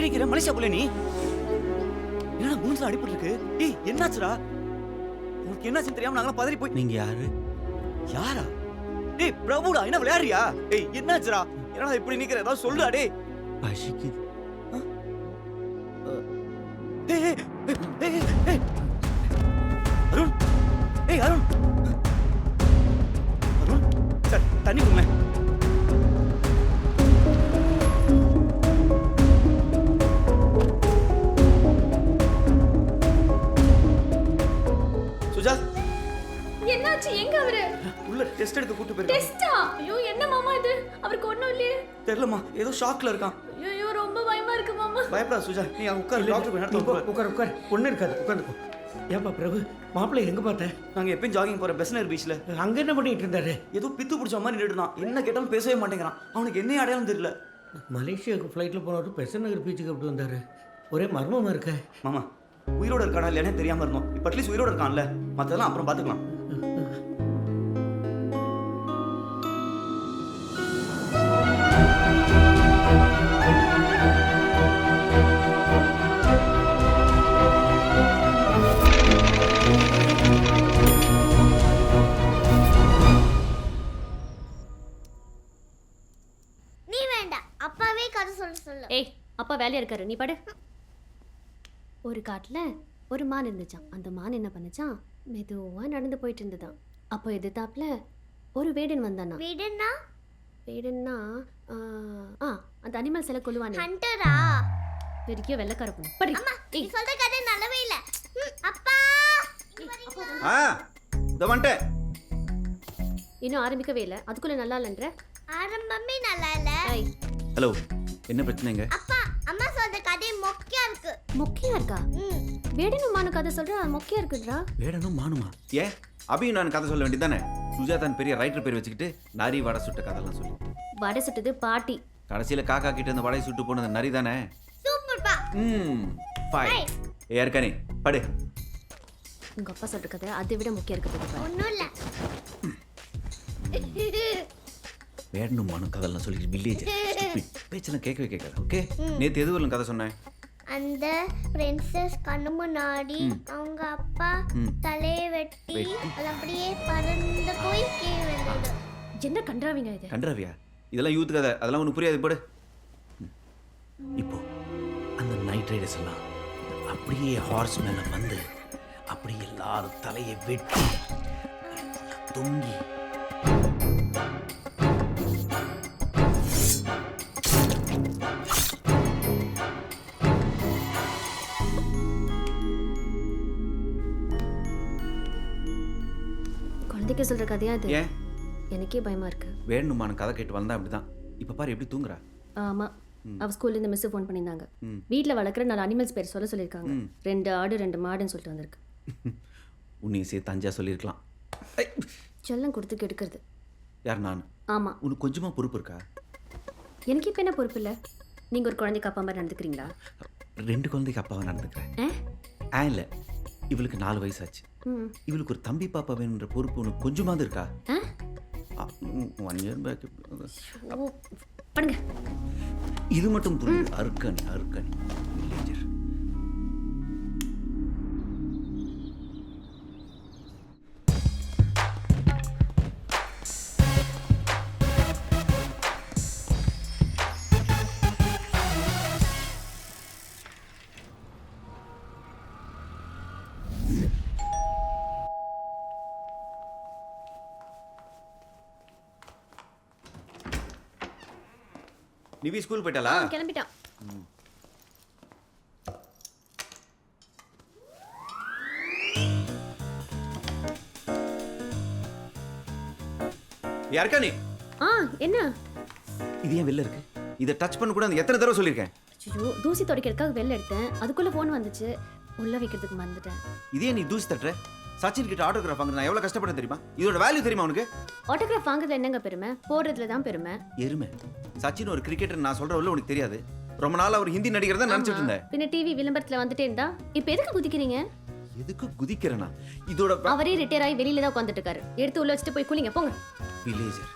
எங்க நிக்கிற? மலேசியா போல நீ? என்னடா மூஞ்சில அடிபட்டு இருக்கு? டேய் என்னாச்சுடா? உனக்கு என்னாச்சுன்னு தெரியாம நாங்கலாம் பதறி போய். நீங்க யாரு? யாரா? டேய் பிரபுடா, என்ன விளையாடுறியா? டேய் என்னாச்சுடா? என்னடா இப்படி நிக்கிற? ஏதாவது சொல்லுடா டேய். பசிக்குது. டேய் டேய் டேய் அருண். டேய் அருண். அருண் சார் தண்ணி குடுங்க. சுஜா என்னாச்சு? எங்க அவரு? உள்ள டெஸ்ட் எடுக்க கூட்டி போயிருக்காங்க. டெஸ்டா? ஐயோ என்ன மாமா இது? அவருக்கு ஒண்ணும் இல்லையே. தெரியலமா, ஏதோ ஷாக்ல இருக்கான். ஐயோ ரொம்ப பயமா இருக்கு மாமா. பயப்படாத சுஜா, நீ அங்க உட்கார். டாக்டர் கொஞ்ச நேரத்துல உட்கார். உட்கார் ஒன்றும் இருக்காது, உட்காந்துக்கோ. ஏப்பா பிரபு, மாப்பிள்ளை எங்க பார்த்தேன்? நாங்க எப்பயும் ஜாகிங் போற பெசனர் பீச்ல. அங்க என்ன பண்ணிட்டு இருந்தாரு? ஏதோ பித்து பிடிச்ச மாதிரி நின்றுட்டு இருந்தான். என்ன கேட்டாலும் பேசவே மாட்டேங்கிறான். அவனுக்கு என்ன அடையாளம் தெரியல. மலேசியாவுக்கு ஃப்ளைட்டில் போனவர் பெசன் நகர் பீச்சுக்கு அப்படி வந்தாரு. ஒரே மர்மமா இருக்க. மாமா உயிரோட இருக்கானா இல்லையானே தெரியாம இருந்தோம். இப்ப அட்லீஸ்ட் உயிரோட இருக்கான்ல, மத்ததெல்லாம் அப்புறம் பாத்துக்கலாம். நீ வேண்டாம், அப்பாவே கதை சொல்லு. ஏய் அப்பா வேலையா இருக்காரு, நீ படு. ஒரு காட்டுல ஒரு மான் இருந்துச்சான். அந்த மான் என்ன பண்ணுச்சான்? மெதுவா நடந்து போயிட்டு இருந்ததாம். அப்போ எதிர்த்தாப்புல ஒரு வேடன் வந்தானா. வீடுன்னா வேடன்னா அந்த அனிமல்ஸ் எல்லாம் கொல்லுவானே. ஹண்டரா? பெரிய வெள்ளைக்கார பொண்ணு. படி. அம்மா நீ சொல்ற கதை நல்லாவே இல்ல. அப்பா இதோ வந்துட்டேன். இன்னும் ஆரம்பிக்கவே இல்லை, அதுக்குள்ள நல்லா இல்லைன்ற. ஆரம்பமே நல்லா இல்ல. ஏய் ஹலோ, என்ன பிரச்சனைங்க? அப்பா அம்மா சொல்ற கதை மொக்கையா இருக்கு. மொக்கையா இருக்கா? வேடனும் மானு கதை சொல்ற, மொக்கையா இருக்குன்றா. வேடனும் மானுமா? ஏன் அபியும் நான் கதை சொல்ல வேண்டியதானே? சுஜாதான் பெரிய ரைட்டர் பேர் வச்சுக்கிட்டு நரி வடை சுட்ட கதைலாம் சொல்லி. வடை சுட்டது பாட்டி. கடைசியில காக்கா கிட்ட இருந்து வடை சுட்டு போனது நரி தானே? சூப்பர் பா. ஃபைன். ஏற்கனே படு. உங்க அப்பா சொல்ற கதை அதை விட முக்கியம் இருக்குது. ஒண்ணும் இல்ல. வேடனும் மானும் கதைலாம் சொல்லி வில்லேஜ் பேச்செல்லாம் கேட்கவே கேட்காது. ஓகே, நேற்று எது வரலும் கதை சொன்னேன்? அந்த பிரின்சஸ் கண்ணு முன்னாடி அவங்க அப்பா தலையை வெட்டி அது அப்படியே பறந்து போய் கீழே விழுந்தது. என்ன கன்றாவிங்க இது? கன்றாவியா? இதெல்லாம் யூத் கதை, அதெல்லாம் ஒன்று புரியாது. போடு. இப்போ அந்த நைட் ரைடர்ஸ் எல்லாம் அப்படியே ஹார்ஸ் மேல வந்து அப்படியே எல்லாரும் தலையை வெட்டி தொங்கி குழந்தைக்கு சொல்ற கதையா அது? ஏன் எனக்கே பயமா இருக்கு. வேணுமான கதை கேட்டு வந்தா அப்படிதான். இப்ப பாரு எப்படி தூங்குறா. ஆமா, அவ ஸ்கூல்ல இருந்து மிஸ் ஃபோன் பண்ணியிருந்தாங்க. வீட்டில் வளர்க்குற 4 அனிமல்ஸ் பேர் சொல்லியிருக்காங்க. 2 ஆடு 2 மாடுன்னு சொல்லிட்டு வந்திருக்கு. உன்னையும் சேர்த்து 5 சொல்லியிருக்கலாம். செல்லம் கொடுத்து கெடுக்கிறது யார்? நான்? ஆமா. உனக்கு கொஞ்சமா பொறுப்பு இருக்கா? எனக்கு இப்போ என்ன பொறுப்பு இல்லை. நீங்க ஒரு குழந்தைக்கு அப்பா மாதிரி நடந்துக்கிறீங்களா? 2 குழந்தைக்கு அப்பாவை நடந்துக்கிறேன். இல்லை, இவளுக்கு 4 வயசாச்சு. இவளுக்கு ஒரு தம்பி பாப்பா வேணுன்ற பொறுப்பு உனக்கு கொஞ்சமாவது இருக்கா? 1 இயர் பேக் பண்ணுங்க. இது மட்டும் புரியுது. அருக்கணி அருக்கணி வில்லேஜர். நிவி ஸ்கூல் போயிட்டாளா? கிளம்பிட்டான். யாருக்கா நீ? என்ன இது ஏன் வெளில இருக்கு? இதை டச் பண்ண கூட எத்தனை தடவை சொல்லியிருக்கேன்? ஐயோ, தூசி துடைக்கிறதுக்காக வெளில எடுத்தேன். அதுக்குள்ள ஃபோன் வந்துச்சு, உள்ள வைக்கிறதுக்கு மறந்துட்டேன். இதே நீ தூசி தட்டுற? சச்சின் கிட்ட ஆட்டோகிராஃப் வாங்க நான் எவ்வளவு கஷ்டப்பட்டேன் தெரியுமா? இதோட வேல்யூ தெரியுமா உனக்கு? ஆட்டோகிராஃப் வாங்குறதுல என்னங்க பெருமை? போடுறதுல தான் பெருமை. எருமை. சச்சின் ஒரு கிரிக்கெட்டர் நான் சொல்றவள உனக்கு தெரியாது. ரொம்ப நாள் அவர் ஹிந்தி நடிகர் தான் நினைச்சிட்டு இருந்தேன். பின்ன டிவி விளம்பரத்துல வந்துட்டே இருந்தா இப்போ எதுக்கு குதிக்கிறீங்க? எதுக்கு குதிக்கிறேனா? இதோட அவரே ரிட்டையர் ஆகி வெளியில தான் உட்கார்ந்துட்டு இருக்காரு. எடுத்து உள்ள வச்சுட்டு போய் கூலிங்க போங்க. வில்லேஜர்.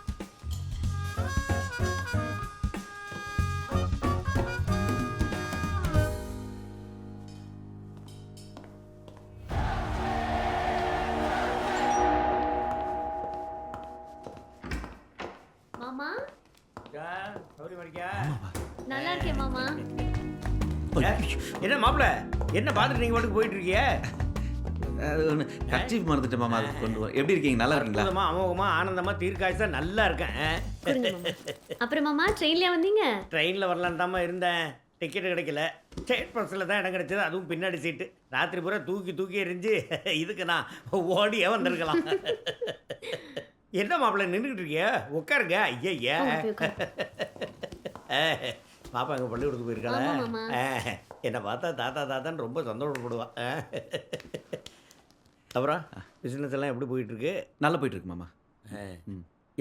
இருக்கியா? நல்லா இருக்கேன் மாமா. என்ன மாப்பிள்ள என்ன பார்த்துட்டு நீங்க பாட்டுக்கு போயிட்டு இருக்கீங்க? அது ஒன்று கர்ச்சீஃப் மறந்துட்டேன் மாமா, அது கொண்டு வா. எப்படி இருக்கீங்க? நல்லா இருக்கீங்களா? அற்புதமா, அமோகமா, ஆனந்தமா, தீர்க்காயசா நல்லா இருக்கேன். கொடுங்க மாமா. அப்புறம் மாமா ட்ரெயின்ல வந்தீங்க? ட்ரெயினில் வரலான்னு தாம்மா இருந்தேன். டிக்கெட்டு கிடைக்கல. ஸ்டேட் பஸ்ஸில் தான் இடம் கிடைச்சது, அதுவும் பின்னாடி சீட்டு. ராத்திரி பூரா தூக்கி தூக்கி எரிஞ்சு இதுக்கு நான் ஓடியே வந்திருக்கலாம். என்ன மாப்பிள்ள நின்றுக்கிட்டு இருக்கிய? உட்காருங்க. ஐயா போய் உட்காரு. பாப்பா எங்கள் பள்ளிக்கூடத்துக்கு போயிருக்காளா? ஆமா, மாமா. என்னை பார்த்தா தாத்தா தாத்தான்னு ரொம்ப சந்தோஷப்படுவான். அப்புறம் பிஸ்னஸ் எல்லாம் எப்படி போயிட்டு இருக்கு? நல்லா போயிட்டு இருக்கு மாமா.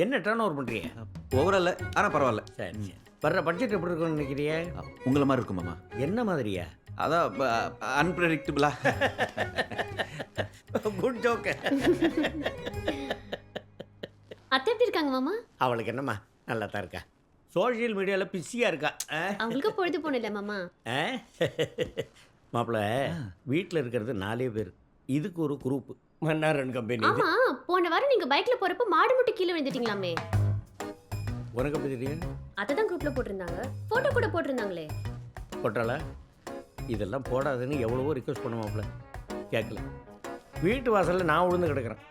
என்ன டேர்ன் ஓவர் பண்ணுறீங்க? ஓவரால் ஆனால் பரவாயில்ல. சரி சரி. வர்ற பட்ஜெட் எப்படி இருக்குன்னு நினைக்கிறிய? உங்களை மாதிரி இருக்கும் மாமா. என்ன மாதிரியா? அதான் அன்பிரடிக்டபிளா. Good joke. அத்தை எப்படி இருக்காங்க மாமா? அவளுக்கு என்னம்மா, நல்லா தான் இருக்கா. சோஷியல் மீடியாவில் பிஸியாக இருக்கா. அவங்களுக்கு பொழுது போனில்ல மாமா. மாப்பிள்ள வீட்டில் இருக்கிறது 4 பேர். இதுக்கு ஒரு குரூப் மன்னாரன் கம்பெனி. ஆமா, போன வாரம் நீங்க பைக்ல போறப்ப மாடு முட்டை கீழே விழுந்துட்டீங்களாமே. உனக்கு எப்படி தெரியும்? அதை தான் குரூப்ல போட்டிருந்தாங்க, போட்டோ கூட போட்டிருந்தாங்களே. போட்டாளா? இதெல்லாம் போடாதுன்னு எவ்வளவோ ரிக்வஸ்ட் பண்ண மாப்பிள்ள, கேட்கல. வீட்டு வாசலில் நான் விழுந்து கிடக்கிறேன்.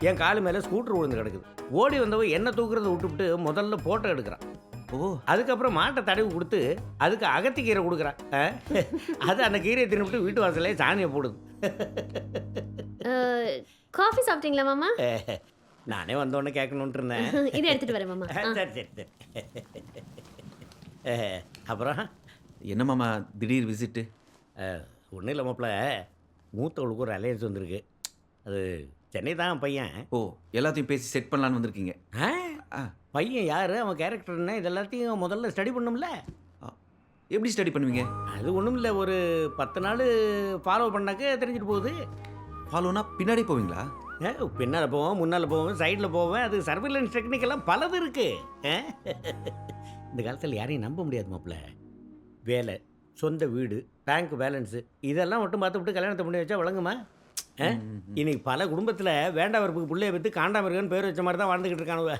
என் காலு மேலே ஸ்கூட்டர் விழுந்து கிடக்குது. ஓடி வந்தவ என்ன தூக்குறத விட்டுவிட்டு முதல்ல போட்டோ எடுக்கிறான். ஓ, அதுக்கப்புறம் மாட்டை தடவி கொடுத்து அதுக்கு அகத்தி கீரை கொடுக்குறான். அது அந்த கீரையை தின்னுபிட்டு வீட்டு வாசலே சாணியை போடுது. காஃபி சாப்பிட்டீங்களா மாமா? நானே வந்தோடனே கேட்கணுன்ட்டு இருந்தேன். இதை எடுத்துட்டு வரேன் மாமா. சரி சரி சரி. அப்புறம் என்ன மாமா திடீர் விசிட்டு? ஒன்றும் இல்லை மாப்பிள்ள, மூத்தவளுக்கு ஒரு அலையன்ஸ் வந்திருக்கு. அது சென்னை தான் பையன். ஓ, எல்லாத்தையும் பேசி செட் பண்ணலான்னு வந்திருக்கீங்க. பையன் யார், அவன் கேரக்டர் என்ன, இது எல்லாத்தையும் முதல்ல ஸ்டடி பண்ணும்ல. எப்படி ஸ்டடி பண்ணுவீங்க? அது ஒன்றும் இல்லை, ஒரு 10 நாள் ஃபாலோ பண்ணாக்க தெரிஞ்சுட்டு போகுது. ஃபாலோனா பின்னாடி போவீங்களா? பின்னால் போவேன், முன்னால் போவேன், சைடில் போவேன். அது சர்வேலன்ஸ் டெக்னிக்கெல்லாம் பலது இருக்குது. இந்த காலத்தில் யாரையும் நம்ப முடியாது மாப்பிள்ள. வேலை, சொந்த வீடு, பேங்க் பேலன்ஸு இதெல்லாம் மட்டும் பார்த்துவிட்டு கல்யாணத்தை பண்ணி வச்சா வழங்குமா? இன்னைக்கு பல குடும்பத்தில் வேண்டாவரப்புக்கு பிள்ளைய பற்றி காண்டாமிருகன்னு பேர் வச்ச மாதிரி தான் வாழ்ந்துக்கிட்டு இருக்கானுவ.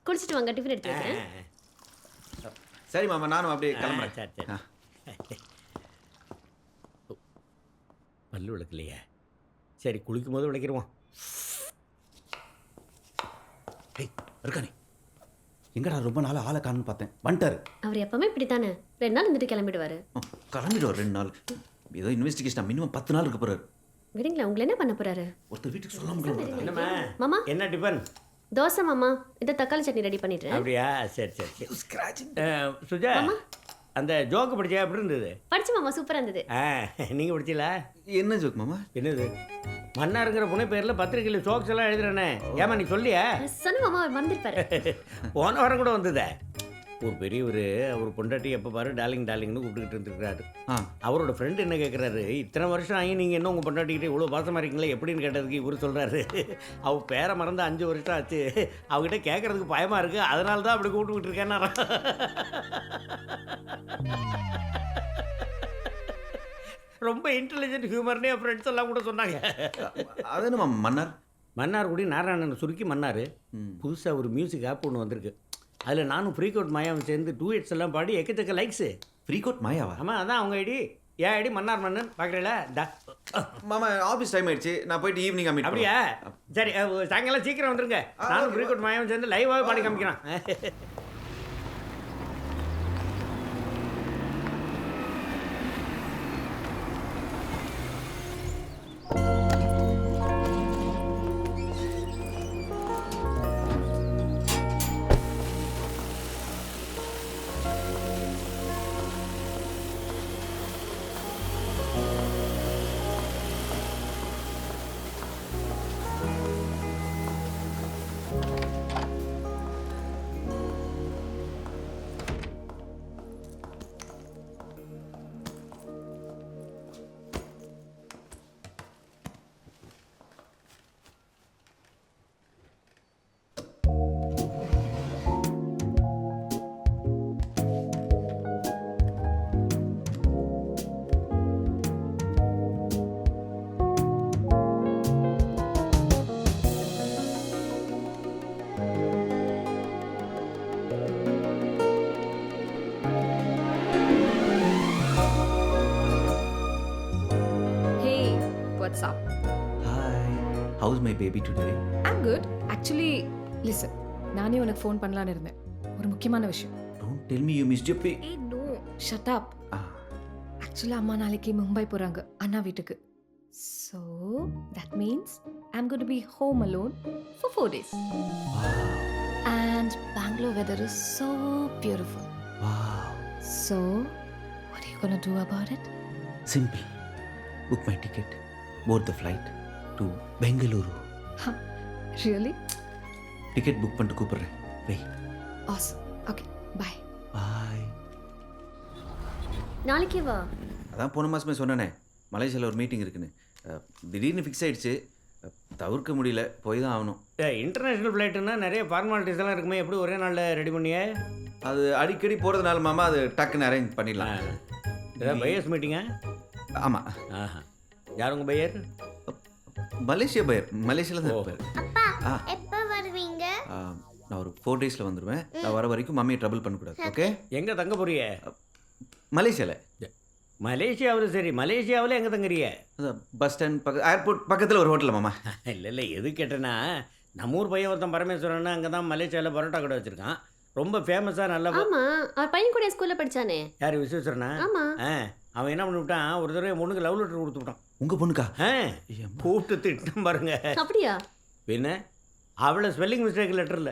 குடிச்சிட்டு வாங்க, டிஃபன் எடுத்து வைக்கிறேன். சரி மாமா, நானும் அப்படியே கிளம்புறேன். சரி சரி. பல்லு விளக்கலையே. சரி, குளிக்கும் போது விளக்கிடுவோம். இருக்கானே எங்கடா ரொம்ப நாள் ஆளை காணுன்னு பார்த்தேன். வந்துட்டாரு. அவர் எப்பவுமே இப்படித்தானே, 2 நாள் இருந்துட்டு கிளம்பிடுவாரு. கிளம்பிடுவார் 2 நாள். ஏதோ இன்வெஸ்டிகேஷன் மினிமம் 10 நாள் இருக்க போறாரு. விடுங்களா, உங்களை என்ன பண்ண போறாரு? ஒருத்தர் வீட்டுக்கு சொல்ல முடியல. என்னம்மா மாமா, என்ன டிஃபன்? தோசை மாமா. இந்த தக்காளி சட்னி ரெடி பண்ணிடுறேன். அப்படியா? சரி சரி சரி. சுஜா, அந்த ஜோக்கு படிச்சா எப்படி இருந்தது? படிச்சு மாமா, சூப்பரா இருந்தது. நீங்கள் படிச்சீங்களா? என்ன ஜோக் மாமா? என்னது? மன்னாருங்கிற புனை பேரில் பத்திரிகையில் ஜோக்ஸ் எல்லாம் எழுதுறேனே, ஏமா நீ சொல்லியா? சொன்ன மாமா, அவர் மறந்துருப்பாரு. போன வாரம் கூட வந்ததே. ஒரு பெரியவர் அவர் பொண்டாட்டி எப்போ பாரு டார்லிங் டார்லிங்னு கூப்பிட்டுக்கிட்டு இருந்துருக்காரு. அவரோட ஃப்ரெண்டு என்ன கேட்குறாரு, இத்தனை வருஷம் ஆகி நீங்கள் என்ன உங்கள் பொண்டாட்டிக்கிட்டே இவ்வளோ பாசமாக இருக்கீங்களே எப்படின்னு கேட்டதுக்கு இவர் சொல்கிறாரு, அவள் பேரை மறந்து 5 வருஷம் ஆச்சு, அவகிட்ட கேட்குறதுக்கு பயமாக இருக்குது, அதனால தான் அப்படி கூப்பிட்டுக்கிட்டு இருக்கேன்னா. ரொம்ப இன்டெலிஜென்ட் ஹியூமர்னே என் ஃப்ரெண்ட்ஸ் எல்லாம் கூட சொன்னாங்க. அது என்ன மன்னார்? மன்னார்குடி நாராயணன் சுருக்கி மன்னார். புதுசாக ஒரு மியூசிக் ஆப் ஒன்று வந்திருக்கு. அதில் நானும் ஃப்ரீகோட் மாயாவும் சேர்ந்து டூயட்ஸ் எல்லாம் பாடி எக்கச்சக்க லைக்ஸு. ஃப்ரீகோட் மாயாவா? ஆமாம், அதான் அவங்க ஐடி. ஏன் ஐடி மன்னார் மன்னன் பார்க்குறீங்களா? மாமா ஆஃபீஸ் டைம் ஆயிடுச்சு, நான் போயிட்டு ஈவினிங் மீட். அப்படியா? சரி, சாயங்காலம் சீக்கிரம் வந்துருங்க. நானும் ஃப்ரீகோட் மாயாவும் சேர்ந்து லைவாகவே பாடி காமிக்கிறேன். what's up. Hi house my baby today I'm good. Actually, listen. நானே உனக்கு ஃபோன் பண்ணலான்னு இருந்தேன். ஒரு முக்கியமான விஷயம். Don't tell me you missed your pay. Hey no, shut up. Actually அம்மா நாளைக்கு மும்பை போறாங்க அண்ணா வீட்டுக்கு. So, that means I'm going to be home alone for 4 days. And Bangalore weather is so beautiful. Wow So, what are you going to do about it? Simple book my ticket board the flight to Bengaluru. Really? Ticket book பண்ணிட்டு கூப்பிடுறேன். வெய். Awesome. Okay, bye. பாய். நாளைக்கே வா. அதான் போன மாதமே சொன்னேனே மலேசியாவில் ஒரு மீட்டிங் இருக்குன்னு. திடீர்னு ஃபிக்ஸ் ஆயிடுச்சு. தவிர்க்க முடியல, போய் தான் ஆகணும். இன்டர்நேஷ்னல் ஃப்ளைட்டுன்னா நிறைய ஃபார்மாலிட்டிஸ் எல்லாம் இருக்குமே, எப்படி ஒரே நாளில் ரெடி பண்ணியே? அது அடிக்கடி போகிறதுனால மாமா அது டக்குன்னு அரேஞ்ச் பண்ணிடலாம். ஏதாவது பையர்ஸ் மீட்டிங்கா? ஆமாம். ஆஹா, யார் உங்கள் பையர்? மலேசியா பையர், மலேசியாவில் தான் இருப்பார். அப்பா ஆ. எப்போ வருவீங்க? நான் ஒரு 4 டேஸில் வந்துடுவேன். நான் வர வரைக்கும் மம்மியை ட்ரபிள் பண்ணக்கூடாது. ஓகே? எங்கே தங்க போறிய? மலேசியாவில். மலேசியாவில் சரி, மலேசியாவில் எங்கே தங்குறிய? பஸ் ஸ்டாண்ட் ஏர்போர்ட் பக்கத்தில் ஒரு ஹோட்டலில் மாமா. இல்லை எது கேட்டேன்னா, நம்ம ஊர் பையன் ஒருத்தன் பரமேஸ்வரன் அங்கே தான் மலேசியாவில் பரோட்டா கடை வச்சுருக்கான். ரொம்ப ஃபேமஸாக நல்ல ஆமா, அவர் பையன் கூட ஸ்கூல்ல படிச்சானே. யார் விஸ்வேஸ்வரனா? ஆமா. அவன் என்ன பண்ணிவிட்டான், ஒரு தடவை பொண்ணுக்கு லவ் லெட்டர் கொடுத்து விட்டான். உங்கள் பொண்ணுக்கா? கூப்பிட்டு திட்டம் பாருங்க. அப்படியா? பின்ன அவளை ஸ்பெல்லிங் மிஸ்டேக் லெட்டரில்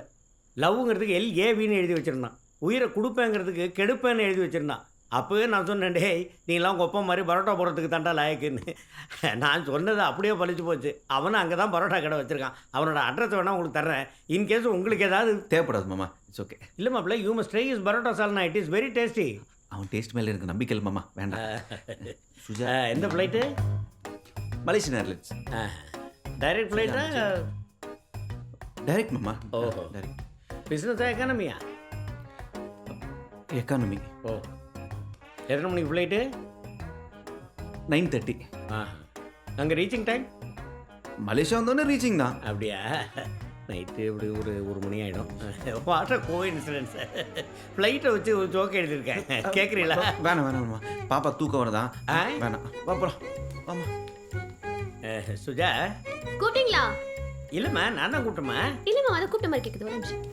லவ்ங்கிறதுக்கு LAVன்னு எழுதி வச்சுருந்தான். உயிரை கொடுப்பேங்கிறதுக்கு கெடுப்பேன்னு எழுதி வச்சுருந்தான். அப்போவே நான் சொன்னேன், டேய் நீலாம் உங்கள் ஒப்பம் மாதிரி பரோட்டா போடுறதுக்கு தாண்டா லாயக்குன்னு. நான் சொன்னது அப்படியே பழிச்சு போச்சு. அவனும் அங்கே தான் பரோட்டா கடை வச்சுருக்கான். அவனோட அட்ரஸ் வேணால் உங்களுக்கு தர்றேன். இன்கேஸ் உங்களுக்கு ஏதாவது தேவைப்படாது மாமா. It's okay. இல்லை மாப்பிள்ள, you must try this parotta salna. It is very tasty. அவன் டேஸ்ட் மேலே எனக்கு நம்பிக்கை இல்லை மாமா, வேண்டாம். சுஜா, எந்த ஃப்ளைட்டு? Malaysian airlines. டைரக்ட் ஃப்ளைட்டா? டைரக்ட் மாமா. ஓஹோ. டைரக்ட். பிஸ்னஸா எக்கானமியா? எக்கானமி. ஓ, எத்தனை மணிக்கு ஃப்ளைட்டு? 9:30. அங்கே ரீச்சிங் டைம்? மலேசியா வந்தோடனே ரீச்சிங் தான். அப்படியா? நைட்டு இப்படி ஒரு மணி ஆகிடும். What a coincidence. ஃப்ளைட்டை வச்சு ஒரு ஜோக்கு எழுதியிருக்கேன், கேட்குறீங்களா? வேணாம் வேணாம் மாமா, பாப்பா தூக்கம் வரதான். வேணாம் பாப்பா. ஆமா சுஜா. கூப்பிட்டீங்களா? இல்லைம்மா, நான் தான் கூப்பிட்டேம்மா. இல்லம்மா, அதை கூப்பிட்ட மாதிரி கேட்குது. ஒரு நிமிஷம்.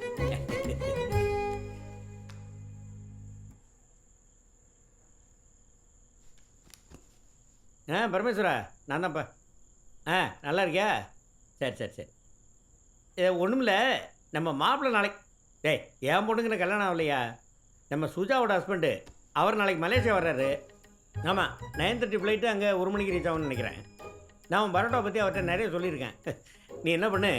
பரமேஸ்வரா, நான் தான்ப்பா. நல்லா இருக்கியா? சரி. ஒன்றுமில்ல, நம்ம மாப்பிள்ளை நாளைக்கு, டேய் என் பொண்ணுங்கிற கல்யாணம் ஆகலையா? நம்ம சுஜாவோட ஹஸ்பண்டு அவர் நாளைக்கு மலேசியா வர்றாரு. ஆமாம், 9:30 ஃப்ளைட்டு, அங்கே 1 மணிக்கு ரீச் ஆகும்னு நினைக்கிறேன். நான் பரோட்டா பற்றி அவர்கிட்ட நிறைய சொல்லியிருக்கேன். நீ என்ன பண்ணு,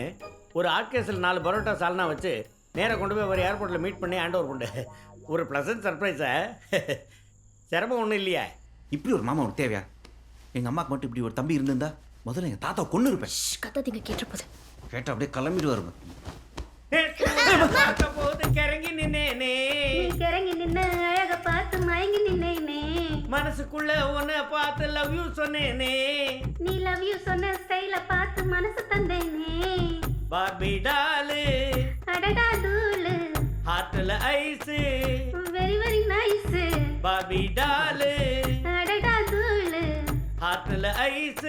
ஒரு ஆட்கேஸில் 4 பரோட்டா சால்னா வச்சு நேராக கொண்டு போய் ஒரு ஏர்போர்ட்டில் மீட் பண்ணி ஹேண்ட் ஓவர் பண்ணு. ஒரு ப்ளசன்ட் சர்ப்ரைஸை. சிரமம் ஒன்றும் இல்லையா? இப்படி ஒரு மாமா உனக்கு தேவையா? எங்கள் அம்மாவுக்கு மட்டும் இப்படி ஒரு தம்பி இருந்திருந்தா முதல்ல எங்கள் தாத்தா கொண்டு இருப்பேன். கத்தாதீங்க, கேட்ட போது. கேட்டால் அப்படியே கிளம்பிட்டு வருங்க. கிறங்கி நின்னேனே, கிறங்கி நின்று அழக பார்த்து மயங்கி நின்னேனே, மனசுக்குள்ள உன்னை பார்த்து லவ் யூ சொன்னேனே, நீ லவ் யூ சொன்ன ஸ்டைல பார்த்து மனசு தந்தேனே, பார்பி டாலு அடடா தூளு ஹார்ட்ல ice, very very nice, Barbie doll அடடா தூளு ஹார்ட்ல ஐஸ்,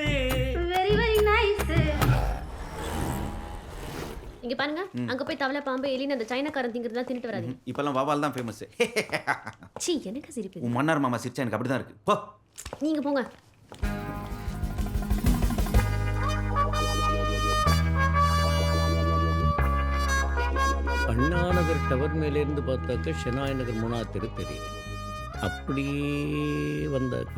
வெரி வெரி நைஸ். இங்க பாருங்க, அங்க போய் தவளை பாம்பு எலின்னு அந்த சைனாக்காரன் திங்கிறதுலாம் தின்னுட்டு வராதீங்க. இப்போல்லாம் வவால் தான் ஃபேமஸ். சீ, எனக்கு சிரிப்பு. உன் மன்னார் மாமா சிரிச்சா எனக்கு அப்படி தான் இருக்கு. போ நீங்க போங்க. அண்ணா நகர் டவர் மேலேருந்து பார்த்தாக்க ஷெனாய் நகர் 3ஆவது தெரு தெரியுது. அப்படியே வந்தாக்க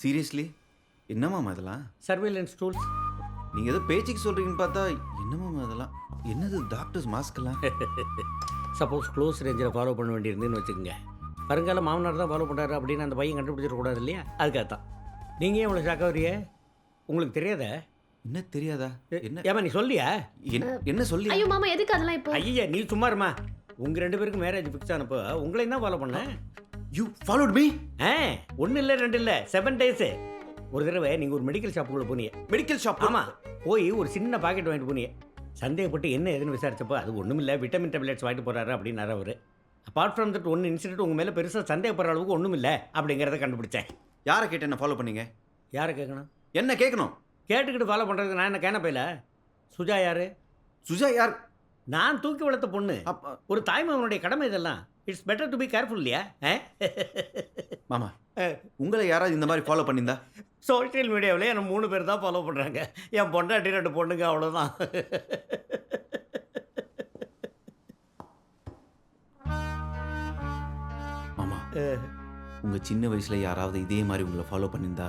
சீரியஸ்லி என்ன மாமா இதெல்லாம்? Surveillance tools. நீங்கள் ஏதோ பேச்சுக்கு சொல்கிறீங்கன்னு பார்த்தா என்ன மாமா இதெல்லாம்? என்னது டாக்டர்ஸ் மாஸ்க்கெல்லாம்? சப்போஸ் க்ளோஸ் ரேஞ்சில் ஃபாலோ பண்ண வேண்டியிருந்துன்னு வச்சுக்கோங்க. வருங்கால மாமனார் தான் ஃபாலோ பண்ணுறாரு அப்படின்னு அந்த பையன் கண்டுபிடிச்சிடக்கூடாது இல்லையா? அதுக்காக தான். நீங்கள் ஏன் இவ்வளோ ஷாக்காவறிய? உங்களுக்கு தெரியாதா? என்ன தெரியாதா? என்ன ஏமா நீ சொல்லியா? என்ன சொல்லி? ஐயோ மாமா, எதுக்கு அதெல்லாம் இப்போ? ஐயா நீ சும்மா இருமா. உங்கள் 2 பேருக்கு மேரேஜ் ஃபிக்ஸ் ஆனப்போ உங்களையும் தான் ஃபாலோ பண்ணேன். You followed me? 1 இல்லை 2 இல்லை 7 டேஸு. ஒரு தடவை நீங்கள் ஒரு மெடிக்கல் ஷாப்புக்குள்ளே போனீங்க. Medical shop? ஆமாம், போய் ஒரு சின்ன பாக்கெட் வாங்கிட்டு போனீங்க. சந்தேகப்பட்டு என்ன ஏதுன்னு விசாரிச்சப்போ அது ஒன்றும் இல்லை, விட்டமின் டேப்லெட்ஸ் வாங்கிட்டு போகிறாரு அப்படின்னாரு அவர். Apart from that one incident உங்கள் மேலே பெருசாக சந்தேகப்படுற அளவுக்கு ஒன்றும் இல்லை அப்படிங்கிறத கண்டுபிடிச்சேன். யாரை கேட்டு என்ன ஃபாலோ பண்ணீங்க? யாரை கேட்கணும்? என்ன கேட்கணும்? கேட்டுக்கிட்டு ஃபாலோ பண்ணுறதுக்கு நான் என்ன கேனப்பையில்? சுஜா யார்? சுஜா யார்? நான் தூக்கி வளர்த்த பொண்ணு. அப்ப ஒரு தாய்மாமனுடைய கடமை இதெல்லாம். It's better to be careful இல்லையா? மாமா உங்களை யாராவது இந்த மாதிரி ஃபாலோ பண்ணியிருந்தா? சோஷியல் மீடியாவில் என்ன 3 பேர் தான் ஃபாலோ பண்ணுறாங்க. என் பொண்டாட்டி 2 பொண்ணுங்க, அவ்வளோதான். மாமா உங்க சின்ன வயசுல யாராவது இதே மாதிரி உங்களை ஃபாலோ பண்ணியிருந்தா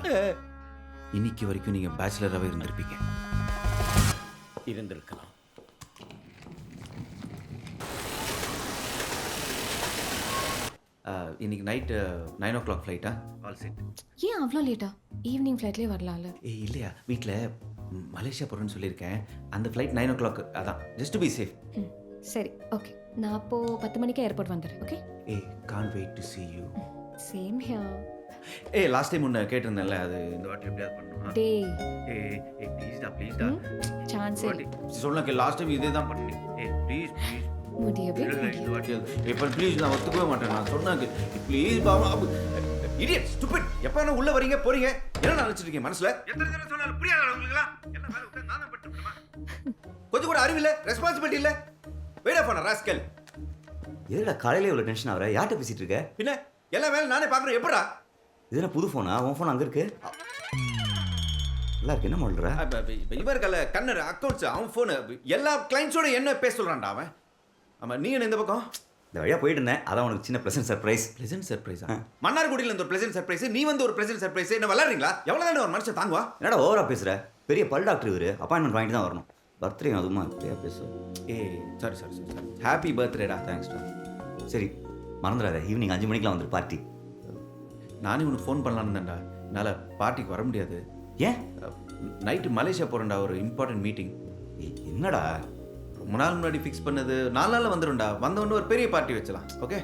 இன்னைக்கு வரைக்கும் நீங்க பேச்சுலராகவே இருந்திருப்பீங்க. இருந்திருக்கலாம். இன்னைக்கு நைட்டு 9 o'clock ஃப்ளைட்டா? All set. ஏன் அவ்வளோ லேட்டா? ஈவினிங் ஃப்ளைட்லேயே வரலாம்ல. இல்லையா, வீட்டில் மலேசியா போகிறேன்னு சொல்லியிருக்கேன். அந்த ஃப்ளைட் 9 o'clock, அதான் ஜஸ்ட் டு பி சேஃப். ம் சரி ஓகே, நான் அப்போது 10 மணிக்கு ஏர்போர்ட் வந்துடுறேன். Okay. Can't wait to see you. Same here. Last time ஒன்று கேட்டிருந்தேன்ல, அது இந்த வாட்டி எப்படியாவது பண்ணணும். டே ப்ளீஸ்டா சான்ஸே சொன்னக்கு லாஸ்ட் டைம் இதே தான் பண்ணி. ப்ளீஸ் முடியவே இந்த முடியும். வாட்டி இப்போ ப்ளீஸ் நான் ஒத்துக்கவே மாட்டேன். நான் சொன்னாங்க ப்ளீஸ் பாபா. Idiot stupid. எப்போ என்ன உள்ள வரீங்க போறீங்க? என்ன நினைச்சிட்டு இருக்கீங்க மனசுல? எத்தனை தடவை சொன்னாலும் புரியாதா உங்களுக்குலாம்? என்ன மேல உட்கார்ந்து நான் தான் பட்டுமா? கொஞ்சம் கூட அறிவு இல்ல, ரெஸ்பான்சிபிலிட்டி இல்ல. வெயிட் ஆஃப் பண்ண ராஸ்கல். எதுடா காலையில இவ்வளோ டென்ஷன் ஆகிற? யார்கிட்ட பேசிட்டு இருக்க? பின்ன எல்லா வேலை நானே பார்க்குறேன். எப்படா இது என்ன புது ஃபோனா? உன் ஃபோன் அங்கே இருக்கு. நல்லா இருக்கு. என்ன மாடல்ற? இவர் இருக்கல கண்ணர் அக்கௌண்ட்ஸ் அவன் ஃபோனு. எல்லா கிளைண்ட்ஸோட என்ன பேச சொல்கிறான்டா அவன். ஆமாம், நீ என்ன இந்த பக்கம்? இந்த வழியாக போயிட்டு இருந்தேன், அதான் உனக்கு சின்ன ப்ளசன்ட் சர்ப்ரைஸ். ப்ளசன்ட் சர்ப்ரைஸா? மன்னார்குடியில் இருந்து ஒரு ப்ளசன்ட் சர்ப்ரைஸ், நீ வந்து ஒரு ப்ளசன்ட் சர்ப்ரைஸ். என்ன விளாட்றீங்களா? எவ்வளோ தானே ஒரு மனுஷன் தாங்குவா? என்னடா ஓவரா பேசுகிற? பெரிய பல் டாக்டர் இவர், அப்பாயின்மெண்ட் வாங்கிட்டு தான் வரணும். பர்த்டே அதுமா இப்படியா பேசு. சாரி ஹாப்பி பர்த்டேடா. தேங்க்ஸ்டா. சரி மறந்துடாத, ஈவினிங் 5 மணிக்கெலாம் வந்துரு பார்ட்டி. நானே உனக்கு ஃபோன் பண்ணலான்னு தான்டா. என்னால் பார்ட்டிக்கு வர முடியாது. ஏன்? நைட்டு மலேசியா போகிறேன்டா, ஒரு இம்பார்ட்டன்ட் மீட்டிங். என்னடா? ரொம்ப நாள் முன்னாடி ஃபிக்ஸ் பண்ணது. 4 நாளில் வந்துடும்டா. வந்தவொடனே ஒரு பெரிய பார்ட்டி வச்சலாம். ஓகே?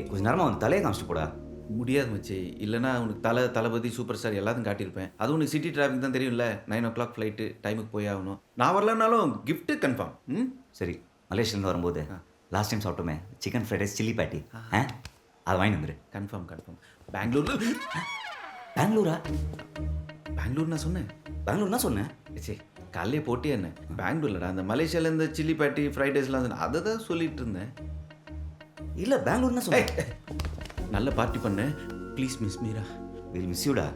கொஞ்சம் நேரமாக வந்து தலையை காமிச்சிட்டு போடா. முடியாது மச்சி. இல்லைனா உனக்கு தளபதி சூப்பர் ஸ்டார் எல்லாத்தையும் காட்டியிருப்பேன். அது உனக்கு சிட்டி டிராஃபிக் தான் தெரியும்ல. 9 o'clock ஃப்ளைட்டு, டைமுக்கு போய் ஆகணும். நான் வரலனாலும் கிஃப்ட்டு கன்ஃபார்ம். சரி, மலேசியாலேருந்து வரும்போது லாஸ்ட் டைம் சாப்பிட்டோமே chicken fried rice chilli patty, அதை வாங்கி வந்துரு. கன்ஃபார்ம். பெங்களூரா? பெங்களூர் நான் சொன்னேன். பெங்களூர் தான் சொன்னேன். சரி காலையே போட்டியே என்ன? பெங்களூர்லடா. அந்த மலேசியாவிலேருந்து சில்லி பேட்டி ஃப்ரைட் ரைஸ்லாம் சொன்னேன். அதை தான் சொல்லிட்டு இருந்தேன். இல்லை பெங்களூர் தான் சொன்னேன். நல்ல பார்ட்டி பண்ணு please miss Meera. Will miss யூடா.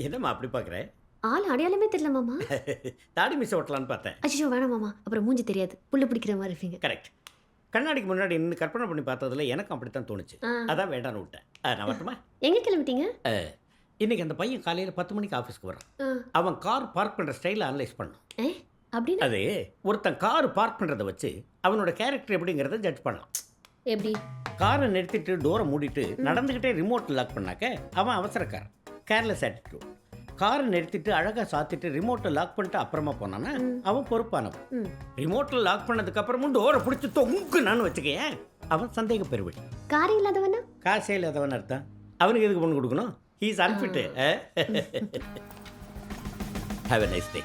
என்னம்மா அப்படி பார்க்குறேன்? ஆள் அடையாளமே தெரியல மாமா. தாடி மிஸ் ஓட்டலான்னு பார்த்தேன். அச்சோ வேணாம் மாமா, அப்புறம் மூஞ்சி தெரியாது, புல்லு பிடிக்கிற மாதிரி இருப்பீங்க. கரெக்ட். கண்ணாடிக்கு முன்னாடி நின்று கற்பனை பண்ணி பார்த்ததுல எனக்கும் அப்படித்தான் தோணுச்சு. அதான் வேண்டான்னு விட்டேன். நான் வரட்டுமா? எங்க கிளம்பிட்டீங்க? இன்னைக்கு அந்த பையன் காலையில் 10 மணிக்கு ஆஃபீஸ்க்கு வரான். அவன் கார் பார்க் பண்ணுற ஸ்டைலை அனலைஸ் பண்ணான். அப்படின்னு அது ஒருத்தன் கார் பார்க் பண்ணுறதை வச்சு அவனோட கேரக்டர் எப்படிங்கிறத ஜட்ஜ் பண்ணலாம். எப்படி? காரை நிறுத்திட்டு டோரை மூடிட்டு நடந்துக்கிட்டே ரிமோட் லாக் பண்ணாக்க அவன் அவசரக்காரன், கேர்லெஸ் ஆட்டிடியூட். காரை நிறுத்திட்டு அழகாக சாத்திட்டு ரிமோட்டை லாக் பண்ணிட்டு அப்புறமா போனான்னா அவன் பொறுப்பானவன். ரிமோட்டில் லாக் பண்ணதுக்கு அப்புறமும் டோரை பிடிச்சி தொங்குனான்னு வச்சுக்கேன், அவன் சந்தேக பெருவழி. கார் இல்லாதவனா? காசே இல்லாதவன் அர்த்தம். அவனுக்கு எதுக்கு பொண்ணு கொடுக்கணும்? He's unfit. Have a nice day.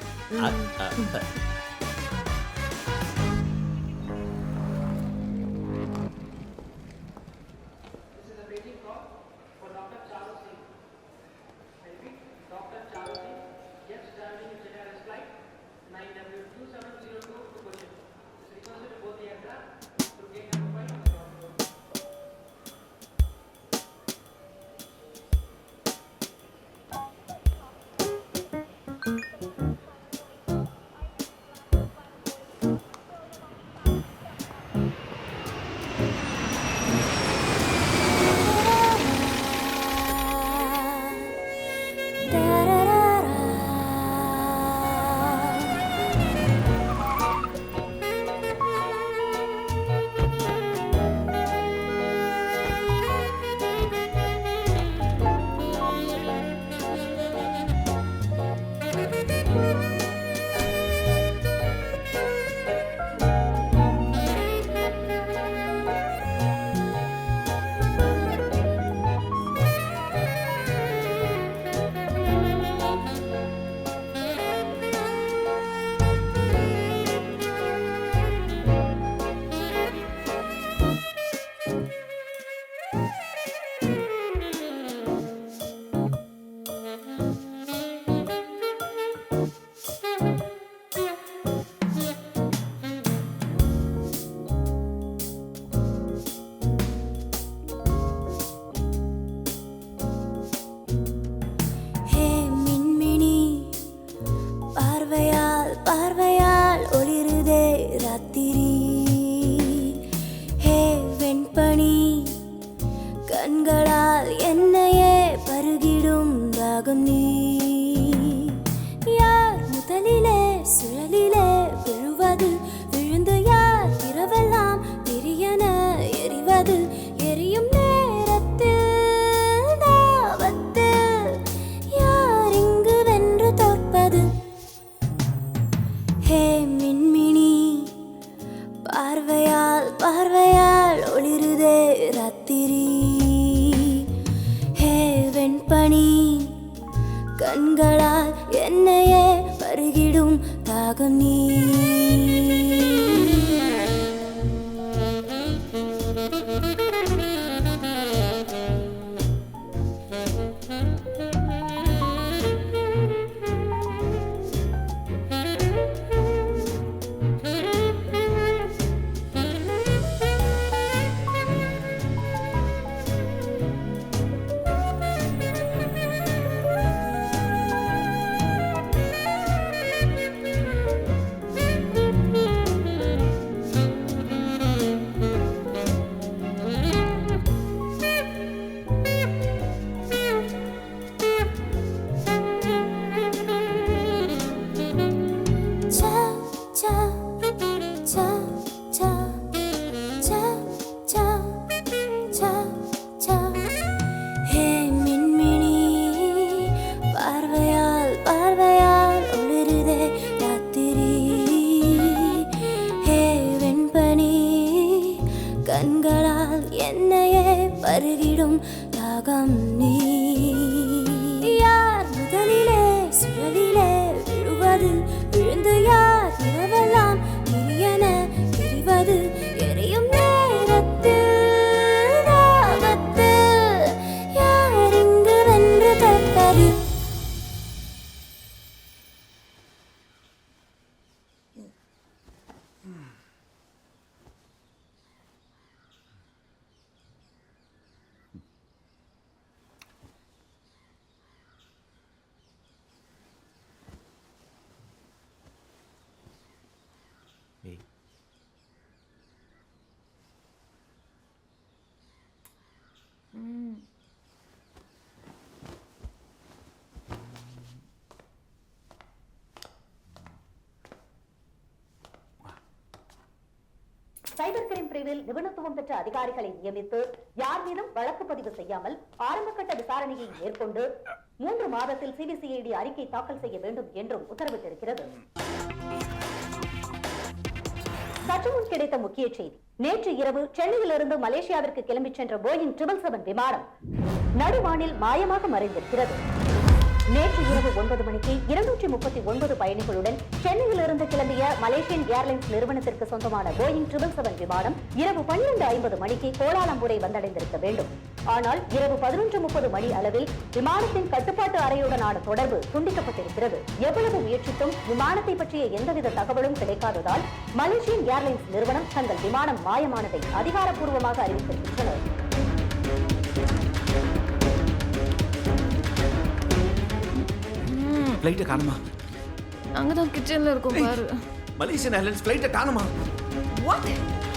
விழுவது எரியும் நேரத்தில் தாவத்தில் யார் இங்கு வென்று தோற்பது ஹே மின்மினி பார்வையால் பார்வையால் ஒளிருதே ராத்திரி ஹே வெண்பனி கண்களால் என்னையே பருகிடும் தாகம் நீ கண்களால் என்னையே பருகிடும் தாகம் நீ யார் முதலிலே சுழலிலே விழுவது விழுந்து யார் இரவெல்லாம் எரியன எரிவது எரியும் நேரத்தில் தாகத்தில் யார் இங்கு வென்று தோற்பது சைபர் கிரைம் பிரிவில் நிபுணத்துவம் பெற்ற அதிகாரிகளை நியமித்து யார் மீதும் வழக்கு பதிவு செய்யாமல் ஆரம்பகட்ட விசாரணையை மேற்கொண்டு 3 மாதத்தில் சிபிசிஐடி அறிக்கை தாக்கல் செய்ய வேண்டும் என்றும் உத்தரவிட்டிருக்கிறது. சற்று முன் கிடைத்த முக்கிய செய்தி. நேற்று இரவு சென்னையிலிருந்து மலேசியாவிற்கு கிளம்பிச் சென்ற போயிங் 777 விமானம் நடுவானில் மாயமாக மறைந்திருக்கிறது. நேற்று இரவு 9 மணிக்கு 239 பயணிகளுடன் சென்னையிலிருந்து கிளம்பிய மலேசியன் ஏர்லைன்ஸ் நிறுவனத்திற்கு சொந்தமான போயிங் 777 விமானம் இரவு 12:50 மணிக்கு கோலாலம்பூரை வந்தடைந்திருக்க வேண்டும். ஆனால் இரவு 11:30 மணி அளவில் விமானத்தின் கட்டுப்பாட்டு அறையுடனான தொடர்பு துண்டிக்கப்பட்டிருக்கிறது. எவ்வளவு முயற்சித்தும் விமானத்தை பற்றிய எந்தவித தகவலும் கிடைக்காததால் மலேசியன் ஏர்லைன்ஸ் நிறுவனம் தங்கள் விமானம் மாயமானதை அதிகாரப்பூர்வமாக அறிவித்திருக்கின்றனர். ஃப்ளைட்டை காணுமா? நாங்க தான் கிச்சன்ல இருக்கோம் பாரு. மலேசியன் ஏர்லைன்ஸ் ஃப்ளைட்டை காணுமா?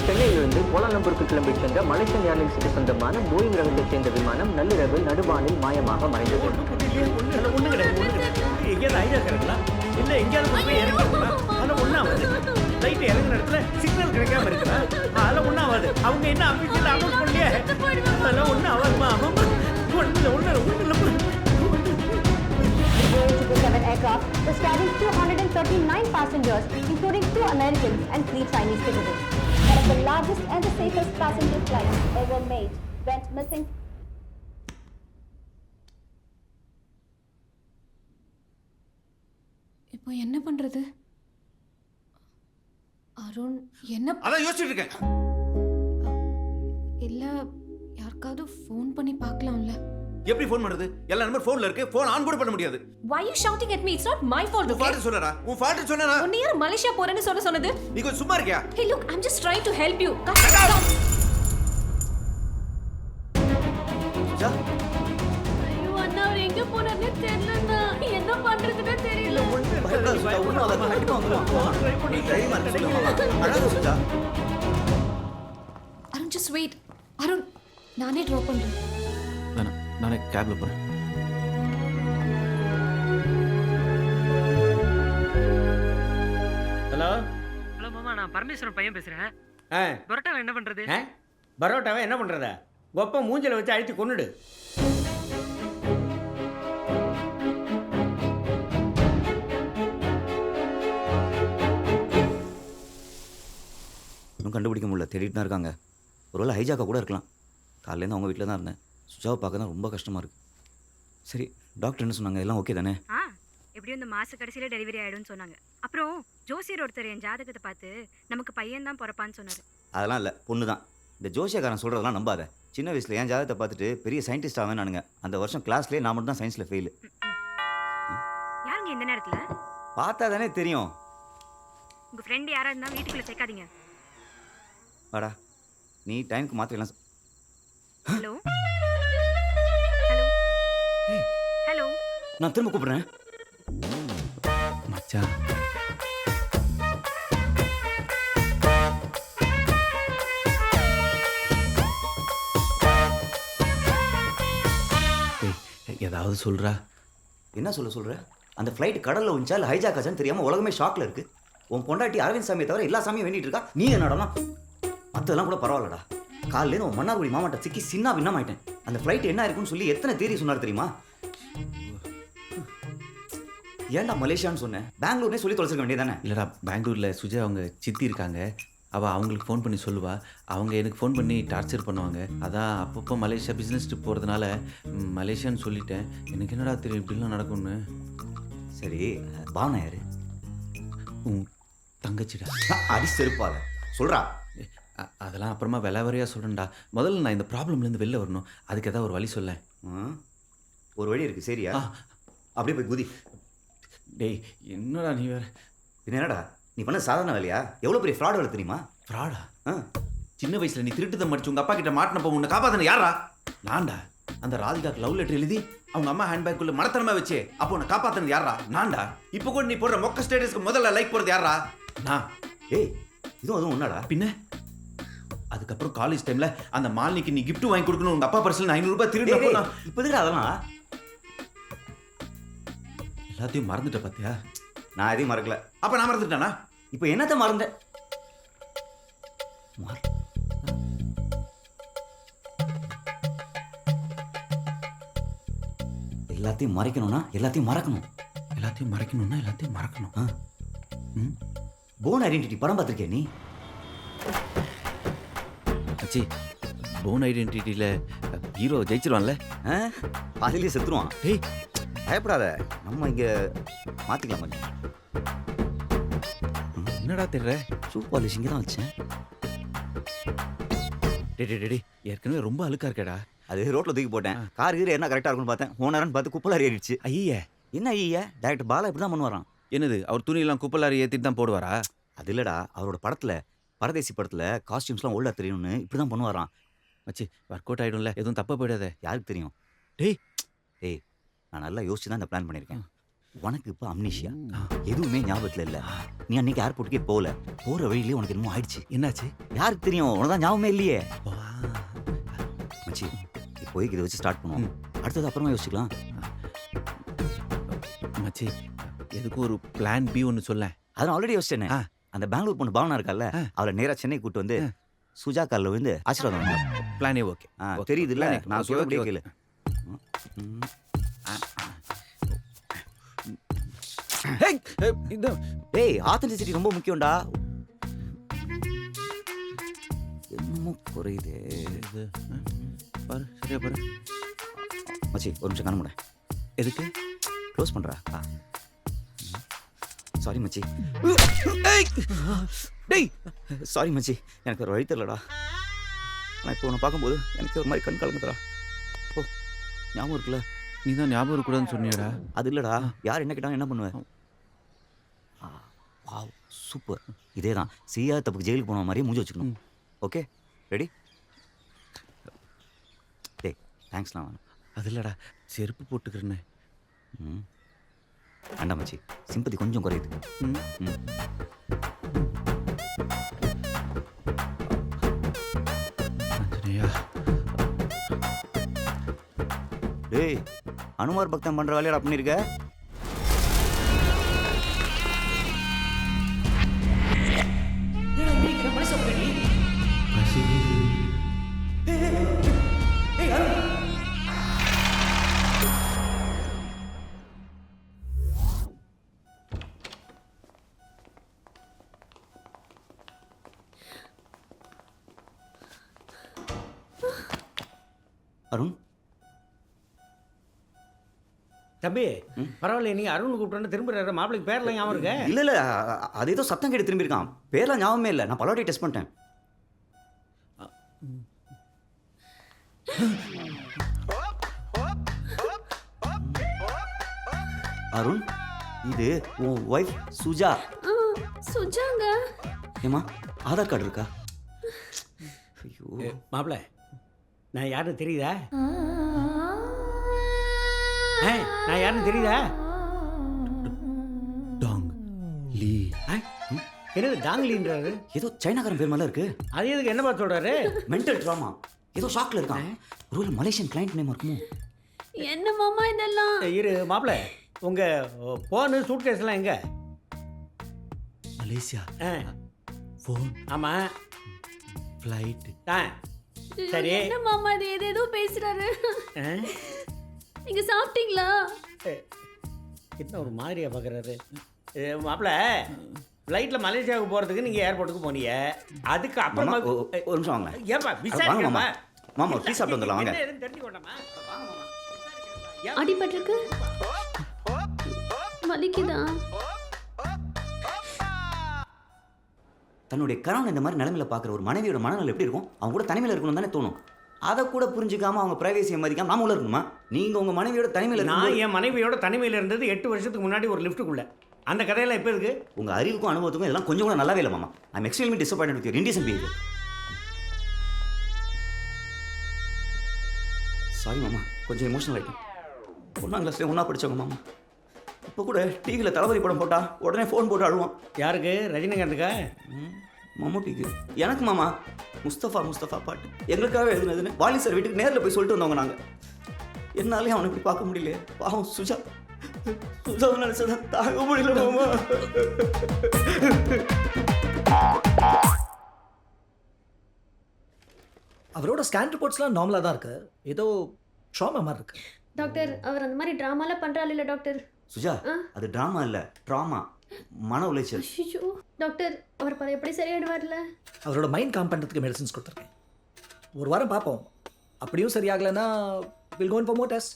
சென்னையிலிருந்து கோலாலம்பூருக்கு கிளம்பி சென்ற மலேசியன் ஏர்லைன்ஸுக்கு சொந்தமான போயிங் ரகத்தைச் சேர்ந்த விமானம் நள்ளிரவில் நடுவானில் மாயமாக மறைந்தது. ஒண்ணு கிடையாது. எங்கேயாவது ஐடியா இல்ல எங்கேயாவது போய் இறங்கிருக்கலாம். அதெல்லாம் ஒண்ணாவது. ஃப்ளைட் இறங்குற இடத்துல சிக்னல் கிடைக்காம இருக்குதா? அதெல்லாம் ஒண்ணாவது. அவங்க என்ன அபிஷியல் அனௌன்ஸ் பண்ணலையே. அதெல்லாம் ஒண்ணு ஆகாதுமா. ஒண்ணு The 7 aircraft was carrying 239 passengers, including 2 Americans and 3 Chinese citizens. One of the largest and the safest passenger flights ever made went missing. இப்போ என்ன பண்றது? அருண் என்ன அதான் யோசிச்சுட்டு இருக்கேன். இல்ல யாருக்காவது ஃபோன் பண்ணி பார்க்கலாம்ல. எப்படி ஃபோன் பண்றது? எல்லா நம்பர் ஃபோன்ல இருக்கு. ஃபோன் ஆன் கூட பண்ண முடியாது. Why you shouting at me? It's not my fault, okay? Fault சொல்லறா? உன் ஃபால்ட் சொன்னேனா? உன்னை யார் மலேசியா போறேன்னு சொன்னது? நீ கொஞ்சம் சும்மா இருக்கியா? Hey look, I'm just trying to help you. ஜா ஐயோ அண்ணா அவர் எங்க போறாருன்னு தெரியலண்ணா. என்ன பண்றதுன்னு தெரியல. Arun just wait. அருண் நானே ட்ராப் பண்றேன். நானே கேப்ல போறேன். ஹலோ ஹலோ மாமா, நான் பரமேஸ்வரன் பையன் பேசுறேன். புரோட்டாவை என்ன பண்றது? பரோட்டாவை என்ன பண்ணுறத கொப்பை மூஞ்சில வச்சு அழுத்தி கொன்னுடு. இன்னும் கண்டுபிடிக்க முடியல, தேடிட்டு தான் இருக்காங்க. ஒருவேளை ஹைஜாக்கா கூட இருக்கலாம். காலையிலேருந்து அவங்க வீட்டில் தான் இருந்தேன். சுஜாவை பார்க்க தான் ரொம்ப கஷ்டமாக இருக்குது. சரி, டாக்டர் என்ன சொன்னாங்க? எல்லாம் ஓகே தானே? எப்படியும் இந்த மாச கடைசியில டெலிவரி ஆயிடும்னு சொன்னாங்க. அப்புறம் ஜோசியர் ஒருத்தர் என் ஜாதகத்தை பார்த்து நமக்கு பையன் தான் பிறப்பான்னு சொன்னாரு. அதெல்லாம் இல்லை, பொண்ணு தான். இந்த ஜோசியக்காரன் சொல்கிறதெல்லாம் நம்பாத. சின்ன வயசில் என் ஜாதகத்தை பார்த்துட்டு பெரிய சயின்டிஸ்ட் ஆவேன் நானுங்க. அந்த வருஷம் கிளாஸ்லேயே நான் மட்டும் தான் சயின்ஸில் ஃபெயிலு. யாருங்க இந்த நேரத்துல? பார்த்தா தானே தெரியும். உங்க ஃப்ரெண்ட் யாரா இருந்தா வீட்டுக்குள்ள சேர்க்காதீங்க. வாடா, நீ டைமுக்கு மாத்திரலாம். ஹலோ ஹலோ ஹலோ, நான் திரும்ப கூப்பிடுறேன். மச்சான், ஏதாவது சொல்றா? என்ன சொல்ற? அந்த ஃப்ளைட் கடலில் வந்துச்சா இல்லை ஹைஜாக் ஆச்சான்னு தெரியாமல் உலகமே ஷாக்கில் இருக்குது. உன் பொண்டாட்டி அரவிந்த் சாமியை தவிர எல்லா சாமியும் வேண்டிட்டு இருக்கா. நீ என்னடா? மற்றதெல்லாம் கூட பரவாயில்லடா. காலையிலேருந்து உன் மன்னார்குடி மாவட்ட சிக்கி சின்ன பின்னமாயிட்டேன். அந்த ஃப்ளைட் என்ன இருக்குன்னு சொல்லி எத்தனை தேதி சொன்னார் தெரியுமா? ஏன்டா மலேசியான்னு சொன்னேன்? பெங்களூர்னே சொல்லி தொலைச்சிருக்க வேண்டியதானே? இல்லைடா, பெங்களூரில் சுஜா அவங்க சித்தி இருக்காங்க. அவள் அவங்களுக்கு ஃபோன் பண்ணி சொல்லுவா. அவங்க எனக்கு ஃபோன் பண்ணி டார்ச்சர் பண்ணுவாங்க. அதான் அப்பப்போ மலேசியா பிஸ்னஸ் ட்ரிப் போகிறதுனால மலேசியான்னு சொல்லிட்டேன். எனக்கு என்னடா தெரியும் இப்படிலாம் நடக்கும்னு. சரி, பாவனா யாரு? உன் தங்கச்சிடா. அடி செருப்பால சொல்கிறா. அதெல்லாம் அப்புறமா விலைவரையாக சொல்கிறேன்டா. முதல்ல நான் இந்த ப்ராப்ளம்லேருந்து வெளில வரணும். அதுக்கு ஏதாவது ஒரு வழி சொல்ல. ஒரு வழி இருக்குது. சரியா? அப்படியே போய் குதி. டேய், என்னடா நீ வேற. என்னடா நீ பண்ண சாதாரண வேலையா? எவ்வளோ பெரிய ஃப்ராட் வேலை தெரியுமா? ஃப்ராடா? சின்ன வயசில் நீ திருட்டு தான் மடிச்சு உங்கள் அப்பா கிட்ட மாட்டினப்போ உன்னை காப்பாற்றின யாரா? நான்டா. அந்த ராதிகாக்கு லவ் லெட்டர் எழுதி அவங்க அம்மா ஹேண்ட்பேக்குள்ள மனத்தனமா வச்சு அப்போ உன்னை காப்பாற்றினது யாரா? நான்டா. இப்போ கூட நீ போடுற மொக்க ஸ்டேட்டஸ்க்கு முதல்ல லைக் போடுறது யாரா? நான். ஏய், அதுவும் ஒன்னாடா? பின்ன அதுக்கப்புறம் காலேஜ் டைம்ல அந்த மாலினிக்கு நீ கிஃப்ட் வாங்கி கொடுக்கணும். உங்க அப்பா பர்சல் 500 ரூபாய் திருடி இப்போ எதுக்கு அதெல்லாம்? எல்லாத்தையும் மறந்துட்ட பாத்தியா? நான் எதையும் மறக்கல. அப்ப நான் மறந்துட்டேனா? இப்போ என்னத்த மறந்தேன்? எல்லாத்தையும் மறைக்கணும்னா எல்லாத்தையும் மறக்கணும். எல்லாத்தையும் மறைக்கணும்னா எல்லாத்தையும் மறக்கணும். போன் ஐடென்டிட்டி படம் பார்த்துருக்கேன் நீ? அச்சி, போன் ஐடென்டிட்டியில் ஹீரோ ஜெயிச்சிருவான்ல? அதுலேயே செத்துருவான். டேய், பயப்படாத, நம்ம இங்கே மாற்றிக்கலாம். கொஞ்சம் என்னடா தெரியல? ஷூ பாலிஷ் இங்கே தான் வச்சேன். டே ஏற்கனவே ரொம்ப அழுக்கா இருக்கேடா. அது ரோட்டில் தூக்கி போட்டேன். கார் கீர் என்ன கரெக்டாக இருக்குன்னு பார்த்தேன். ஓனரான்னு பார்த்து குப்பலாரி ஏறிடுச்சு. ஐயா, என்ன ஐயா? டைரக்டர் பாலா இப்படி தான் பண்ணுவாரான். என்னது, அவர் துணியெல்லாம் குப்பலாரி ஏற்றிட்டு தான் போடுவாரா? அது இல்லைடா, அவரோட படத்தில், பரதேசி படத்தில் காஸ்டியூம்ஸ்லாம் ஓல்டாக தெரியணும்னு இப்படி தான் பண்ணுவாரான். வச்சு ஒர்க் அவுட் ஆகிடும்ல, எதுவும் தப்பாக போயிடாத. யாருக்கு தெரியும்? டேய், நான் நல்லா யோசிச்சு தான் இந்த பிளான் பண்ணியிருக்கேன். உனக்கு இப்போ அம்னீஷியா, எதுவுமே ஞாபகத்தில் இல்லை. நீ அன்னைக்கு ஏர்போர்ட்டுக்கே போகிற வழியிலே உனக்கு என்னமோ ஆயிடுச்சு. என்னாச்சு? யாருக்கு தெரியும்? உனக்கு தான் ஞாபகமே இல்லையே. மச்சி, இப்போதைக்கு இதை வச்சு ஸ்டார்ட் பண்ணுவோம். அடுத்தது அப்புறமா யோசிச்சுக்கலாம். மச்சி, எதுக்கும் ஒரு பிளான் பி ஒன்று சொல்ல. அதான் ஆல்ரெடி யோசிச்சேனே. அந்த பெங்களூர் பொண்ணு பாவனா இருக்கால, அவளை நேராக சென்னை கூட்டு வந்து சுஜா காலில் விழுந்து ஆசீர்வாதம் பண்ணலாம். பிளானே ஓகே. தெரியுது இல்லை? நான் சொல்ல அப்படியே கேளு. டேய், ஆத்தென்டிசிட்டி ரொம்ப முக்கியம்டா. என்னமோ குறையுது. பாரு, சரியா பாரு. மச்சி, ஒரு நிமிஷம் கண்ண முட. எதுக்கு? க்ளோஸ் பண்ணுறா. சாரி மச்சி. டேய், சாரி மச்சி, எனக்கு ஒரு வழி தெரியலடா. நான் இப்போ உன்னை பார்க்கும்போது எனக்கு ஒரு மாதிரி கண் கலங்குதுடா. ஓ, ஞாபகம் இருக்குல்ல? நீ தான் ஞாபகம் இருக்கக்கூடாதுன்னு சொன்னியடா. அது இல்லைடா, யார் என்ன கேட்டாலும் என்ன பண்ணுவேன்? Wow, super. இதே தான், செய்யாத தப்புக்கு ஜெயிலுக்கு போன மாதிரியே மூஞ்சி வச்சுக்கணும். Okay, ready? டேய், தேங்க்ஸ்லாம் வேணும். அது இல்லைடா, செருப்பு போட்டுக்கிறேன்னு. வேண்டாம் மச்சி, சிம்பத்தி கொஞ்சம் குறையுது. டேய், அனுமார் பக்தன் பண்ற வேலையடா பண்ணிருக்க. அருண் தம்பி பரவாயில்ல, நீ அருண் கூப்பிட்டோன்னு திரும்ப மாப்பிளைக்கு பேர்லாம் ஞாபகம் இருக்க? இல்லை இல்லை அது ஏதோ சத்தம் கேட்டு திரும்பியிருக்கான். பேர்லாம் ஞாபகமே இல்லை. நான் பலவாட்டி டெஸ்ட் பண்ணிட்டேன். அருண், இது உன் ஒய்ஃப் சுஜா. சுஜாங்க. ஏமா ஆதார் கார்டு இருக்கா? ஐயோ மாப்பிள்ள, நான் யாருன்னு தெரியுதா? நான் யாருன்னு தெரியுதா? டாங் லீ. என்னது டாங்லின்றாரு? ஏதோ சைனாக்காரன் பேர் மேல இருக்கு. அது எதுக்கு என்ன பார்த்து சொல்றாரு? Mental drama. ஏதோ ஷாக்ல இருக்கான். ஒரு மலேசியன் கிளைண்ட் நேம் இருக்குமோ? என்ன மாமா இதெல்லாம்? இரு மாப்பிள்ள, உங்க போனு சூட்கேஸ்லாம் எங்க? மலேசியா. ஃபோன். ஆமா. ஃப்ளைட். சரி. என்ன மாமா இது ஏதேதோ பேசுறாரு? நீங்க சாப்பிட்டீங்களா? என்ன ஒரு மாதிரியா பார்க்குறாரு மாப்பிள்ள? ஃப்ளைட்டில் மலேசியாவுக்கு போகிறதுக்கு நீங்கள் ஏர்போர்ட்டுக்கு போனீங்க. அதுக்கு அப்புறமா ஒரு நிமிஷம் வாங்க. ஏப்பா விசாரிக்கமா? மாமா டீ சாப்பிட்டு வந்துடலாம் வாங்க. தெரிஞ்சுக்கோண்டாமா? அடிபட்டிருக்கு? வலிக்குதா? தன்னுடைய கணவன் இந்த மாதிரி நிலைமையில பார்க்குற ஒரு மனைவியோட மனநிலை எப்படி இருக்கும்? அவங்க கூட தனிமையில் இருக்கணும் தானே தோணும். அதை கூட புரிஞ்சுக்காம அவங்க பிரைவேசியை மதிக்காம நாம உள்ள இருக்கணுமா? நீங்க உங்க மனைவியோட தனிமையில். நான் என் மனைவியோட தனிமையில் இருந்தது 8 வருஷத்துக்கு முன்னாடி ஒரு லிஃப்ட்டுக்குள்ள. அந்த கதையெல்லாம் எப்போ இருக்கு? உங்க அறிவுக்கும் அனுபவத்துக்கும் இதெல்லாம் கொஞ்சம் கூட நல்லாவே இல்லை மாமா. I am extremely disappointed with your indecent behaviour. Sorry மாமா, கொஞ்சம் எமோஷனல் ஆகிட்டேன். 1ஆம் கிளாஸ்லேயே ஒன்றா படித்தவங்க மாமா. இப்போ கூட டிவியில் தளபதி படம் போட்டா உடனே ஃபோன் போட்டு அழுவோம். யாருக்கு? ரஜினிகாந்துக்கா? மம்முட்டிக்கு. எனக்கு மாமா முஸ்தஃபா பாட்டு எங்களுக்காக எழுதுனதுன்னு வாலி சார் வீட்டுக்கு நேரில் போய் சொல்லிட்டு வந்தவங்க நாங்கள். என்னாலே அவனை இப்படி பார்க்க முடியல. பாவம் சுஜா நினைச்சதா தாங்க முடியல மாமா. அவரோட ஸ்கேன் ரிப்போர்ட்ஸ்லாம் நார்மலாக தான் இருக்கு. ஏதோ ட்ராமா மாதிரி இருக்கு. டாக்டர், அவர் அந்த மாதிரி ட்ராமாலாம் பண்றாரு இல்ல டாக்டர்? சுஜா, அது ட்ராமா இல்லை, ட்ராமா, மன உளைச்சல். ஐயோ டாக்டர், அவர் எப்படி சரியாயிடுவார்ல? அவரோட மைண்ட் காம் பண்ணுறதுக்கு மெடிசன்ஸ் கொடுத்துருக்கேன். ஒரு வாரம் பார்ப்போம். அப்படியும் சரியாகலைன்னா will gone for more test.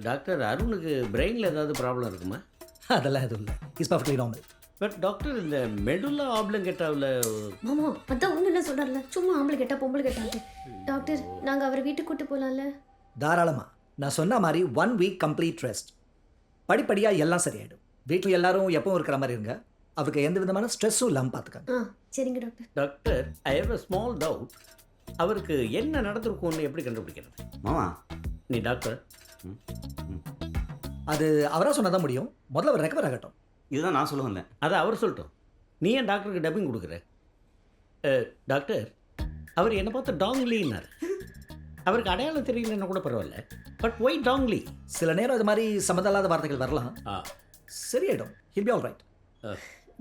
Doctor, அருணுக்கு பிரெயினில் ஏதாவது ப்ராப்ளம் இருக்குமா? அதெல்லாம் எதுவும் இல்லை. Is perfectly normal. But doctor, இந்த மெடுலா ஆப்ளங்கெட்டாவில் மாமா அதான் ஒன்றும் இல்லை சொல்கிறார்ல, சும்மா ஆம்பளை கேட்டா பொம்பளை கேட்டாங்க. டாக்டர், நாங்கள் அவரை வீட்டுக்கு கூட்டு போகலாம்ல? தாராளமாக. நான் சொன்ன மாதிரி 1 வீக் கம்ப்ளீட் ரெஸ்ட். படிப்படியாக எல்லாம் சரியாயிடும். வீட்டில் எல்லாரும் எப்பவும் இருக்கிற மாதிரி இருங்க. அவருக்கு எந்த விதமான ஸ்ட்ரெஸ்ஸும் இல்லாமல் பார்த்துக்காங்க. சரிங்க doctor. Doctor, I have a small doubt. அவருக்கு என்ன நடந்திருக்கும்னு எப்படி கண்டுபிடிக்கிறது? மாமா நீ டாக்டர். அது அவராக சொன்னதான் முடியும். முதல்ல அவர் ரெக்கவர் ஆகட்டும். இதுதான் நான் சொல்ல வந்தேன். அதை அவர் சொல்லட்டும். நீ ஏன் டாக்டருக்கு டப்பிங் கொடுக்குற? டாக்டர், அவர் என்னை பார்த்து டாங்லின்னார். அவருக்கு அடையாளம் தெரியலன்னா கூட பரவாயில்ல, பட் ஒய் டாங்லி? சில நேரம் இது மாதிரி சம்மந்தமில்லாத வார்த்தைகள் வரலாம். சரியாயிடும். He'll be all right.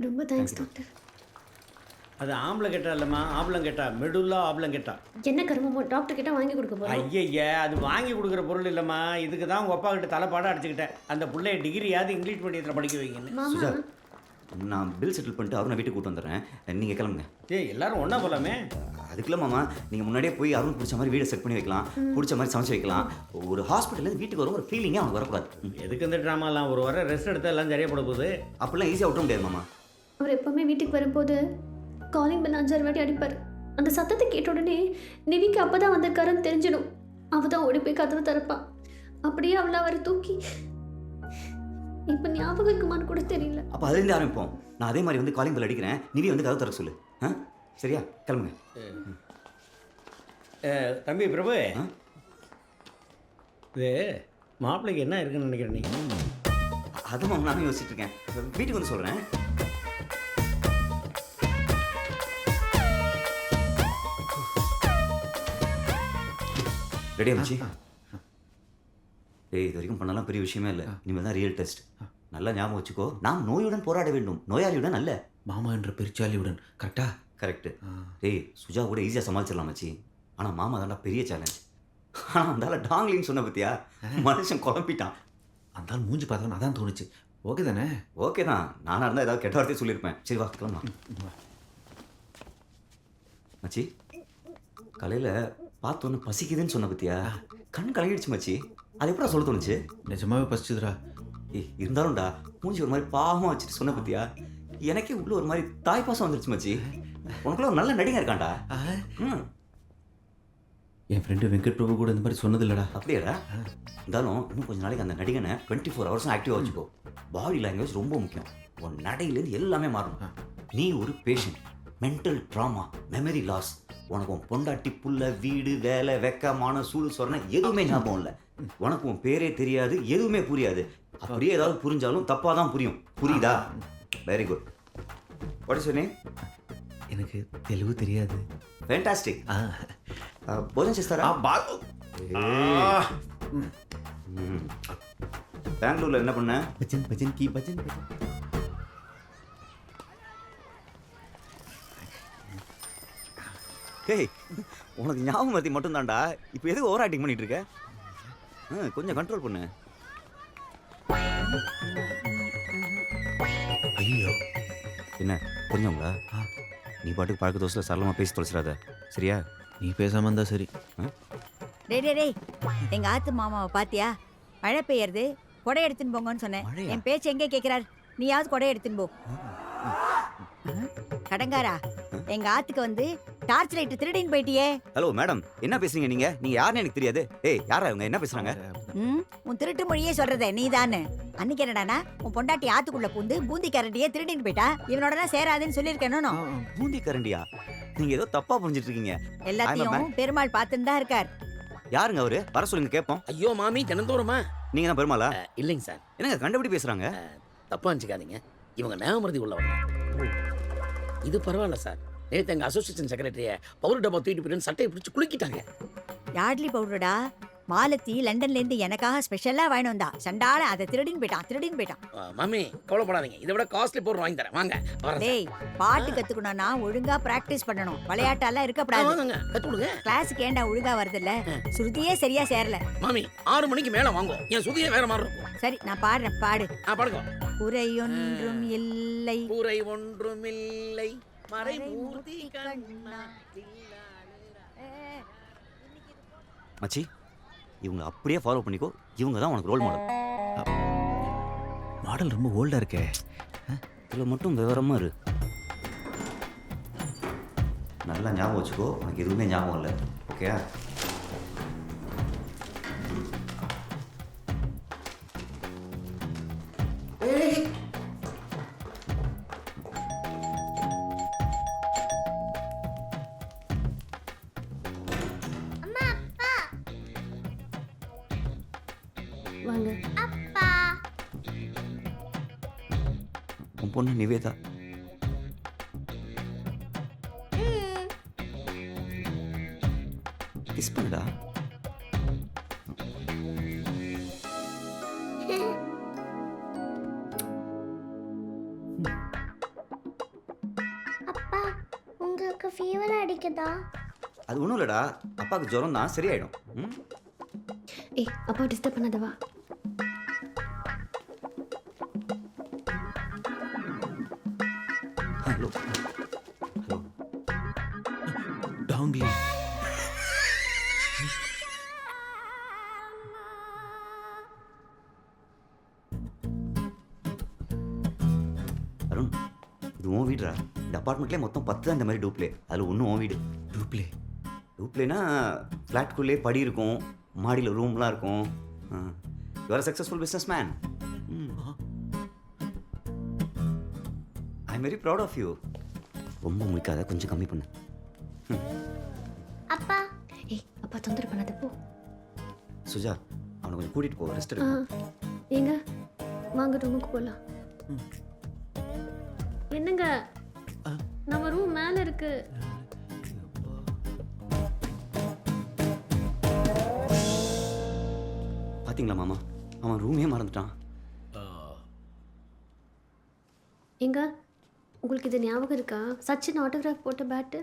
ரொம்ப தேங்க்ஸ் டாக்டர். அது ஆம்பளை கேட்டா இல்லைம்மா, ஆம்பளம் கேட்டா. மெடுலா ஆம்பளம் கேட்டா. என்ன கர்மமோ, டாக்டர் கிட்ட வாங்கி கொடுக்க போறோம். ஐயய்ய, அது வாங்கி கொடுக்குற பொருள் இல்லைம்மா. இதுக்கு தான் உங்கள் அப்பா கிட்ட தலைப்பாடம் அடிச்சுக்கிட்டேன். அந்த பிள்ளைய டிகிரியாவது இங்கிலீஷ் மீடியத்தில் படிக்க வைங்கன்னு. சுஜா, நான் பில் செட்டில் பண்ணிட்டு அருணை வீட்டுக்கு கூட்டு வந்துடுறேன். நீங்கள் கிளம்புங்க. எல்லாரும் ஒன்றா போகலாமே? அதுக்குள்ள மாமா, நீங்கள் முன்னாடியே போய் அருண் பிடிச்ச மாதிரி வீடை செட் பண்ணி வைக்கலாம், பிடிச்ச மாதிரி சமைச்சு வைக்கலாம். ஒரு ஹாஸ்பிட்டல்லேருந்து வீட்டுக்கு வரும் ஒரு ஃபீலிங்கே அவனுக்கு வரக்கூடாது. எதுக்கு இந்த ட்ராமாலாம்? ஒரு வாரம் ரெஸ்ட் எடுத்தால் எல்லாம் சரியாக போட போகுது. அப்படிலாம் ஈஸியாக விட்ட முடியாது மாமா. அவர் எப்பவுமே வீட்டுக்கு வரும்போது காலிங் பெல் 5-6 வாட்டி அடிப்பார். அந்த சத்தத்தை கேட்ட உடனே நிவிக்கு அப்போ தான் வந்திருக்காருன்னு தெரிஞ்சிடும். அவள் தான் ஓடி போய் கதவை திறப்பான். அப்படியே அவளை அவரை தூக்கி. இப்போ ஞாபகம் இருக்குமான்னு கூட தெரியல. அப்போ அதுலேருந்து ஆரம்பிப்போம். நான் அதே மாதிரி வந்து காலிங் பெல் அடிக்கிறேன், நிவி வந்து கதவை திறக்க சொல்லு. சரியா? கிளம்புங்க. தம்பி பிரபு, இது மாப்பிள்ளைக்கு என்ன இருக்குன்னு நினைக்கிறேன் நீ? அதான் மாமா நானும் யோசிச்சுட்டு இருக்கேன். வீட்டுக்கு வந்து சொல்கிறேன். ரெடி ஆச்சு? இது வரைக்கும் பண்ணலாம் பெரிய விஷயமே இல்லை. இனிமேல் தான் ரியல் டெஸ்ட். நல்லா ஞாபகம் வச்சுக்கோ. நாம் நோயுடன் போராட வேண்டும், நோயாளியுடன் அல்ல. மாமா என்ற பெருச்சாலியுடன். கரெக்டா? கரெக்டு. சுஜா கூட ஈஸியாக சமாளிச்சிடலாம் மச்சி. ஆனால் மாமா தாண்டா பெரிய சேலஞ்ச். ஆனால் அந்தால டாங்லின்னு சொன்ன பத்தியா, மனுஷன் குழம்பிட்டான். அந்த மூஞ்சி பார்த்தா அதான் தோணுச்சு. ஓகே தானே? ஓகே தான். நானாக இருந்தால் ஏதாவது கெட்ட வார்த்தையை சொல்லியிருப்பேன். சரி வா கிளம்பலாம். மச்சி, காலையில் பார்த்தோன்னு பசிக்குதுன்னு சொன்ன பத்தியா கண் கலங்கிடுச்சு மச்சி. அது எப்படா சொல்ல தோணுச்சு? நிஜமாவே பசிச்சுதுடா. ஏய் இருந்தாலும்டா மூஞ்சி ஒரு மாதிரி பாவமாக வச்சுட்டு சொன்ன பத்தியா எனக்கே உள்ள ஒரு மாதிரி தாய்ப்பாசம் வந்துருச்சு மச்சி. உனக்குள்ள ஒரு நல்ல நடிகை இருக்கான்டா. ம் என் ஃப்ரெண்டு வெங்கட் பிரபு கூட இந்த மாதிரி சொன்னதில்லடா. அப்படியாடா? இருந்தாலும் இன்னும் கொஞ்சம் நாளைக்கு அந்த நடிகனை 24 ஹவர்ஸும் ஆக்டிவாக வச்சுக்கோ. பாடி லாங்குவேஜ் ரொம்ப முக்கியம். உன் நடையிலேருந்து எல்லாமே மாறணும். நீ ஒரு patient, mental trauma, memory loss. உனக்கு உன் பொண்டாட்டி புள்ள வீடு வேலை வெக்கமான சூடு சொரணை எதுவுமே ஞாபகம் இல்லை. உனக்கு உன் பேரே தெரியாது, எதுவுமே புரியாது. அப்படியே ஏதாவது புரிஞ்சாலும் தப்பாக தான் புரியும். புரியுதா? Very good. What is your name? எனக்கு தெலுங்கு தெரியாது. ஃபேண்டாஸ்டிக். భోజనం చేస్తారా? பெங்களூர்ல என்ன பண்ண? பஜன் பஜன் கி பஜன் பஜன். ஹேய், உனக்கு ஞாபகம் மத்தி மட்டும் தான்டா. இப்போ எதுக்கு ஓவர் ஆக்டிங் பண்ணிட்டு இருக்க? கொஞ்சம் கண்ட்ரோல் பண்ணு. ஐயோ என்ன கொஞ்சங்களா? நீ பாட்டுக்கு பழக்க தோசில் சரளமாக பேசி தொலைச்சிடாத, சரியா? நீ பேசாம இருந்தா சரி. டேய் எங்க ஆத்து மாமாவை பாத்தியா? மழை பெய்யறது, கொடை எடுத்துன்னு போங்கன்னு சொன்னேன். என் பேச்சு எங்கே கேட்கிறார்? நீயாவது கொடை எடுத்துன்னு போ. கடங்காரா, எங்க ஆத்துக்கு வந்து டார்ச் லைட் திருடின்னு போயிட்டியே. ஹலோ மேடம், என்ன பேசுறீங்க நீங்க? நீங்க யாருன்னு எனக்கு தெரியாது. ஏய் யாரா இவங்க? என்ன பேசுறாங்க? உன் திருட்டு மொழியே சொல்றதே நீதானே. அன்னைக்கு என்னடானா உன் பொண்டாட்டி ஆத்துக்குள்ள பூந்து பூந்தி கரண்டியே திருடின்னு போயிட்டா. இவனோட சேராதுன்னு சொல்லியிருக்கேனோ. பூந்தி கரண்டியா? நீங்க ஏதோ தப்பா புரிஞ்சிட்டு இருக்கீங்க. எல்லாத்தையும் பெருமாள் பார்த்துன்னு தான் இருக்கார். யாருங்க அவரு? வர சொல்லுங்க கேட்போம். ஐயோ மாமி, தினந்தோறுமா? நீங்க தான் பெருமாளா? இல்லைங்க சார். என்னங்க கண்டபடி பேசுறாங்க? தப்பா நினச்சிக்காதீங்க, இவங்க ஞாபகம் உள்ளவங்க. இது பரவாயில்ல சார். நேற்று எங்கள் அசோசியேஷன் செக்ரட்டரியை பவுடர் டப்பா தூக்கிட்டு போயிட்டு சட்டையை பிடிச்சி குளிக்கிட்டாங்க. யார்ட்லி பவுடரா? மாலத்தி லண்டன்லேருந்து எனக்காக ஸ்பெஷலாக வாங்கிட்டு வந்தா. சண்டால அதை திருடின்னு போயிட்டான். மாமி கவலைப்படாதீங்க, இதை விட காஸ்ட்லி பவுடர் வாங்கி தரேன், வாங்க. டேய், பாட்டு கத்துக்கணும்னா ஒழுங்கா பிராக்டிஸ் பண்ணணும். விளையாட்டெல்லாம் இருக்கக்கூடாது. கத்துடுங்க. கிளாஸுக்கு ஏண்டா ஒழுங்கா வருதுல்ல? சுருதியே சரியா சேரல. மாமி 6 மணிக்கு மேல வாங்குவோம், என் சுதியே வேற மாதிரி இருக்கும். சரி, நான் பாடுறேன், பாடு. பாடுங்க. குறையொன்றும் இல்லை, குறை ஒன்றும் இல்லை, மறைமூர்த்தி கண்ணா. மச்சி, இவங்க அப்படியே ஃபாலோ பண்ணிக்கோ. இவங்க தான் உனக்கு ரோல் மாடல். மாடல் ரொம்ப ஓல்டா இருக்கே. இதில் மட்டும் விவரமா இரு. நல்லா ஞாபகம் வச்சுக்கோ. உனக்கு எதுவுமே ஞாபகம் இல்லை, ஓகே? வாங்க. அப்பா, உன் பொண்ணு நிவேதா. கிஸ் பண்ணுடா. அப்பா உங்களுக்கு ஃபீவர் அடிக்குதா? அது ஒன்றும் இல்லைடா, அப்பாவுக்கு ஜுரம் தான், சரியாயிடும். ஏய், அப்பா டிஸ்டர்ப் பண்ணாதவா. ஹலோ ஹலோ டாங்லி. அருண், இது உன் வீடுடா. இந்த அப்பார்ட்மெண்ட்லேயே மொத்தம் 10 தான் இந்த மாதிரி டூப்ளே. அதில் ஒன்றும் உன் வீடு. டூப்ளேனா ஃப்ளாட்குள்ளேயே படி இருக்கும், மாடியில் ரூம்லாம் இருக்கும். You are successful businessman. I am very proud of you. ரொம்ப முழிக்காத, கொஞ்சம் கம்மி பண்ணு. அப்பா. ஏய், அப்பா தொந்தரவு பண்ணாத, போ. சுஜா, அவனை கொஞ்சம் கூட்டிகிட்டு போ, ரெஸ்ட் எடுக்க. ஏங்க வாங்க, ரூமுக்கு போகலாம். என்னங்க, நம்ம ரூம் மேலே இருக்கு. பார்த்தீங்களா மாமா, அவன் ரூமே மறந்துட்டான். எங்க உங்களுக்கு இது ஞாபகம் இருக்கா? சச்சின் ஆட்டோகிராஃப் போட்ட பேட்டு.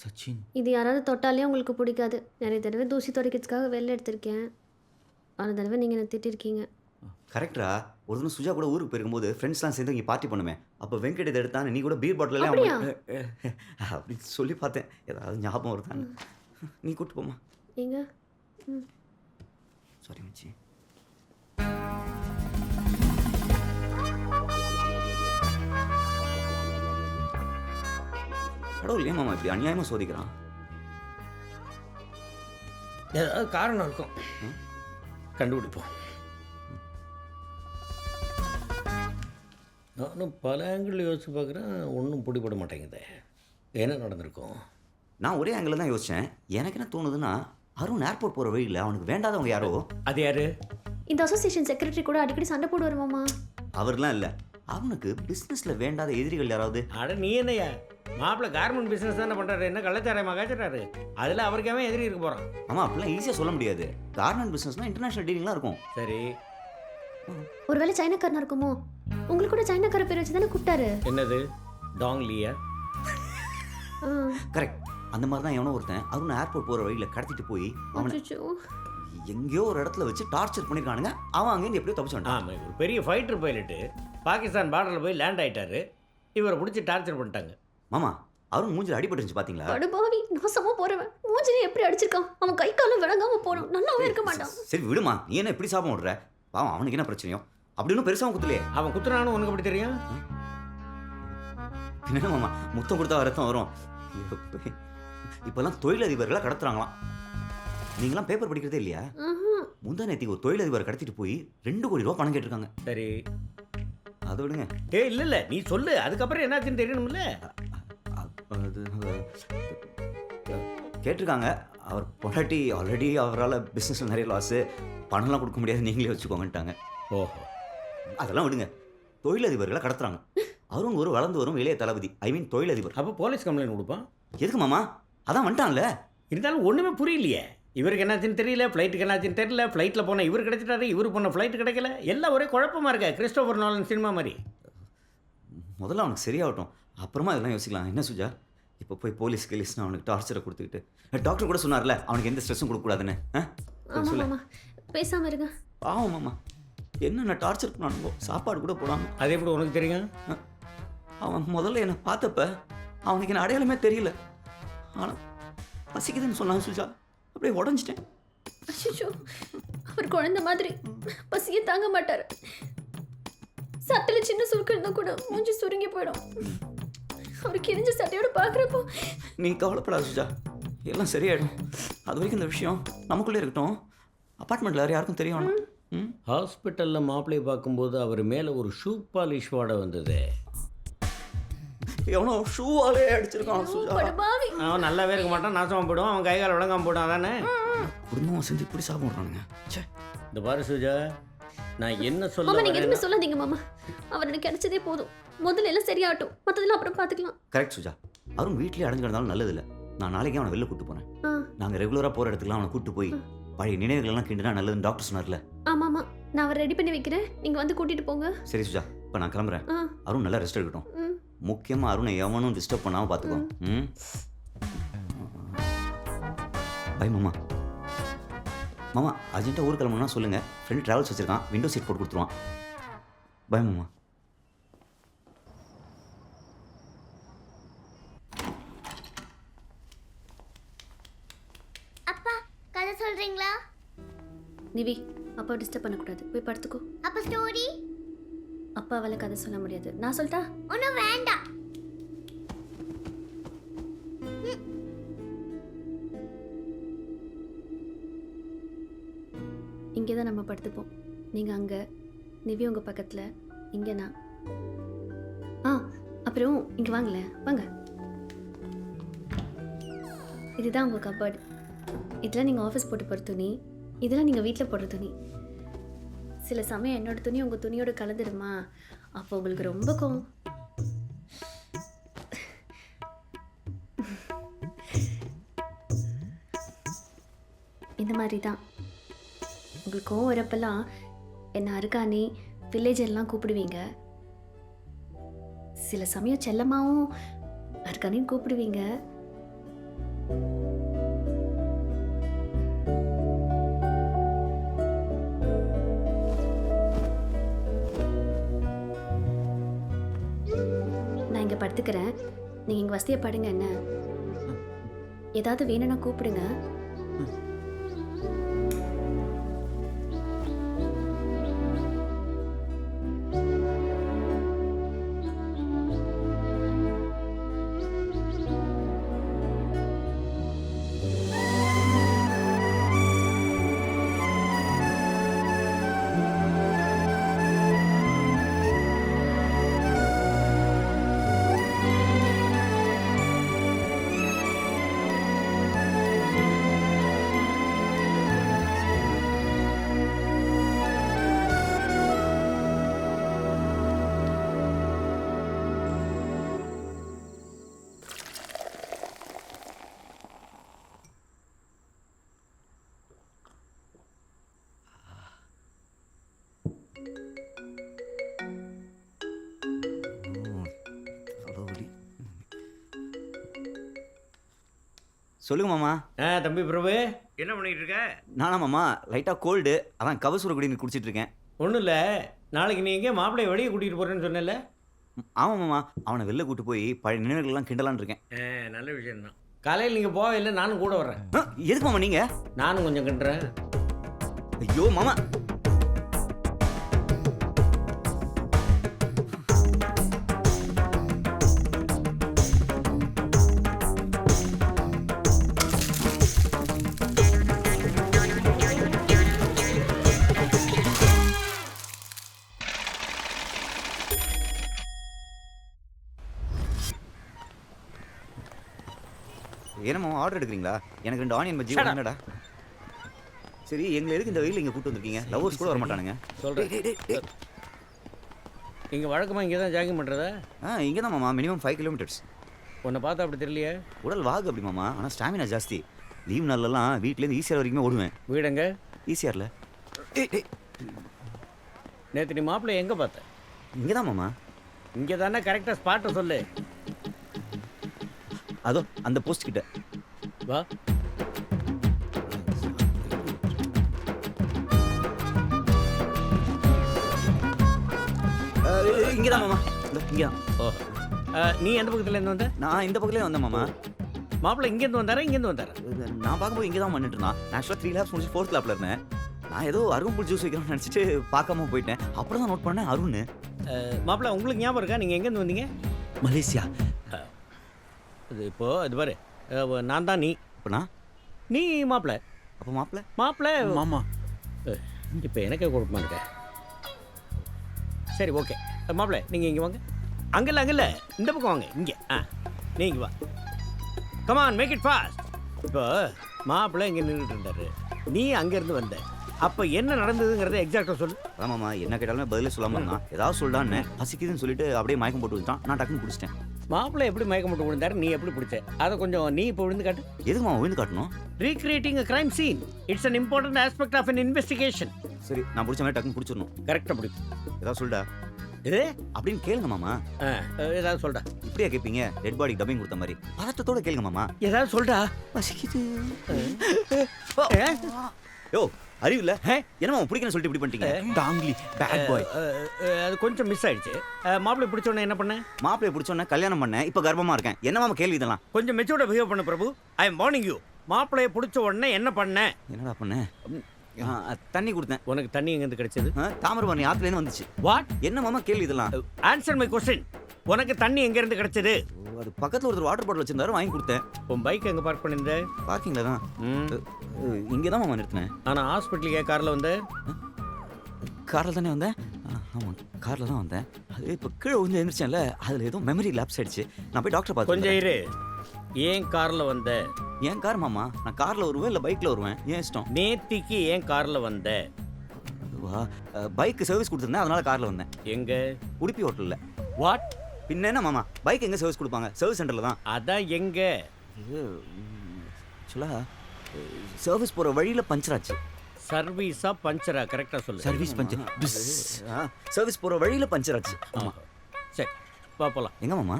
சச்சின் இது யாராவது தொட்டாலே உங்களுக்கு பிடிக்காது. நிறைய தடவை தூசி துடைக்கிறதுக்காக வெளில எடுத்திருக்கேன். பல தடவை நீங்கள் என்ன திட்டிருக்கீங்க. கரெக்டா? ஒரு தினம் சுஜா கூட ஊருக்கு போயிருக்கும்போது ஃப்ரெண்ட்ஸ்லாம் சேர்ந்து இங்கே பார்ட்டி பண்ணுமே. அப்போ வெங்கட் இதை எடுத்தான்னு நீ கூட பீர் பாட்டிலே அப்படியா? அப்படின்னு சொல்லி பார்த்தேன். ஏதாவது ஞாபகம் வருதான்னு. நீ கூப்பிட்டு போமா. எங்க சாரி மச்சி. கடவுள் ஏன் மாமா இப்படி அநியாயமாக சோதிக்கிறான்? ஏதாவது காரணம் இருக்கும், கண்டுபிடிப்போம். நானும் பல ஆங்கிள் யோசிச்சு பார்க்குறேன், ஒன்றும் பிடிபட மாட்டேங்குது. என்ன நடந்திருக்கும்? நான் ஒரே ஆங்கிள் தான் யோசித்தேன். எனக்கு என்ன தோணுதுன்னா, அருண் ஏர்போர்ட் போகிற வழியில் அவனுக்கு வேண்டாதவங்க யாரோ. அது யாரு? இந்த அசோசியேஷன் செக்ரட்டரி கூட அடிக்கடி சண்டை போடுவார் மாமா. அவர்லாம் இல்லை, அவனுக்கு பிஸ்னஸில் வேண்டாத எதிரிகள் யாராவது. அட நீ என்னையா, மாப்பிள்ளை கார்மெண்ட் பிஸ்னஸ் தானே பண்ணுறாரு, என்ன கள்ளச்சாராயமாக காய்ச்சிட்டாரு? அதில் அவருக்காவே எதிரி இருக்க போகிறான். ஆமாம், அப்படிலாம் ஈஸியாக சொல்ல முடியாது. கார்மெண்ட் பிஸ்னஸ்னால் இன்டர்நேஷனல் டீலிங்லாம் இருக்கும். சரி, ஒருவேளை சைனாக்காரனா இருக்குமோ? உங்களுக்கு கூட சைனாக்கார பேர் வச்சு தானே கூப்பிட்டாரு. என்னது டாங்லியா? கரெக்ட். அந்த மாதிரி தான் எவனோ ஒருத்தன் அருண் ஏர்போர்ட் போகிற வழியில் கடத்திட்டு போய் அவனை எங்கேயோ ஒரு இடத்துல வச்சு டார்ச்சர் பண்ணியிருக்கானுங்க. அவன் அங்கேருந்து எப்படியோ தப்பிச்சு வந்துட்டான். ஆமாம், ஒரு பெரிய ஃபைட்டர் பைலட்டு பாகிஸ்தான் பார்டரில் போய் லேண்ட் ஆகிட்டாரு. இவரை பிடிச்சி டார்ச்சர் பண்ணிட்டாங்க. மாமா, அருண் மூஞ்சில் அடிபட்டுருந்துச்சு பார்த்தீங்களா? அடபாவி, நாசமா போறவன் மூஞ்சிலே எப்படி அடிச்சிருக்கான். அவன் கை காலம் விளங்காம போறான், நல்லாவே இருக்க மாட்டான். சரி விடுமா, நீ என்ன இப்படி சாபம் விடுற? பாவம், அவனுக்கு என்ன பிரச்சனையோ? அப்படின்னு பெருசாக குத்துலையே. அவன் குத்துறானு உனக்கு எப்படி தெரியும்? என்ன மாமா, முத்தம் கொடுத்தா ரத்தம் வரும். இப்போல்லாம் தொழிலதிபர்களை கடத்துறாங்களாம். நீங்களாம் பேப்பர் படிக்கிறதே இல்லையா? முந்தா நேற்றுக்கு ஒரு தொழிலதிபரை கடத்திட்டு போய் 2 கோடி ரூபா பணம் கேட்டிருக்காங்க. சரி, அதை விடுங்க. இல்லை நீ சொல்லு, அதுக்கப்புறம் என்னாச்சுன்னு தெரியணும்ல. அது கேட்டிருக்காங்க. அவர் பொண்டாட்டி ஆல்ரெடி அவரால் பிஸ்னஸில் நிறைய லாஸு, பணம்லாம் கொடுக்க முடியாது, நீங்களே வச்சுக்கோங்கன்ட்டாங்க. ஓஹோ, அதெல்லாம் விடுங்க. தொழிலதிபர்களை கடத்துறாங்க. அருண் ஒரு வளர்ந்து வரும் இளைய தளபதி, ஐ மீன் தொழிலதிபர். அப்போ போலீஸ் கம்ப்ளைண்ட் கொடுப்பான். எதுக்கு மாமா? அதான் வந்துட்டான்ல. இருந்தாலும் ஒன்றுமே புரியலையே. இவருக்கு என்னாச்சுன்னு தெரியல, ஃப்ளைட்டுக்கு என்னாச்சுன்னு தெரியல. ஃப்ளைட்டில் போனால் இவர் கிடைச்சிட்டாரு, இவர் போன ஃப்ளைட்டு கிடைக்கல. எல்லாம் ஒரே குழப்பமாக இருக்க, கிறிஸ்டோபர் நோலன் சினிமா மாதிரி. முதல்ல அவனுக்கு சரியாகட்டும், அப்புறமா இதெல்லாம் யோசிக்கலாம். என்ன சுஜா, இப்போ போய் போலீஸ் கேலீஸ்னு அவனுக்கு டார்ச்சரை கொடுத்துக்கிட்டு, டாக்டர் கூட சொன்னார்ல அவனுக்கு எந்த ஸ்ட்ரெஸ்ஸும் கொடுக்கக்கூடாதுன்னு. ஆமா, பேசாம இருங்க. பாவம் மாமா, என்னென்ன டார்ச்சர் பண்ணானுங்கோ, சாப்பாடு கூட போடாமல். அது எப்படி உனக்கு தெரியும்? அவன் முதல்ல என்னை பார்த்தப்ப அவனுக்கு என்ன அடையாளமே தெரியல. ஆனால் பசிக்குதுன்னு சொன்னான் சுஜா, அப்படியே உடஞ்சிட்டேன். அச்சோ, அவர் குழந்தை மாதிரி பசியே தாங்க மாட்டார். சட்டையில சின்ன சுருக்கம் இருந்தா கூட மூஞ்சி சுருங்கி போயிடும். அவர் கிழிஞ்ச சட்டையோட பார்க்குறப்போ. நீ கவலைப்படாத சுஜா, எல்லாம் சரியாயிடும். அது வரைக்கும் இந்த விஷயம் நமக்குள்ளே இருக்கட்டும். அப்பார்ட்மெண்ட்டில் வேறு யாருக்கும் தெரியும். ஹாஸ்பிட்டலில் மாப்பிள்ளையை பார்க்கும்போது அவர் மேலே ஒரு ஷூ பாலிஷ் வாடை வந்தது. எவனோ ஷூவாலே அடிச்சிருக்கான் சுஜா. அவன் நல்லாவே இருக்க மாட்டான், நாசமாக போயிடுவான். அவன் கை கால் விளங்காம போயிடும். அதானே குடும்பம் செஞ்சு இப்படி சாப்பிட்றானுங்க. இந்த பாரு சுஜா, நான் என்ன சொல்ல மாமா, நீங்க எதுவுமே சொல்லாதீங்க மாமா. அவர் எனக்கு கிடைச்சதே போதும். முதல்ல எல்லாம் சரியாகட்டும், மற்றதெல்லாம் அப்புறம் பார்த்துக்கலாம். கரெக்ட் சுஜா. அருண் வீட்லேயே அடைஞ்சு கிடந்தாலும் நல்லது இல்லை. நான் நாளைக்கே அவனை வெளில கூட்டு போகிறேன். நாங்கள் ரெகுலராக போகிற இடத்துக்குலாம் அவனை கூட்டு போய் பழைய நினைவுகளெல்லாம் கிண்டுனா நல்லதுன்னு டாக்டர் சொன்னார்ல. ஆமாம், நான் அவரை ரெடி பண்ணி வைக்கிறேன், நீங்கள் வந்து கூட்டிகிட்டு போங்க. சரி சுஜா, இப்போ நான் கிளம்புறேன். அருண் நல்லா ரெஸ்ட் எடுக்கட்டும். முக்கியமாக அருணை எவனும் டிஸ்டர்ப் பண்ணாமல் பார்த்துக்கோ. பை மாமா. மாமா, அர்ஜென்ட்டாக ஊருக்கு கிளம்பணும்னா சொல்லுங்கள். ஃப்ரெண்ட் ட்ராவல்ஸ் வச்சுருக்கான், விண்டோ சீட் போட்டு கொடுத்துருவான். பை மாமா. அப்பா, கதை சொல்றீங்களா? நிவி, அப்பா டிஸ்டர்ப் பண்ணக்கூடாது, போய் படுத்துக்கோ. அப்ப ஸ்டோரி? அப்பாவால கதை சொல்ல முடியாது, நான் சொல்லிட்டா? ஒன்றும் வேண்டாம். இங்கே தான் நம்ம படுத்துப்போம். நீங்கள் அங்கே, நிவி உங்கள் பக்கத்தில், இங்கே நான். அப்புறம் இங்கே வாங்களேன், வாங்க. இதுதான் உங்கள் கப்பர்டு. இதெல்லாம் நீங்கள் ஆஃபீஸ் போட்டு போகிற துணி, இதெல்லாம் நீங்கள் வீட்டில் போடுற துணி. சில சமயம் என்னோட துணி உங்கள் துணியோட கலந்துடுமா, அப்போ உங்களுக்கு ரொம்ப கோவம். இந்த மாதிரி தான் உங்களுக்கு கோவம் வரப்பெல்லாம் என்ன அருகாணி, வில்லேஜெல்லாம் கூப்பிடுவீங்க. சில சமயம் செல்லமாவும் அருகாணின்னு கூப்பிடுவீங்க. நான் இங்கே படுத்துக்கிறேன், நீங்கள் இங்கே வசதியாக படுங்க. என்ன ஏதாவது வேணும்னா கூப்பிடுங்க. சொல்லுங்க மாமா. தம்பி பிரபு என்ன பண்ணிட்டு இருக்க? நானா மாமா, லைட்டாக கோல்டு, அதான் கவசூர குடிநீர் குடிச்சிட்டு இருக்கேன். ஒன்றும் இல்லை, நாளைக்கு நீ எங்கே மாப்பிள்ளையை வெளியே கூட்டிகிட்டு போகிறேன்னு சொன்னல? ஆமாம் மாமா, அவனை வெளில கூட்டு போய் பழைய நினைவுகள்லாம் கிண்டலான்னு இருக்கேன். நல்ல விஷயம்தான். காலையில் நீங்கள் போக இல்லை, நானும் கூட வர்றேன். எதுக்கு மாமா நீங்கள்? நானும் கொஞ்சம் கிண்டுறேன். ஐயோ மாமா, என்னம்மா ஆர்டர் எடுக்கிறீங்களா? எனக்கு 2 ஆனியன் பஜ்ஜி என்னடா? சரி, எங்களை எதுக்கு இந்த வெயிலில் இங்கே கூட்டு வந்திருக்கீங்க? லவ்வர்ஸ் கூட வர மாட்டானுங்க. சொல்கிறேன். இங்கே வழக்கமாக இங்கே தான் ஜாகிங் பண்ணுறதா? இங்கே தான் மாமா, மினிமம் 5 கிலோமீட்டர்ஸ். உன்னை பார்த்தா அப்படி தெரியலையே. உடல் வாகு அப்படி மாமா, ஆனால் ஸ்டாமினா ஜாஸ்தி. லீவ் நாள்லலாம் வீட்லேருந்து ஈஸியாக வரைக்குமே ஓடுவேன். வீடுங்க ஈஸியாரில். நேற்று நீ மாப்பிள்ளை எங்கே பார்த்த? இங்கே தான் மாமா. இங்கே தானே, கரெக்டாக ஸ்பாட்டை சொல்லு. அதோ அந்த போஸ்ட் கிட்ட வா. இங்கே தான் மாமா, இங்கே தான். ஓ, நீ எந்த பக்கத்துலேருந்து வந்த? நான் இந்த பக்கத்துலேயே வந்தேன் மாமா. மாப்பிள்ளை இங்கேருந்து வந்தாரா இங்கேருந்து வந்தாரா? நான் பார்க்கும்போது இங்கே தான் பண்ணிட்டு இருந்தான். நான் ஆக்சுவலாக 3 லேப்ஸ் முடிச்சு 4th லேப்பில் இருந்தேன். நான் ஏதோ அரும்புல் ஜூஸ் வைக்கணும்னு நினச்சிட்டு பார்க்காம போயிட்டேன். அப்புறம் தான் நோட் பண்ணேன் அருண். மாப்பிள்ளை உங்களுக்கு ஞாபகம் இருக்கா நீங்கள் எங்கேருந்து வந்தீங்க? மலேசியா. இது இப்போது இது பாரு, நான் தான் நீ. அப்போனா நீ மாப்பிள்ளை. அப்போ மாப்பிள்ளை மாப்பிள்ளை மாமா. இப்போ எனக்கே குழப்பமா இருக்க. சரி, ஓகே. மாப்பிள்ளை நீங்கள் இங்கே வாங்க. அங்கல்ல அங்கல்ல, இந்த பக்கம் வாங்க. இங்கே நீங்கள் வா. Come on, make it fast. இப்போ மாப்பிள்ளை இங்கே நின்றுட்டு இருந்தாரு, நீ அங்கேருந்து வந்த. அப்போ என்ன நடந்ததுங்கிறத எக்ஸாக்டாக சொல்லு. ஆமாம்மா, என்ன கேட்டாலுமே பதிலே சொல்லாமல் இருந்தான். ஏதாவது சொல்லிட்டான்னு பசிக்குதுன்னு சொல்லிட்டு அப்படியே மயக்கம் போட்டு விட்டான். நான் டக்குன்னு குடிச்சிட்டேன். மாப்பிள்ளை எப்படி மயக்கம் போட்டு விழுந்தாரு, நீ எப்படி பிடிச்ச? அதை கொஞ்சம் நீ இப்போ விழுந்து காட்டு. எதுக்குமா விழுந்து காட்டணும்? Recreating a crime scene. It's an important aspect of an investigation. சரி, நான் பிடிச்ச மாதிரி டக்குன்னு பிடிச்சிடணும். கரெக்டாக பிடிக்கும். ஏதாவது சொல்லிட்டா இது அப்படின்னு கேளுங்க மாமா. ஏதாவது சொல்டா. இப்படியா கேட்பீங்க? டெட் பாடி டப்பிங் கொடுத்த மாதிரி பதட்டத்தோட கேளுங்க மாமா. ஏதாவது சொல்டா. பசிக்குது. யோ, அறிவு இல்லை என்னமா பிடிக்கணும்னு சொல்லிட்டு இப்படி பண்ணிட்டீங்க? டாங்லி பேட் பாய். அது கொஞ்சம் மிஸ் ஆயிடுச்சு. மாப்பிள்ளை பிடிச்ச உடனே என்ன பண்ண? மாப்பிள்ளைய பிடிச்ச உடனே கல்யாணம் பண்ணேன். இப்போ கர்ப்பமா இருக்கேன். என்ன மாமா கேள்வி இதெல்லாம்? கொஞ்சம் மெச்சூர்டா பிஹேவ் பண்ண Prabhu. I am warning you. மாப்பிள்ளைய பிடிச்ச உடனே என்ன பண்ண? என்னடா பண்ண? தண்ணி கொடுத்தேன். உனக்கு தண்ணி எங்கேருந்து கிடைச்சது? தாமிரபரணி ஆத்துலேருந்து வந்துச்சு. வாட்? என்ன மாமா கேள்வி இதெல்லாம்? Answer my question. உனக்கு தண்ணி எங்கேருந்து கிடைச்சது? அது பக்கத்தில் ஒருத்தர் வாட்டர் பாட்டில் வச்சிருந்தாரு, வாங்கி கொடுத்தேன். உன் பைக் எங்கே பார்க் பண்ணியிருந்த? பார்க்கிங்ல தான். இங்கே தான் மாமா நிறுத்தினேன். ஆனால் ஹாஸ்பிட்டலுக்கு ஏன் காரில் வந்த? காரில் தானே வந்தேன். ஆமாம், காரில் தான் வந்தேன். அது இப்போ கீழே விழுந்து எழுந்திரிச்சேன்ல, அதில் ஏதோ மெமரி லேப்ஸ் ஆயிடுச்சு. நான் போய் டாக்டர் பார்த்து. கொஞ்சம் இரு. ஏன் காரில் வந்த? ஏன் கார் மாமா? நான் காரில் வருவேன் இல்லை பைக்கில் வருவேன், ஏன் இஷ்டம். நேத்திக்கு ஏன் காரில் வந்த? அதுவா, பைக்கு சர்வீஸ் கொடுத்துருந்தேன், அதனால காரில் வந்தேன். எங்கே? உடுப்பி ஹோட்டலில். வாட்? பின்ன என்ன மாமா, பைக் எங்கே சர்வீஸ் கொடுப்பாங்க? சர்வீஸ் சென்டரில் தான். அதான் எங்கே? ஆக்சுவலாக சர்வீஸ் போகிற வழியில் பஞ்சர் ஆச்சு. சர்வீஸா பஞ்சரா? கரெக்டாக சொல்லு. Service puncture. சர்வீஸ் போகிற வழியில் பஞ்சர் ஆச்சு. ஆமாம். சரி, வா போகலாம். எங்கே மாமா?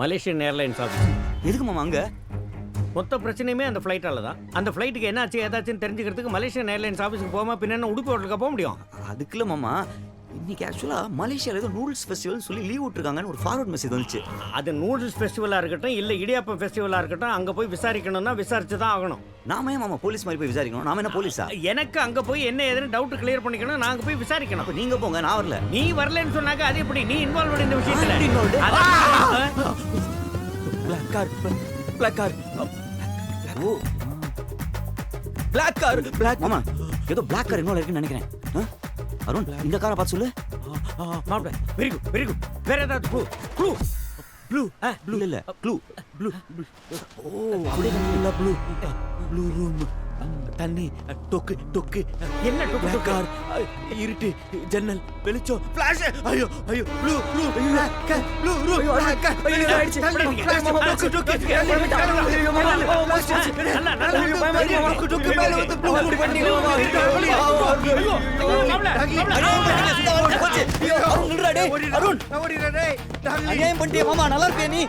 Malaysian airlines office. எதுக்கு மாமா அங்கே? மொத்த பிரச்சனையுமே அந்த ஃப்ளைட்டால தான். அந்த ஃப்ளைட்டுக்கு என்னாச்சு ஏதாச்சுன்னு தெரிஞ்சுக்கிறதுக்கு மலேசியன் ஏர்லைன்ஸ் ஆஃபீஸுக்கு போகாமல் பின்ன உடுப்பி ஹோட்டலுக்கு போக முடியும்? அதுக்குள்ள மாமா, இன்னைக்கு ஆக்சுவலாக மலேசியாவில் ஏதோ நூடுல்ஸ் ஃபெஸ்டிவல் சொல்லி லீவ் விட்டுருக்காங்கன்னு ஒரு ஃபார்வர்ட் மெசேஜ் வந்துச்சு. அது நூடுல்ஸ் ஃபெஸ்டிவலாக இருக்கட்டும் இல்லை இடியாப்பம் ஃபெஸ்டிவலாக இருக்கட்டும் அங்கே போய் விசாரிக்கணும்னா விசாரிச்சு தான் ஆகணும். நாம ஏன் மாமா போலீஸ் மாதிரி போய் விசாரிக்கணும்? நாம என்ன போலீஸா? எனக்கு அங்கே போய் என்ன ஏதுன்னு டவுட் கிளியர் பண்ணிக்கணும். நான் அங்கே போய் விசாரிக்கணும். அப்போ நீங்கள் போங்க, நான் வரல. நீ வரலன்னு சொன்னாக்க அது எப்படி நீ இன்வால்வ் இந்த விஷயத்தில்? பிளாக் கார் பிளாக் கார் ஓ பிளாக் கார் பிளாக் மாமா ஏதோ பிளாக் கார் இன்வால்வ் இருக்குன்னு நினைக்கிறேன். அருண் இந்த காரை பார்த்து சொல்லு. மாப்பிள வெரி குட் வெரி குட். வேற ஏதாவது க்ளூ க்ளூ ப்ளூ ப்ளூ இல்ல க்ளூ ப்ளூ ஓ அப்படியே ப்ளூ ப்ளூ ரூம் தண்ணி டொக்கு டொக்கு என்ன டொக்கு கார் இருட்டு ஜன்னல் வெளிச்சம் ஃபிளாஷ் ஐயோ ஐயோ ப்ளூ ப்ளூ ப்ளூ ரூம் ஐயோ ஆயிடுச்சு மாமா டொக்கு டொக்கு டொக்கு மேல வந்து ப்ளூ அப்படி பண்ணி அருண் நில்றா டேய் அருண் ஓடிறா டேய் அநியாயம் பண்ணிட்டே மாமா நல்லா இருப்பியா நீ?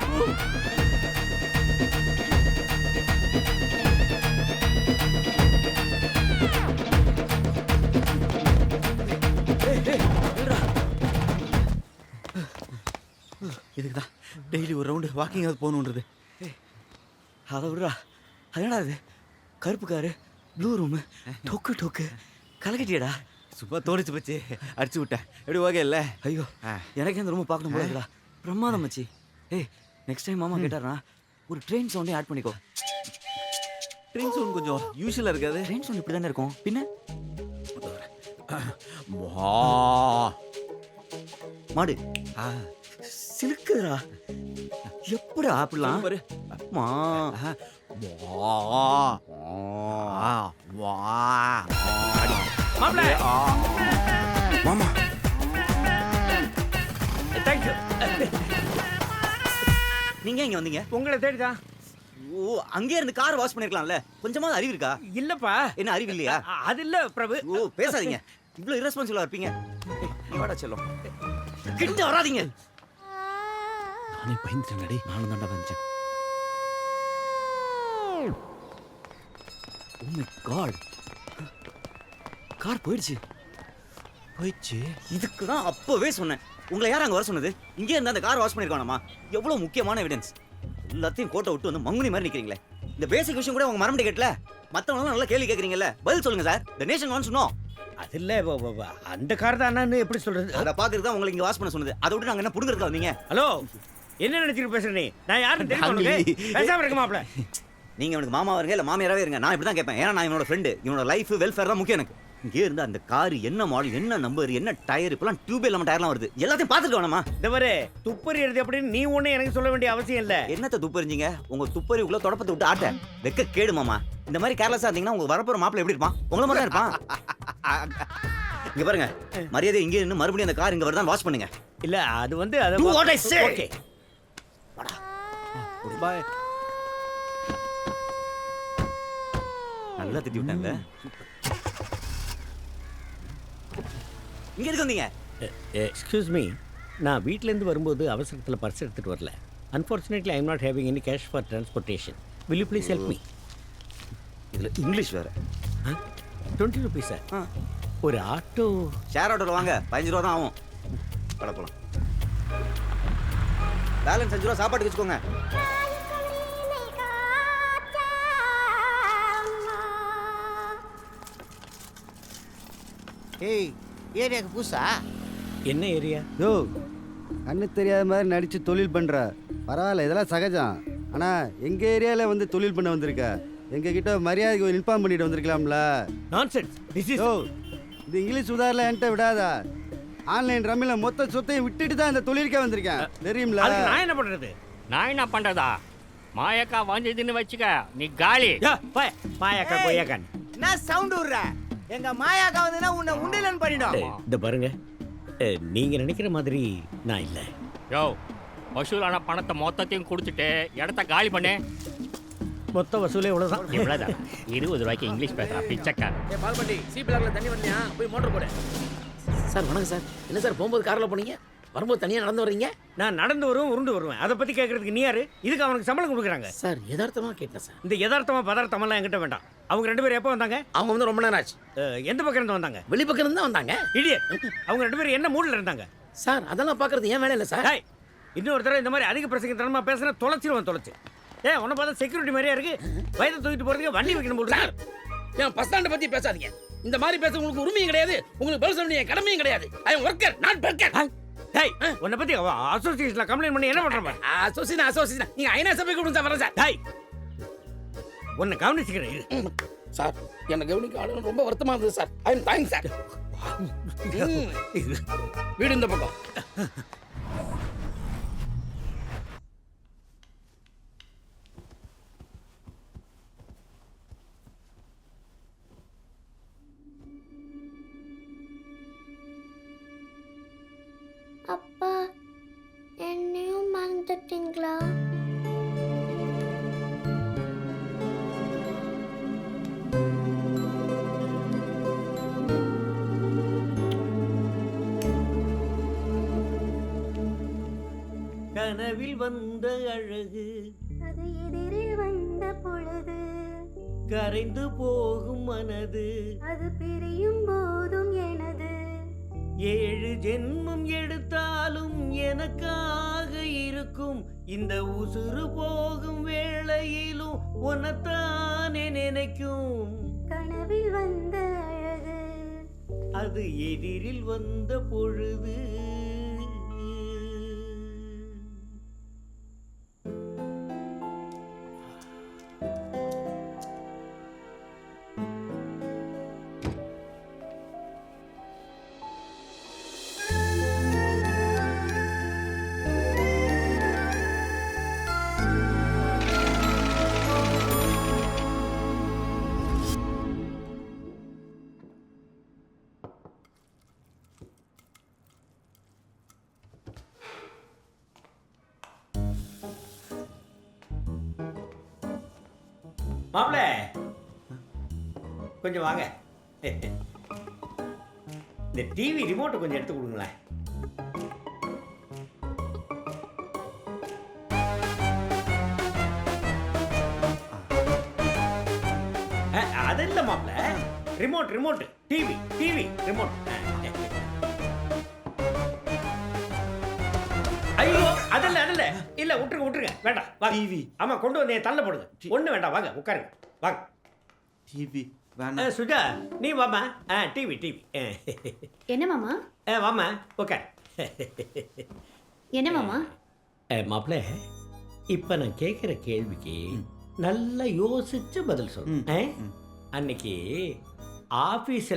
இதுக்குதான் டெய்லி ஒரு ரவுண்டு வாக்கிங் அது போகணுன்றது. அதை விடுறா, அது என்னடா இது கருப்பு காரு ப்ளூ ரூமு டொக்கு டொக்கு கலக்கட்டியடா. சும்மா தோணிச்சு போச்சு அடிச்சு விட்டேன். எப்படி ஓகே இல்லை? ஐயோ எனக்கு இந்த ரூமை பார்க்கணும் போல இருக்குடா. பிரமாதம் மச்சி. ஏய் நெக்ஸ்ட் டைம் மாமா கேட்டார்னா ஒரு ட்ரெயின் சவுண்டே ஆட் பண்ணிக்கோ. ட்ரெயின் சவுண்ட் கொஞ்சம் யூஸ்வலாக இருக்காது. ட்ரெயின் சவுண்ட் இப்படி தானே இருக்கும் பின்ன. மாடு சிலுக்குதுடா. எப்படா அப்படிலாம் பாரு. மாமா தேங்க்யூ. நீங்க இங்க வந்தீங்க? உங்களை தேடிதான். ஓ அங்கே இருந்து கார் வாஷ் பண்ணிருக்கலாம்ல. கொஞ்சமாவது அறிவு இருக்கா? இல்லப்பா. என்ன அறிவு இல்லையா? அது இல்ல பிரபு. ஓ பேசாதீங்க, இவ்வளவு இரஸ்பான்சிபிளா இருப்பீங்க. நீ வாடா செல்லம், கிட்ட வராதீங்க. நானே பயந்துட்டேன்டி. நானும் தாண்டா பயந்துட்டேன். ஓ மை காட், கார் போயிடுச்சு. இதுக்கு தான் அப்பவே சொன்னேன். உங்களை யார் அங்கே வர சொன்னது? இங்கே இருந்தா அந்த கார் வாஷ் பண்ணிருக்கானமா. எவ்வளவு முக்கியமான எவிடன்ஸ். எல்லாத்தையும் கோட்டை விட்டு வந்து மங்குனி மாதிரி நிக்கிறீங்களே. இந்த பேசிக் விஷயம் கூட உங்க மறந்து கேட்கல. மற்றவங்க நல்லா கேள்வி கேட்குறீங்கல்ல, பதில் சொல்லுங்க sir. The nation வான்ஸ் to know. அது இல்ல அந்த கார் தான் எப்படி சொல்றது? அதை பார்க்கறது தான் உங்களை இங்க வாஷ் பண்ண சொன்னது. அதை விட்டு நாங்க என்ன புடுங்கறதுக்கா வந்தீங்க? ஹலோ என்ன நினைச்சிட்டு பேசுற நீ? நான் யாரும் தெரியும் பேசாம இருக்க மாப்ள. நீங்க எனக்கு மாமா வருங்க இல்ல மாமியாராவே இருங்க, நான் இப்படி தான் கேட்பேன். ஏன்னா நான் இவனோட ஃப்ரெண்டு. இவனோட லைஃப் வெல்ஃபேர் தான் முக்கியம் எனக்கு. இங்கே இருந்து அந்த கார் என்ன மாடல், என்ன நம்பர், என்ன டயர், இப்பெல்லாம் டியூப் இல்லாம டயர்லாம் வருது. எல்லாத்தையும் பார்த்துட்டு வேணாமா? இந்த மாதிரி துப்பறி எழுதி அப்படின்னு நீ ஒண்ணு எனக்கு சொல்ல வேண்டிய அவசியம் இல்ல. என்னத்த துப்பறிஞ்சிங்க? உங்க துப்பறிக்குள்ள தொடப்பத்தை விட்டு ஆட்ட வெக்க கேடு மாமா. இந்த மாதிரி கேர்லெஸ்ஸா இருந்தீங்கன்னா உங்க வரப்போற மாப்பிள்ள எப்படி இருப்பான்? உங்களை மாதிரி தான் இருப்பான். இங்க பாருங்க, மரியாதை இங்கே இருந்து மறுபடியும் அந்த கார் இங்க வருதான் வாஷ் பண்ணுங்க. இல்ல அது வந்து அது Do what I say. Okay bye. நல்லா திட்டி விட்டாங்கல. இங்க எதுக்கு வந்தீங்க? எக்ஸ்கியூஸ் மீ, நான் வீட்டிலேருந்து வரும்போது அவசரத்தில் பர்ஸ் எடுத்துகிட்டு வரல. Unfortunately I am not having any cash for transportation. Will you please help me? இதில் இங்கிலீஷ் வேறு. 20 rupees சார். ஒரு ஆட்டோ ஷேர் ஆட்டோவில் வாங்க, 15 ரூபா தான் ஆகும். படப்போலாம். பேலன்ஸ் 5 ரூபா சாப்பாட்டுக்கு வச்சுக்கோங்க. ஏய் ஏரியாவுக்கு புதுசா? என்ன ஏரியா? யோ கண்ணு தெரியாத மாதிரி நடித்து தொழில் பண்ணுற. பரவாயில்ல, இதெல்லாம் சகஜம். ஆனால் எங்கள் ஏரியாவில் வந்து தொழில் பண்ண வந்திருக்க. எங்ககிட்ட மரியாதைக்கு ஒரு இன்ஃபார்ம் பண்ணிட்டு வந்திருக்கலாம்ல. நான்சென்ஸ். திஸ் இஸ் யோ இந்த இங்கிலீஷ் உதாரில் என்கிட்ட விடாதா. ஆன்லைன் ரம்மியில் மொத்த சொத்தையும் விட்டுட்டு தான் இந்த தொழிலுக்கே வந்திருக்கேன், தெரியும்ல? நான் என்ன பண்ணுறது? நான் என்ன பண்ணுறதா? மாயக்கா வந்ததுன்னு வச்சுக்க, நீ காலி. மாயாக்கா கொய்யாக்கான் நான் சவுண்ட் விடுற. எங்க மாயாக்கா வந்துன்னா உன்னை உண்டிலன் பண்ணிடும். இந்த பாருங்க, நீங்க நினைக்கிற மாதிரி நான் இல்லை. யோ வசூலான பணத்தை மொத்தத்தையும் கொடுத்துட்டு இடத்த காலி பண்ணு. மொத்த வசூலே இவ்வளோதான். இவ்வளோதான். 20 ரூபாய்க்கு இங்கிலீஷ் பேசுகிறான் பிச்சைக்கா. பால் பண்ணி சி பிளாக்ல தண்ணி வரலையா? போய் மோட்டர் போடு. சார் வணக்கம் சார். என்ன சார் போகும்போது காரில் போனீங்க? வரும்போது தனியாக நடந்து வர்றீங்க? நான் நடந்து வருவேன், உருண்டு வருவேன். அதை பற்றி கேட்கறதுக்கு நீ யாரு? இதுக்கு அவனுக்கு சம்பளம் கொடுக்குறாங்க. சார் யதார்த்தமாக கேட்டேன் சார். இந்த யதார்த்தமாக பதார்த்தமெல்லாம் என்கிட்ட வேண்டாம். அவங்க 2 பேரும் எப்போ வந்தாங்க? அவங்க வந்து ரொம்ப நேரம் ஆச்சு. எந்த பக்கம் இருந்து வந்தாங்க? வெளிப்பக்கம் இருந்து தான் வந்தாங்க. இடியே, அவங்க 2 பேரும் என்ன மூடில் இருந்தாங்க? சார் அதெல்லாம் பார்க்கறது ஏன் வேலை இல்லை சார். இன்னொரு தடவை இந்த மாதிரி அதிக பிரசங்கத்தனமா பேசுனா தொலைச்சிருவேன். உன்னை பார்த்தா செக்யூரிட்டி மாதிரியா இருக்கு. வயதை தூக்கிட்டு போறதுக்கு வண்டி வைக்கணும் போல. சார் என் பஸ் ஸ்டாண்டை பற்றி பேசாதீங்க. இந்த மாதிரி பேச உங்களுக்கு உரிமையும் கிடையாது, உங்களுக்கு பதில் சொல்ல வேண்டிய கடமையும் கிடையாது. I am worker not perker. உன்னை பத்தி அசோசியேஷன்ல கம்ப்ளைண்ட் பண்ணி என்ன பண்றப்ப? அசோசியேஷன் நீங்க ஐநா சபை கூப்பிடுங்க சார். வரேன் சார். உன்னை கவனிச்சுக்கிறேன் சார். என்னை கவனிக்க ஆளுங்க ரொம்ப வருத்தமா இருந்தது sir. I am thanks sir. வீடு இந்த பக்கம். அப்பா என்னையும் மறந்துட்டீங்களா? கனவில் வந்த அழகு அது எதிரில் வந்த பொழுது கரைந்து போகும் மனது அது பிரியும் போதும் எனது 7 ஜென்மம் எடுத்தாலும் எனக்காக இருக்கும். இந்த உசுறு போகும் வேளையிலும் உனத்தானே நினைக்கும். கனவில் வந்த அழகு அது எதிரில் வந்த பொழுது. மாப்பிள்ள கொஞ்சம் வாங்க. இந்த டிவி ரிமோட்டை கொஞ்சம் எடுத்து கொடுங்களேன். அது இல்லை மாப்பிள்ள, ரிமோட் டிவி ரிமோட். ஐயோ அதில்ல இல்ல விட்டுருங்க வேண்டாம். வா டிவி. ஆமா கொண்டு வந்து தள்ள போடுங்க. ஒண்ணு வேண்டாம், வாங்க உட்காருங்க. வாங்க. டிவி வேண்டாம். சுஜா நீ வாமா. டிவி என்ன மாமா? வாமா உட்கார். என்ன மாமா? மாப்பிள்ள இப்ப நான் கேட்குற கேள்விக்கு நல்லா யோசிச்சு பதில் சொல்லு. அன்னைக்கு ஆஃபீஸ்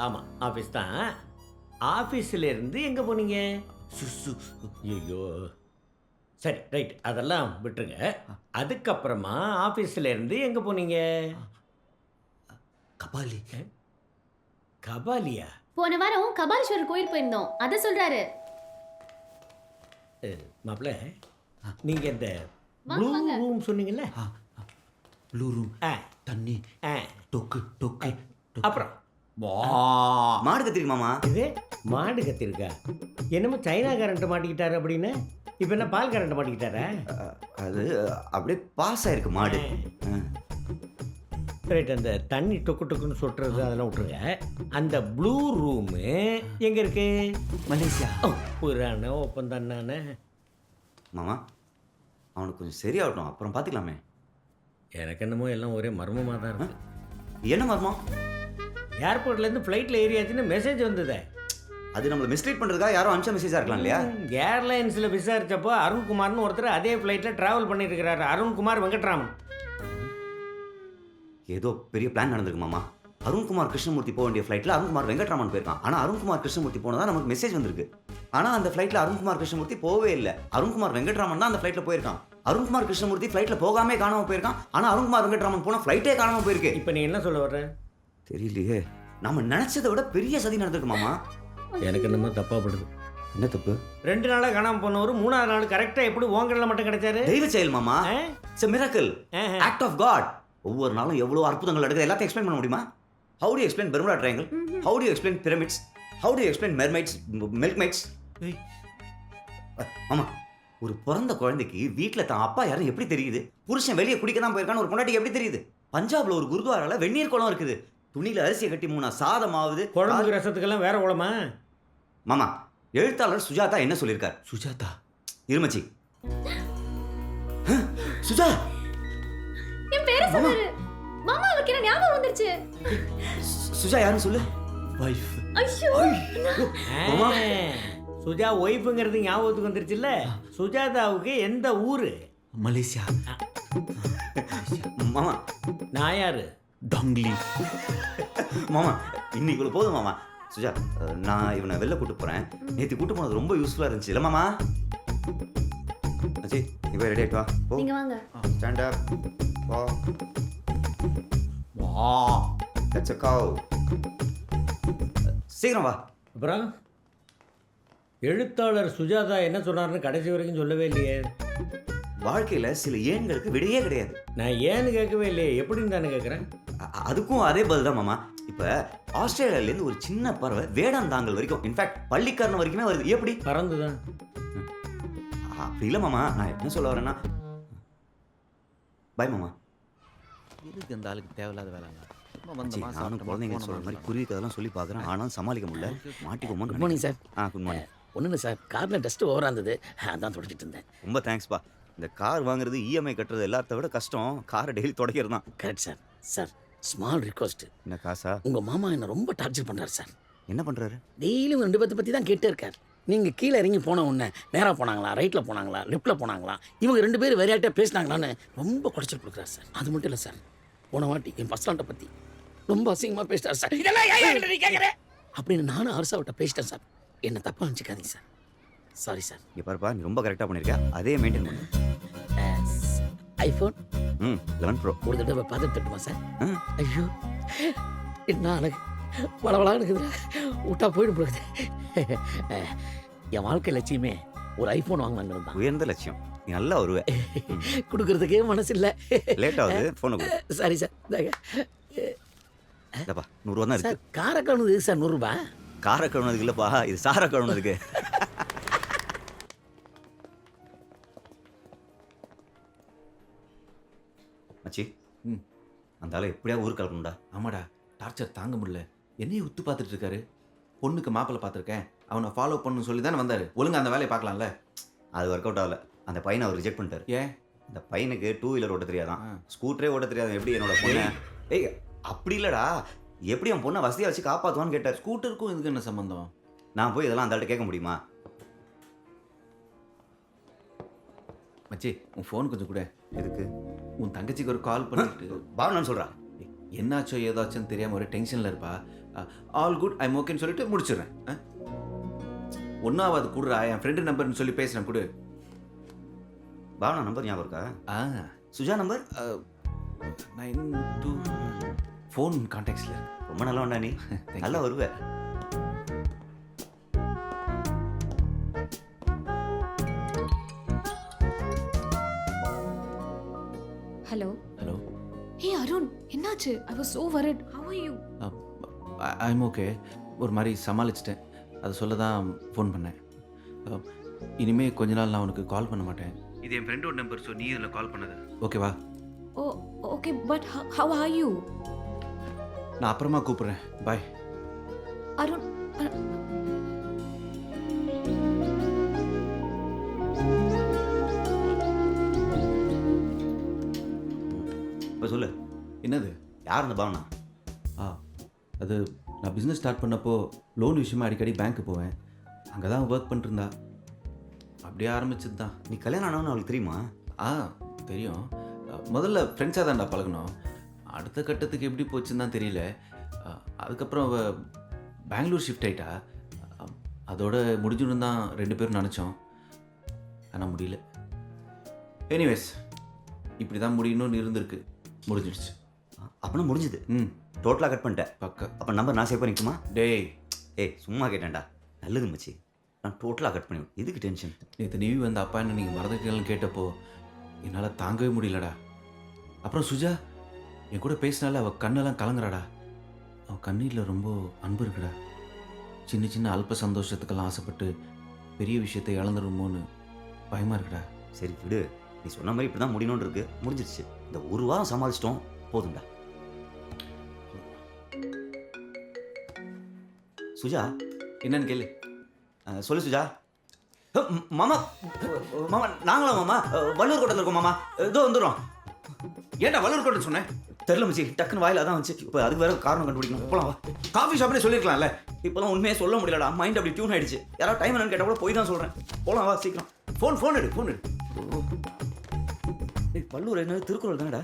ஆமா ஆஃபீஸ் தான். ஆஃபீஸில் இருந்து எங்கே போனீங்க? ஐயோ சரி ரைட், அதெல்லாம் விட்டுருங்க. அதுக்கப்புறமா ஆஃபீஸில் இருந்து எங்கே போனீங்க? கபாலியா? போன வாரம் கபாலீஸ்வரர் கோயில் போயிருந்தோம், அதை சொல்றாரு. மாப்பிள்ள நீங்கள் இந்த ப்ளூ ரூம் சொன்னீங்கல்ல? ப்ளூ ரூம், தண்ணி, டொக்கு, அப்புறம் மாடு கத்திரிக்கு மாமா. இது மாடு கத்திருக்கா? என்னமோ சைனா கரண்ட் மாட்டிக்கிட்டாரு அப்படின்னு. இப்போ என்ன பால் கரண்ட் மாட்டிக்கிட்டாரா? அது அப்படியே பாஸ் ஆயிருக்கு மாடு. ரைட், அந்த தண்ணி டொக்குன்னு சொட்டுறது அதெல்லாம் விட்டுருங்க. அந்த ப்ளூ ரூமு எங்கே இருக்கு? மலேசியா. புராண ஒப்பந்தம் தானே மாமா. அவனுக்கு கொஞ்சம் சரியாகட்டும், அப்புறம் பார்த்துக்கலாமே. எனக்கு என்னமோ எல்லாம் ஒரே மர்மமாக தான் இருக்கு. என்ன மர்மம்? ஏர்போர்ட்லேருந்து ஃப்ளைட்டில் ஏறியாச்சுன்னு மெசேஜ் வந்ததே. அது நம்மளை மிஸ்லீட் பண்ணுறதுக்காக யாரும் அனுப்பிச்ச மெசேஜாக இருக்கலாம் இல்லையா? ஏர்லைன்ஸில் விசாரித்தப்போ அருண்குமார்னு ஒருத்தர் அதே ஃப்ளைட்டில் ட்ராவல் பண்ணிட்டு இருக்கிறாரு. அருண்குமார் வெங்கட்ராமன். ஏதோ பெரிய பிளான் நடந்திருக்கு மாமா. அருண்குமார் கிருஷ்ணமூர்த்தி போக வேண்டிய ஃப்ளைட்டில் அருண்குமார் வெங்கட்ராமன் போயிருக்கான். ஆனால் அருண்குமார் கிருஷ்ணமூர்த்தி போனதான் நமக்கு மெசேஜ் வந்திருக்கு. ஆனால் அந்த ஃப்ளைட்டில் அருண்குமார் கிருஷ்ணமூர்த்தி போகவே இல்லை. அருண்குமார் வெங்கட்ராமன் தான் அந்த ஃப்ளைட்டில் போயிருக்கான். அருண்குமார் கிருஷ்ணமூர்த்தி ஃப்ளைட்டில் போகாமே காணாமல் போயிருக்கான். ஆனால் அருண்குமார் வெங்கட்ராமன் போன ஃப்ளைட்டே காணாமல் போயிருக்கு. இப்போ நீ என்ன சொல்ல வர்ற? தெரியலையே. நம்ம நினைச்சதை விட பெரிய சதி நடந்திருக்கு மாமா. எனக்கு என்னமோ தப்பாக படுது. என்ன தப்பு? 2 நாளாக காணாமல் போனவர் 3ஆவது நாள் கரெக்டாக எப்படி உங்களில் மட்டும் கிடைச்சாரு? தெய்வ செயல் மாமா. It's a miracle, act of God. ஒவ்வொரு நாளும் எவ்வளோ அற்புதங்கள் நடக்குது, எல்லாத்தையும் எக்ஸ்பிளைன் பண்ண முடியுமா? How do you explain Bermuda Triangle? How do you explain pyramids? How to explain மெர்மைட்ஸ் milk mites? ஆமா, ஒரு பிறந்த குழந்தைக்கு வீட்டில் தான் அப்பா யாரும் எப்படி தெரியுது? புருஷன் வெளியே குடிக்க தான் போயிருக்கான்னு ஒரு பொண்டாட்டிக்கு எப்படி தெரியுது? பஞ்சாப்ல ஒரு குருத்வாரால வெந்நீர் குளம் இருக்குது. துணியில அரிசியை கட்டி 3 சாதம் ஆகுது. குழம்பு ரசத்துக்கெல்லாம் வேற குளமா? மாமா, எழுத்தாளர் சுஜாதா என்ன சொல்லியிருக்கார்? சுஜாதா இருமச்சி. சுஜா, என் பேரை சொன்னாரு. மாமா, அவருக்கு என்ன ஞாபகம் வந்துருச்சு. சுஜா யாரும் சொல்லு. வைஃப். ஐயோ. மாமா, சுஜா ஒய்ஃபுங்கிறது ஞாபகத்துக்கு வந்துருச்சுல்ல. சுஜாதாவுக்கு எந்த ஊரு? மலேசியா. மாமா, நான் யாரு? டாங்லி. மாமா, இன்னைக்குள்ள போதும் மாமா. சுஜா, நான் இவனை வெளில கூட்டு போறேன். நேற்று கூட்டு போனது ரொம்ப யூஸ்ஃபுல்லா இருந்துச்சு இல்ல மாமா? அச்சி, நீ போய் ரெடி ஆயிட்டு வா. போ. நீங்க வாங்க. Stand up. வா. வா. That's a cow. சீக்கிரம் வா. அப்புறம் எழுத்தாளர் சுஜாதா என்ன சொன்னார்னு கடைசி வரைக்கும் சொல்லவே இல்லையே. வாழ்க்கையில சில ஏன்களுக்கு விடையே கிடையாது. நான் ஏன்னு கேட்கவே இல்லையே. எப்படின்னு தானே கேட்குறேன். அதுக்கும் அதே பதில் தான் மாமா. இப்போ ஆஸ்திரேலியாவிலேருந்து ஒரு சின்ன பறவை வேடாந்தாங்கல் வரைக்கும், இன்ஃபேக்ட் பள்ளிக்கரணம் வரைக்குமே வருது. எப்படி? பறந்து தான். அப்படி இல்லை மாமா, நான் என்ன சொல்ல வரேன்னா, பாய் மாமா. எதுக்கு அந்த ஆளுக்கு தேவையில்லாத வேலைங்க? நானும் குழந்தைங்க சொல்கிற மாதிரி குருவிக்கு அதெல்லாம் சொல்லி பார்க்குறேன், ஆனால் சமாளிக்க முடியல. மாட்டிக்கோமா? Good morning sir. Good morning. ஒன்றும் இல்லை சார், காரில் டஸ்ட் ஓவராக இருந்தது, அதான் தொடச்சிட்டு இருந்தேன். ரொம்ப தேங்க்ஸ்ப்பா. இந்த கார் வாங்குறது இஎம்ஐ கட்டுறது எல்லாத்த விட கஷ்டம். காரை டெய்லி தொடக்கிறது தான். Correct sir. Sir, small request. என்ன காசா? உங்கள் மாமா என்ன ரொம்ப டார்ச்சர் பண்ணுறாரு சார். என்ன பண்ணுறாரு? டெய்லியும் 2 பேர்த்த பற்றி தான் கேட்டே இருக்கார். நீங்கள் கீழே இறங்கி போன உடனே நேராக போனாங்களா, ரைட்டில் போனாங்களா, லெஃப்ட்டில் போனாங்களா, இவங்க 2 பேரும் விளையாட்டாக பேசினாங்களான்னு ரொம்ப குறைச்சல் கொடுக்குறாரு சார். அது மட்டும் இல்லை சார், போன வாட்டி என் பஸ் ஸ்டாண்டை பற்றி ரொம்ப அசிங்கமாக பேசிட்டார் சார். இதெல்லாம் ஏன் கேட்குறேன் அப்படின்னு நானும் அரசாவிட்ட பேசிட்டேன் சார். என்ன தப்பாக நினச்சிக்காதீங்க சார். Sorry sir. இங்கே பாருப்பா, நீ ரொம்ப கரெக்டாக பண்ணியிருக்க. அதே மெயின்டைன் பண்ணு. ஐஃபோன் 11 ப்ரோ ஒரு தடவை பார்த்து தட்டுமா சார்? ஐயோ, என்ன அழகு, வளவளாக இருக்குதுல, விட்டா போயிடும் போகுது. என் வாழ்க்கை லட்சியமே ஒரு ஐஃபோன் வாங்கலாங்கிறது தான். உயர்ந்த லட்சியம். நீ நல்லா வருவ. கொடுக்கறதுக்கே மனசு இல்லை. லேட் ஆகுது, ஃபோனை கொடு. Sorry sir. இல்லைப்பா, 100 ரூபா தான் சார், இருக்கு. காரை கழுவுனது சார் 100 ரூபா. காரை கழுவுனதுக்கு இல்லைப்பா, இது சாரை கழுவுனதுக்கு. மச்சி, அந்த ஆளை எப்படியா ஊருக்கு கிளப்பணும்டா. ஆமாடா, டார்ச்சர் தாங்க முடியல. என்னையும் உத்து பார்த்துட்டு இருக்காரு. பொண்ணுக்கு மாப்பிள்ளை பார்த்துருக்கேன், அவனை ஃபாலோ பண்ணணும்னு சொல்லி தானே வந்தார். ஒழுங்கா அந்த வேலையை பார்க்கலாம்ல. அது ஒர்க் அவுட் ஆகல. அந்த பையனை அவர் ரிஜெக்ட் பண்ணிட்டார். ஏன்? அந்த பையனுக்கு 2 வீலர் ஓட்ட தெரியாதான், ஸ்கூட்டரே ஓட்ட தெரியாது. எப்படி என்னோட பொண்ணை? ஏய், அப்படி இல்லைடா, எப்படி என் பொண்ணை வசதியாக வச்சு காப்பாற்றுவான்னு கேட்டார். ஸ்கூட்டருக்கும் இதுக்கு என்ன சம்மந்தம்? நான் போய் இதெல்லாம் அந்த ஆள்கிட்ட கேட்க முடியுமா? மச்சி, உன் ஃபோன் கொஞ்சம் கூட. எதுக்கு? உன் தங்கச்சிக்கு ஒரு கால் பண்ணிட்டு பாவனான்னு சொல்கிறா. என்னாச்சோ ஏதாச்சும் தெரியாமல் ஒரு டென்ஷனில் இருப்பா. ஆல் குட், ஐம் ஓகேன்னு சொல்லிட்டு முடிச்சிடுறேன். ஒன்றாவது கொடுறா, என் ஃப்ரெண்டு நம்பர்னு சொல்லி பேசுகிறேன் கொடு. பாவனா நம்பர் ஞாபகம் இருக்கா? சுஜா நம்பர் 92 ஃபோன் கான்டாக்ட்ஸில். ரொம்ப நல்லா வேண்டா, நீ நல்லா வருவே. ஹலோ. ஹலோ. ஹே அருண், என்னாச்சு? I was so worried. Have are you? I'm okay. ஒரு மாதிரி சமாளிச்சிட்டேன். அதை சொல்ல தான் ஃபோன் பண்ணேன். இனிமேல் கொஞ்ச நாள் நான் உனக்கு கால் பண்ண மாட்டேன். இது என் ஃப்ரெண்டோட நம்பர், ஸோ நீ இதில் கால் பண்ணது ஓகேவா? Oh okay, but how are you? நான் அப்புறமா கூப்பிட்றேன். பாய். அருண், இப்போ சொல்லு. என்னது? யார் அந்த பாவனா? அது நான் பிஸ்னஸ் ஸ்டார்ட் பண்ணப்போ லோன் விஷயமா அடிக்கடி பேங்க்கு போவேன். அங்கே தான் ஒர்க் பண்ணிட்டு இருந்தா. அப்படியே ஆரம்பிச்சது தான். நீ கல்யாணம் ஆனவன்னு அவளுக்கு தெரியுமா? தெரியும். முதல்ல ஃப்ரெண்ட்ஸாக தான்டா பழகணும். அடுத்த கட்டத்துக்கு எப்படி போச்சுன்னு தான் தெரியல. அதுக்கப்புறம் அவள் பெங்களூர் ஷிஃப்ட் ஆகிட்டா. அதோட முடிஞ்சுன்னு தான் 2 பேரும் நினச்சோம். ஆனால் முடியல. எனிவேஸ், இப்படி தான் முடியணும்னு இருந்திருக்கு. முடிஞ்சிடுச்சு. அப்பனா முடிஞ்சுது. டோட்டலாக கட் பண்ணிட்டேன். பக்கா. அப்போ நம்பர் நான் சேவ் பண்ணிக்குமா? டேய், சும்மா கேட்டேன்டா. நல்லது மச்சி, நான் டோட்டலாக கட் பண்ணி. இதுக்கு டென்ஷன்? நேற்று நிவி வந்து அப்பா என்ன நீங்கள் மறந்துட்டீங்கன்னு கேட்டப்போ என்னால் தாங்கவே முடியலடா. அப்புறம் சுஜா என் கூட பேசினால அவள் கண்ணெல்லாம் கலங்குறாடா. அவள் கண்ணீரில் ரொம்ப அன்பு இருக்குடா. சின்ன சின்ன அல்ப சந்தோஷத்துக்கெல்லாம் ஆசைப்பட்டு பெரிய விஷயத்தை இழந்துருமோன்னு பயமாக இருக்குடா. சரி விடு, நீ சொன்ன மாதிரி இப்படி தான் முடியணும்னு இருக்கு, முடிஞ்சிருச்சு. இந்த ஒரு வாரம் சமாளிச்சிட்டோம், போதும்டா. சுஜா, என்னன்னு கேளு. சொல்லு சுஜா. மாமா மாமா நாங்களா மாமா? வள்ளூர் கோட்டத்தில் இருக்கோம் மாமா, இதோ வந்துடும். ஏன்டா வள்ளூர் கோட்டை சொன்னேன்? தெரில மச்சி, டக்குன்னு வாயில் அதான் வந்துச்சு. இப்போ அதுக்கு வேற காரணம் கண்டுபிடிக்கணும். போலாம் வா. காஃபி ஷாப்லேயே சொல்லியிருக்கலாம்ல. இப்போலாம் உண்மையே சொல்ல முடியலடா, மைண்ட் அப்படி டியூன் ஆயிடுச்சு. யாராவது டைம் என்னன்னு கேட்டால் கூட போய் தான் சொல்கிறேன். போலாம் வா சீக்கிரம். ஃபோன் எடு. வள்ளூர் என்ன திருக்குறள் தானடா?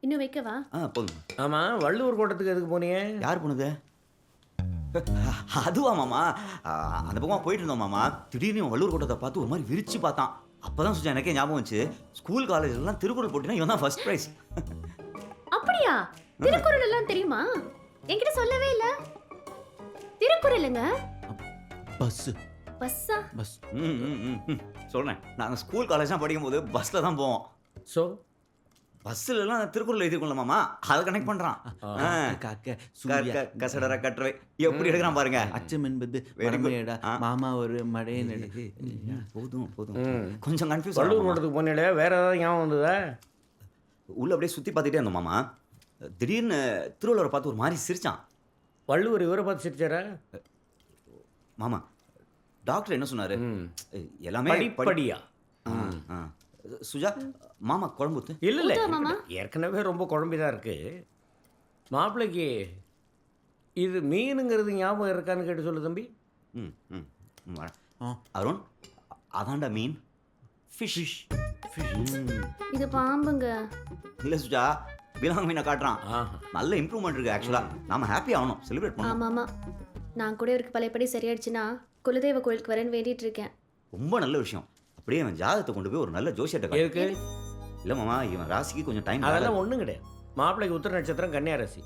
இன்னும் வைக்கவா? போதும். ஆமாம், வள்ளுவர் கோட்டத்துக்கு எதுக்கு போனீங்க? யார் போனது? அதுவா மாமா, அந்த பக்கமாக போயிட்டு இருந்தோம் மாமா. திடீர்னு வள்ளூர் கோட்டத்தை பார்த்து ஒரு மாதிரி விரிச்சு பார்த்தான். அப்பதான் சுஜா எனக்கே ஞாபகம் வந்துச்சு, ஸ்கூல் காலேஜ்லாம் திருக்குறள் போட்டினா இவன் தான் ஃபர்ஸ்ட் ப்ரைஸ். அப்படியா? திருக்குறள் எல்லாம் தெரியுமா? என்கிட்ட சொல்லவே இல்ல. திருக்குறளுங்க பஸ்ஸா? பஸ். சொல்றேன், நாங்கள் ஸ்கூல் காலேஜ்லாம் படிக்கும் போது பஸ்ல தான் போவோம். ஸோ பஸ்ஸுலலாம் திருக்குறள் எழுதிருக்கோம்ல மாமா, அதை கனெக்ட் பண்றான். கசடர கட்டுரை எப்படி எடுக்கிறான் பாருங்க. அச்சம் என்பது வறுமையடா, மாமா ஒரு மடையனடா. போதும் கொஞ்சம் கன்ஃபியூஸ். வள்ளூர் கோட்டத்துக்கு போனீங்களே, வேற ஏதாவது ஞாபகம் வந்ததா? உள்ள அப்படியே சுற்றி பார்த்துட்டே இருந்தோம் மாமா. திடீர்னு திருவள்ளுவரை பார்த்து ஒரு மாதிரி சிரிச்சான். வள்ளுவர் இவரை பார்த்து சிரிச்சாரா? மாமா டாக்டர் என்ன சொன்னாரு? எல்லாமே படிப்படியா. சுஜா, மாமா குழம்புத்து இல்லை ஏற்கனவே ரொம்ப குழம்பிதான் இருக்கு. மாப்பிள்ளைக்கு இது மீனுங்கிறது ஞாபகம் இருக்கான்னு கேட்டு சொல்லு தம்பி. அருண், அதான்டா மீன். ஃபிஷ். இது பாம்புங்க. இல்லை சுஜா, விலாங் மீனை காட்டுறான். நல்ல இம்ப்ரூவ்மெண்ட் இருக்கு. ஆக்சுவலாக நாம ஹாப்பி ஆகணும், செலிப்ரேட் பண்ணணும். ஆமாம், நான் கூட இவருக்கு பழையபடி சரியாயிடுச்சுன்னா குலதெய்வ கோயிலுக்கு வரேன்னு வேண்டிட்டு இருக்கேன். ரொம்ப நல்ல விஷயம். அப்படியே அவன் ஜாதகத்தை கொண்டு போய் ஒரு நல்ல ஜோசியத்தை இருக்கு. இல்லை மாமா, இவன் ராசிக்கு கொஞ்சம் டைம். அதெல்லாம் ஒன்றும் கிடையாது. மாப்பிள்ளைக்கு உத்திர நட்சத்திரம் கன்னியா ராசி,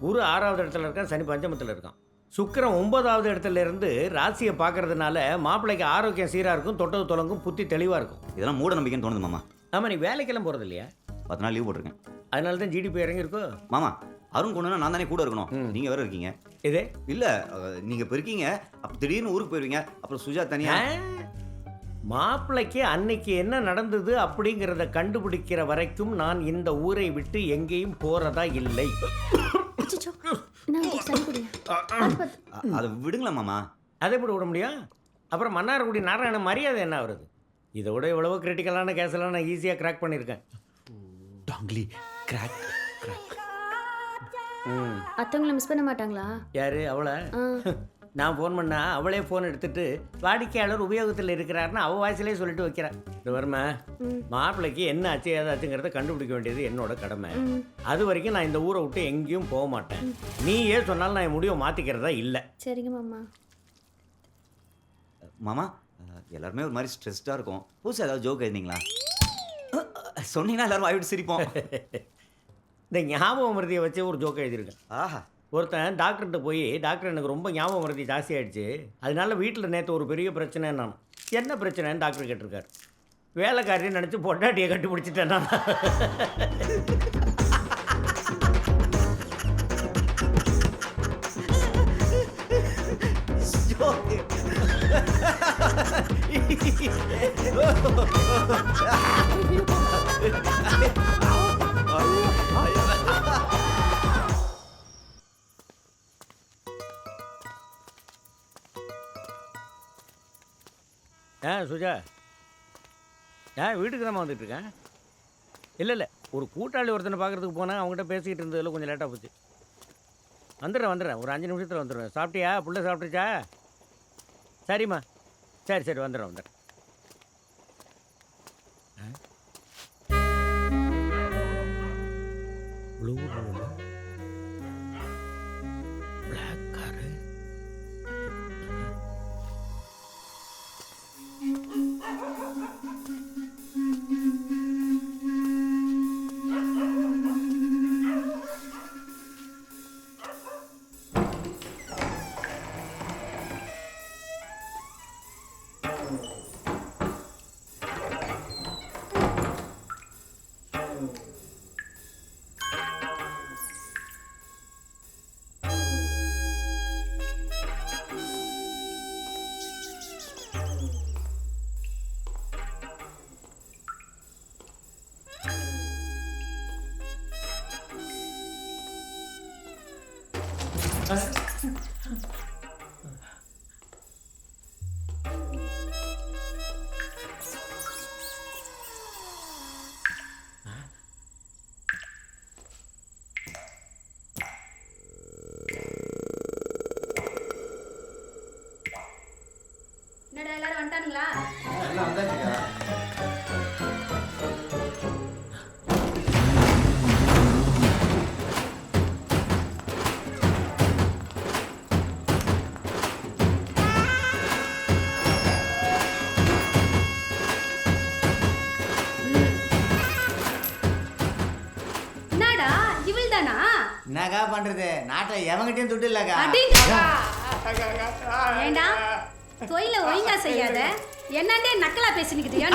குரு 6வது இடத்துல இருக்கான், சனி பஞ்சமத்தில் இருக்கான், சுக்கிரன் 9வது இடத்துல இருந்து ராசியை பார்க்கறதுனால மாப்பிள்ளைக்கு ஆரோக்கியம் சீராக இருக்கும், தொட்டது தொடங்கும், புத்தி தெளிவாக இருக்கும். இதெல்லாம் மூட நம்பிக்கைன்னு தோணுது மாமா. ஆமாம், நீ வேலைக்கெல்லாம் போகிறது இல்லையா? 10 நாள் லீவ் போட்டிருக்கேன். அதனால தான் ஜிடிபி இறங்கியிருக்கோ. மாமா, அருண் கொண்டுனா நான் தானே கூட இருக்கணும், நீங்கள் வேற இருக்கீங்க. இதே இல்லை, நீங்கள் இப்போ இருக்கீங்க, அப்போ திடீர்னு ஊருக்கு போயிருவீங்க, அப்புறம் சுஜா தனியாக. மாப்பிள்ளைக்கு அன்னைக்கு என்ன நடந்தது அப்படிங்கிறத கண்டுபிடிக்கிற வரைக்கும் நான் இந்த ஊரை விட்டு எங்கேயும் போறதா இல்லை. அதை விடுங்களா மாமா. அதை எப்படி விட முடியும்? அப்புறம் மன்னார்குடி நாராயண மரியாதை என்ன வருது? இதை விட எவ்வளவோ கிரிட்டிக்கலான கேஸெல்லாம் நான் ஈஸியாக கிராக் பண்ணியிருக்கேன். டாங்லி கிராக். அத்தவங்களை மிஸ் பண்ண மாட்டாங்களா? யாரு? அவளை நான் ஃபோன் பண்ணா அவளே ஃபோன் எடுத்துட்டு வாடிக்கையாளர் உபயோகத்தில் இருக்கிறாருன்னு அவள் வாய்ஸிலே சொல்லிட்டு வைக்கிறான். இது வருமா, மாப்பிள்ளைக்கு என்ன ஆச்சு ஏதாச்சுங்கிறத கண்டுபிடிக்க வேண்டியது என்னோட கடமை. அது வரைக்கும் நான் இந்த ஊரை விட்டு எங்கேயும் போக மாட்டேன். நீ ஏன் சொன்னாலும் நான் என் முடிவை மாற்றிக்கிறதா இல்லை. சரிங்க மாமா. மாமா, எல்லாருமே ஒரு மாதிரி ஸ்ட்ரெஸ்டாக இருக்கும். புதுசாக ஏதாவது ஜோக் எழுதிங்களா? சொன்னீங்கன்னா எல்லாரும் வாய்விட்டு சிரிப்போம். இந்த ஞாபகம் மருதியை வச்சு ஒரு ஜோக் எழுதியிருக்கேன். ஆஹா. ஒருத்தன் டாக்டர்கிட்ட போய், டாக்டர் எனக்கு ரொம்ப ஞாபகம் மருதி ஜாஸ்தி ஆகிடுச்சு, அதனால வீட்டில் நேற்று ஒரு பெரிய பிரச்சனை. நான் என்ன பிரச்சனைன்னு டாக்டர் கேட்டிருக்காரு. வேலைக்காரின்னு நினச்சி பொண்டாட்டியை கண்டுபிடிச்சிட்டேன் நான். சுஜா, வீட்டுக்கு தான் வந்துட்டுருக்கேன். இல்லை ஒரு கூட்டாளி ஒருத்தனை பார்க்குறதுக்கு போனேன், அவங்ககிட்ட பேசிக்கிட்டு இருந்ததில் கொஞ்சம் லேட்டாக போச்சு. வந்துடுறேன் ஒரு 5 நிமிஷத்தில் வந்துடுவேன். சாப்பிட்டியா? புள்ள சாப்பிட்டுச்சா? சரிம்மா, சரி வந்துடுறேன். Black car. என்னடா எல்லாரும் வந்துட்டானுங்களா? எல்லாம் வந்தாச்சுக்கா. என்னடா இவள் தானா? என்னக்கா பண்றது? நாட்டில் எவங்கிட்டையும் துட்டு இல்லக்கா. ஏண்டா தொழில ஒழுங்கா செய்யாத என்னண்டே நக்கலா பேசினிக்கிட்டியா?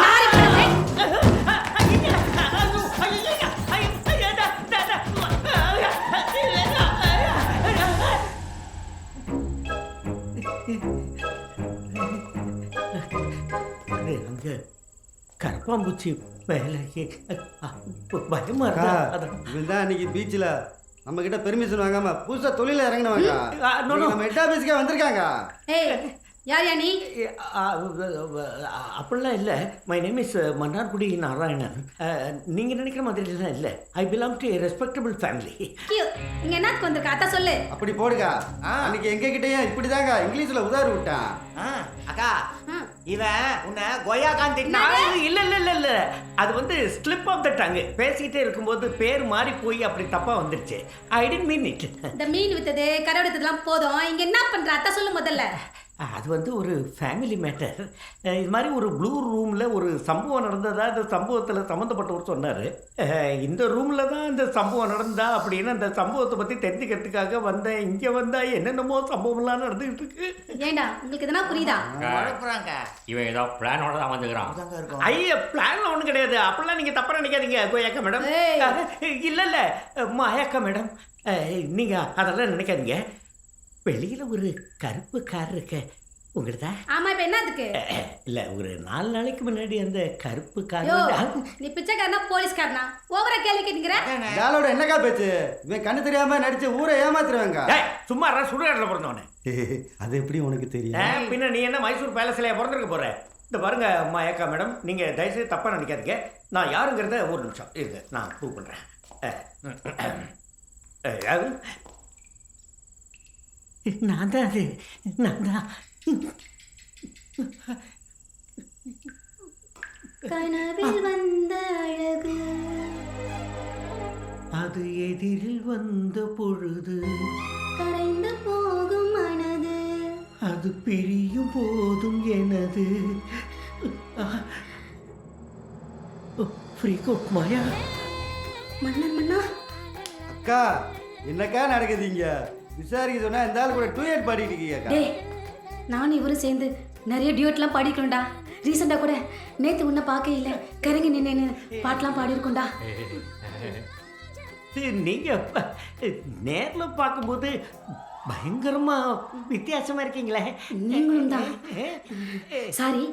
அங்க கரப்பாம்பூச்சி வேலைக்கு பயமா இருக்கா? இவன் தான் அன்னைக்கு பீச்சில் நம்ம கிட்ட பெர்மிஷன் வாங்காம புதுசா தொழில இறங்கினவங்க நம்ம ஹெட் ஆபீஸ்க்கே வந்திருக்காங்க. ஏய் யார் நீ? அப்படிலாம் இல்லை. My name is Mannargudi Narayanan. நீங்கள் நினைக்கிற மாதிரிலாம் இல்லை. I belong to respectable family. இங்க என்னத்துக்கு வந்திருக்க அத்தா சொல்லு. அப்படி போடுங்க. அன்னைக்கு எங்க கிட்டயும் இப்படிதாங்க இங்கிலீஷ்ல உதாரி விட்டான். அக்கா இவன் உன்னை கொய்யாக்கான் திட்டினா. இல்லை இல்லை இல்லை இல்லை, அது வந்து ஸ்லிப் ஆஃப் த டங்கு. பேசிக்கிட்டே இருக்கும்போது பேர் மாறி போய் அப்படி தப்பாக வந்துருச்சு. I didn't mean it. இந்த மீன் வித்தது கரை வித்ததுலாம் போதும். இங்க என்ன பண்ற அத்தா சொல்லு முதல்ல. அது வந்து ஒரு ஃபேமிலி மேட்டர். இது மாதிரி ஒரு ப்ளூ ரூமில் ஒரு சம்பவம் நடந்ததா இந்த சம்பவத்தில் சம்மந்தப்பட்டவர் சொன்னார். இந்த ரூமில் தான் இந்த சம்பவம் நடந்தா அப்படின்னு அந்த சம்பவத்தை பற்றி தெரிஞ்சுக்கிறதுக்காக வந்தேன். இங்கே வந்தால் என்னென்னமோ சம்பவம்லாம் நடந்துகிட்டு இருக்கு. ஏண்டா உங்களுக்கு எதனா புரியுதா? இவன் ஏதோ பிளானோட தான் வந்துக்கிறான். ஐயா பிளான்லாம் ஒன்றும் கிடையாது. அப்படிலாம் நீங்கள் தப்பாக நினைக்காதீங்க கோயாக்கா மேடம். இல்லை இல்லை மாயாக்கா மேடம், நீங்கள் அதெல்லாம் நினைக்காதீங்க. வெளியில் ஒரு கருப்பு கார் இருக்க உங்களுதா? ஆமா இப்ப என்ன அதுக்கு? இல்லை ஒரு 4 நாளைக்கு முன்னாடி அந்த கருப்பு கார். நீ பிச்சைக்காரனா போலீஸ்காரனா? ஓவரா கேள்வி கேட்கிற. யாரோட என்னக்கா பேச்சு? இவன் கண்ணு தெரியாம நடிச்சு ஊரை ஏமாத்துருவாங்க. சும்மா சுடுகாட்டில் பிறந்தவனே. அது எப்படி உனக்கு தெரியும்? பின்ன நீ என்ன மைசூர் பேலஸ்ல பிறந்திருக்க போற? இந்த பாருங்க மாயாக்கா மேடம், நீங்க தயவுசெய்து தப்பா நினைக்காதீங்க. நான் யாருங்கிறத ஒரு நிமிஷம் இருக்கு, நான் ப்ரூவ் பண்றேன். நான் தான் அது, நான் தான். கனவில் வந்த அழகு அது எதிரில் வந்த பொழுது கரைந்து போகும் மனது அது பிரியும் போதும் எனது. ஃப்ரீ கோட் மாயா. மன்னா அக்கா என்னக்கா நடக்குதுங்க? விசாரிக்க சொன்னா இந்த ஆள் கூட டூயட் பாடிட்டு இருக்கீங்க. டேய் நானும் இவரும் சேர்ந்து நிறைய டியூட்லாம் பாடிக்கிறோம்டா. ரீசெண்டாக கூட நேற்று உன்னை பார்க்க இல்லை கரங்கி நின்று பாட்டெலாம் பாடியிருக்கோண்டா. நீங்கள் நேரில் பார்க்கும்போது பயங்கரமா வித்தியாசமா இருக்கீங்களே. நீங்களும் தான். சாரி,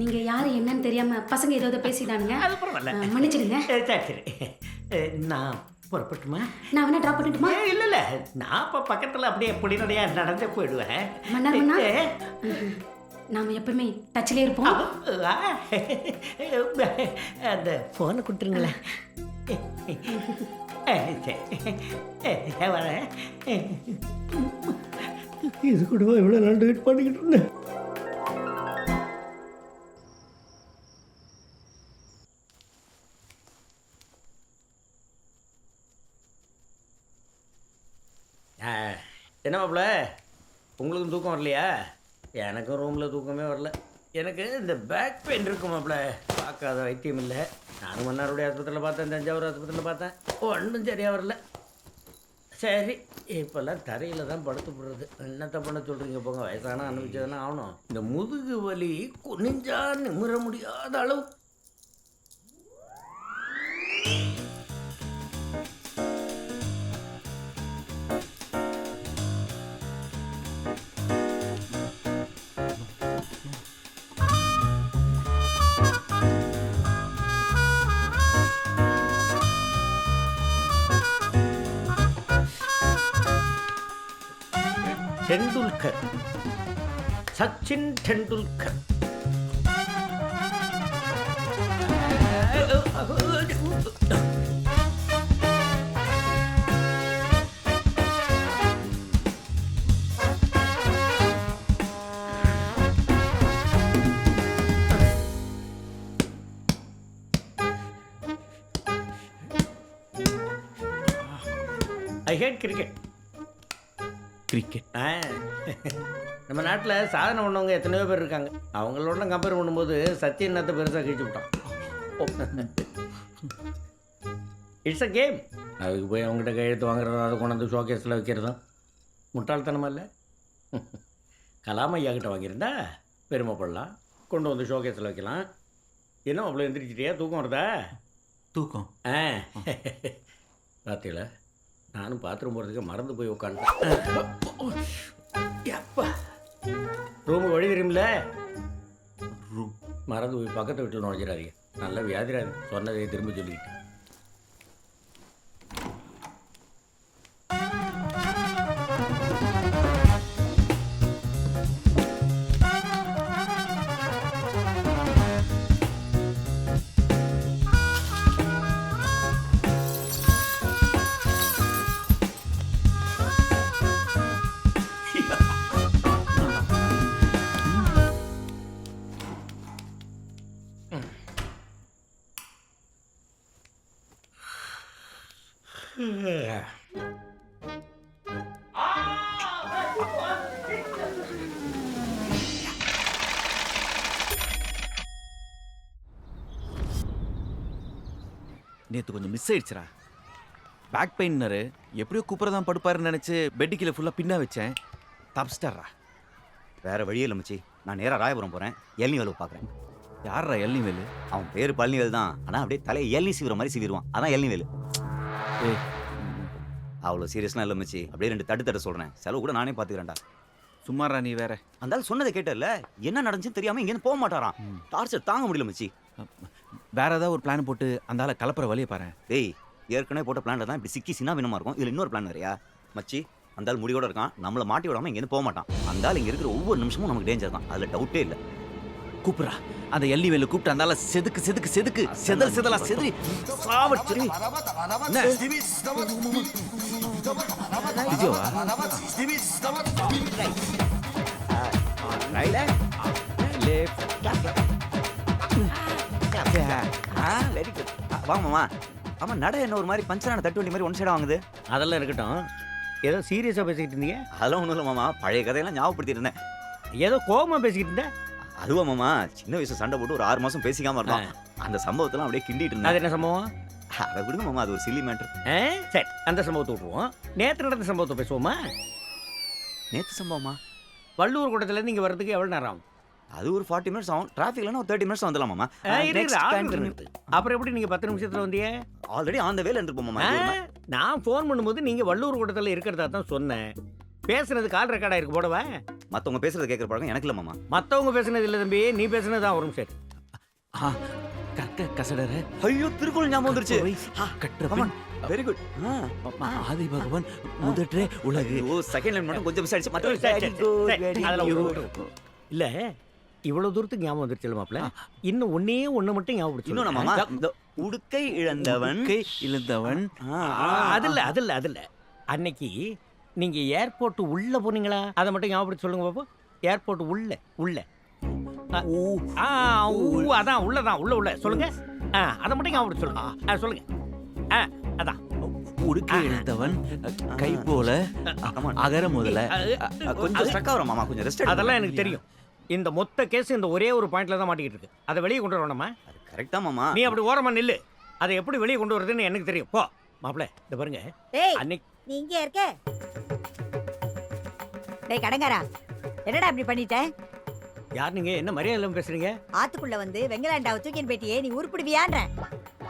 நீங்க யாரு என்னன்னு தெரியாம பசங்க ஏதோ பேசிட்டானுங்க. அது பரவாயில்ல, மன்னிச்சிடுங்க. சரி நான் புறப்பட்டுமா? நான் வேணா ட்ராப் பண்ணிட்டுமா? இல்லை இல்லை, நான் இப்போ பக்கத்தில் அப்படியே பொடிநடையா நடந்தே போயிடுவேன். மன்னா நாம எப்பவுமே டச்சிலே இருப்போம். அந்த ஃபோனை கொடுத்துருங்களேன். வரேன். இது கூட எவ்வளோ நாள் வெயிட் பண்ணிக்கிட்டு இருந்தேன். என்ன மாப்பிள்ள, உங்களுக்கும் தூக்கம் வரலையா? எனக்கும் ரூமில் தூக்கமே வரல. எனக்கு இந்த பேக் பெயின் இருக்கும் மாப்பிள்ள, பார்க்காத வைத்தியம் இல்லை. நானும் மன்னாருடைய ஆஸ்பத்திரியில் பார்த்தேன், தஞ்சாவூர் ஆஸ்பத்திரியில் பார்த்தேன், ஒன்றும் சரியாக வரல. சரி இப்போல்லாம் தரையில் தான் படுத்து போடுறது. என்னத்தை பண்ண சொல்கிறீங்க போங்க, வயசானா அனுபவிச்சதுன்னா ஆகணும். இந்த முதுகு வலி குனிஞ்சா நிமிர முடியாத அளவு. டெண்டுல்கர், சச்சின் டெண்டுல்கர். ஐ ஹேட் கிரிக்கெட். கிரிக்கெட் நம்ம நாட்டில் சாதனை பண்ணவங்க எத்தனையோ பேர் இருக்காங்க. அவங்களோட கம்பேர் பண்ணும்போது சச்சின் நேரத்தை பெருசாக கழிச்சு விட்டான். It's a game. அதுக்கு போய் அவங்ககிட்ட கையெழுத்து வாங்குறதும் அதை கொண்டு வந்து ஷோகேஸில் வைக்கிறதும் முட்டாள்தனமா இல்லை? கலாம் ஐயா கிட்ட வாங்கியிருந்தா பெருமைப்படலாம், கொண்டு வந்து ஷோகேஸில் வைக்கலாம். என்ன அவ்வளோ எந்திரிச்சிட்டியா? தூக்கம் வருதா? தூக்கம் ராத்திரில நானும் பாத்ரூம் போகிறதுக்கு மறந்து போய் உட்காந்துட்டேன். எப்பா ரூமு வழி தெரியுமில்ல? மறந்து போய் பக்கத்து வீட்டில் நுழைஞ்சிடாதீங்க. நல்ல வியாதிராது சொன்னதை திரும்ப சொல்லிக்கிட்டு. நேற்று கொஞ்சம் மிஸ் ஆயிடுச்சுரா. பேக் பெயின்னாரு, எப்படியோ கூப்பிட்றதான் படுப்பாருன்னு நினச்சி பெட்டு கீழே ஃபுல்லாக பின்னா வச்சேன். தப்பிச்சிட்டாரா. வேற வழியே இல்லை மச்சி. நான் நேராக ராயபுரம் போகிறேன். எல்னிவேலு பார்க்குறேன். யாரா எல்னிவேலு? அவன் பேர் பழனிவேல் தான். ஆனால் அப்படியே தலையை எல்னி சீவிர மாதிரி சீவிடுவான். அதான் எல்னிவேலு. ஏய் அவ்வளோ சீரியஸ்லாம் இல்லை மச்சி. அப்படியே 2 தட்டு சொல்கிறேன். செலவு கூட நானே பார்த்துக்கிறேன்டா. சும்மாரா நீ வேற. அந்த சொன்னதை கேட்டல, என்ன நடந்துச்சுன்னு தெரியாமல் இங்கேருந்து போக மாட்டாரான். டார்ச்சர் தாங்க முடியல மச்சி. வேற ஏதாவது ஒரு பிளான் போட்டு அந்த ஆளை கலப்புற வழியை பாரு. டேய் ஏற்கனவே போட்ட பிளான் தான் இப்படி சிக்கி சின்ன பின்னமா இருக்கும். இதில் இன்னொரு பிளான் வேறையா மச்சி? அந்த ஆள் முடியோட இருக்கான். நம்மளை மாட்டி விடாமல் இங்கேருந்து போக மாட்டான். அந்த ஆள் இங்கே இருக்கிற ஒவ்வொரு நிமிஷமும் நமக்கு டேஞ்சர் தான். அதில் டவுட்டே இல்லை. கூப்பிட்றா அந்த எல்னிவேலு. கூப்பிட்டு அந்த ஆளை செதுக்கு செதுக்கு செதுக்கு செதலா செதுறி சாவச்சு. விஜயவா வெரி குட். வாங்க மாமா. ஆமாம் நட என்ன ஒரு மாதிரி பஞ்சரான தட்டு வண்டி மாதிரி ஒன் சைடாக வாங்குது. அதெல்லாம் இருக்கட்டும். ஏதோ சீரியஸாக பேசிக்கிட்டு இருந்தீங்க? அதெல்லாம் ஒன்றும் இல்லை மாமா. பழைய கதையெல்லாம் ஞாபகப்படுத்திட்டு இருந்தேன். ஏதோ கோபமாக பேசிக்கிட்டு இருந்தேன். அதுவா மாமா, சின்ன வயசு சண்டை போட்டு ஒரு 6 மாதம் பேசிக்காமல் இருந்தோம். அந்த சம்பவத்தெல்லாம் அப்படியே கிண்டிட்டு இருந்தேன். அது என்ன சம்பவம்? அதை விடுங்க மாமா, அது ஒரு சில்லி மேட்ரு. சரி, அந்த சம்பவத்தை விட்டுருவோம். நேற்று நடந்த சம்பவத்தை பேசுவோமா? நேற்று சம்பவமா? வள்ளூர் கூட்டத்துலேருந்து இங்கே வர்றதுக்கு எவ்வளோ நேரம் ஆகும்? அது ஒரு 40 மினிட்ஸ் ஆகும். டிராஃபிக்லன்னா ஒரு 30 மினிட்ஸ் வந்துடலாம் மாமா. அப்புறம் எப்படி நீங்கள் 10 நிமிஷத்தில் வந்தீங்க? ஆல்ரெடி ஆன் த வேல இருந்துருப்போம் மாமா. நான் ஃபோன் பண்ணும்போது நீங்கள் வள்ளூர் கூட்டத்தில் இருக்கிறதா தான் சொன்னேன். பேசுனது கால் ரெக்கார்டாக இருக்கு போடவா? மற்றவங்க பேசுறது கேட்குற பழக்கம் எனக்கு இல்லை மாமா. மற்றவங்க பேசுனது இல்லை தம்பி, நீ பேசுனது தான் வரும். சரி கற்க கசடற. ஐயோ திருக்குறள் ஞாபகம் வந்துருச்சு. கற்றவன். Very good. ஆதி பகவான் முதற்றே உலகு. ஓ செகண்ட் லைன் மட்டும் கொஞ்சம் மிஸ் ஆயிடுச்சு. இல்லை இவ்வளோ தூரத்துக்கு ஞாபகம் வந்துருச்சு மாப்பிள்ள. இன்னும் ஒன்று மட்டும் ஞாபகம். இன்னும் மாமா, உடுக்கை இழந்தவன் இழந்தவன். அதில்ல அன்னைக்கு நீங்க ஏர்போர்ட் உள்ள போனீங்களா? அதை மட்டும் ஞாபகம் சொல்லுங்க பாப்போம். ஏர்போர்ட் உள்ள அதான் உள்ள சொல்லுங்க. அதை மட்டும் ஞாபகம் சொல்லுங்க. சொல்லுங்க. அதான் உடுக்கை இழந்தவன் கை போல அகர முதல. கொஞ்சம் ஸ்ட்ரக் ஆகுற மாமா, கொஞ்சம் ரெஸ்ட். அதெல்லாம் எனக்கு தெரியும். இந்த மொத்த கேஸ் இந்த ஒரே ஒரு பாயிண்ட்ல தான் மாட்டிக்கிட்டு இருக்கு. அதை வெளியே கொண்டு வரணுமா? கரெக்டா மாமா. நீ அப்படி ஓரமா நில்லு. அதை எப்படி வெளியே கொண்டு வரதுன்னு எனக்கு தெரியும். போ மாப்பிள்ள. இத பாருங்க. அன்னைக்கு நீ இங்கே இருக்க. டேய் கடங்காரா, என்னடா இப்படி பண்ணிட்ட? யார் நீங்க? என்ன மரியாதை இல்லாம பேசுறீங்க? ஆத்துக்குள்ள வந்து வெங்கலாண்டாவை தூக்கின் பேட்டியே நீ உருப்பிடுவியான்ற.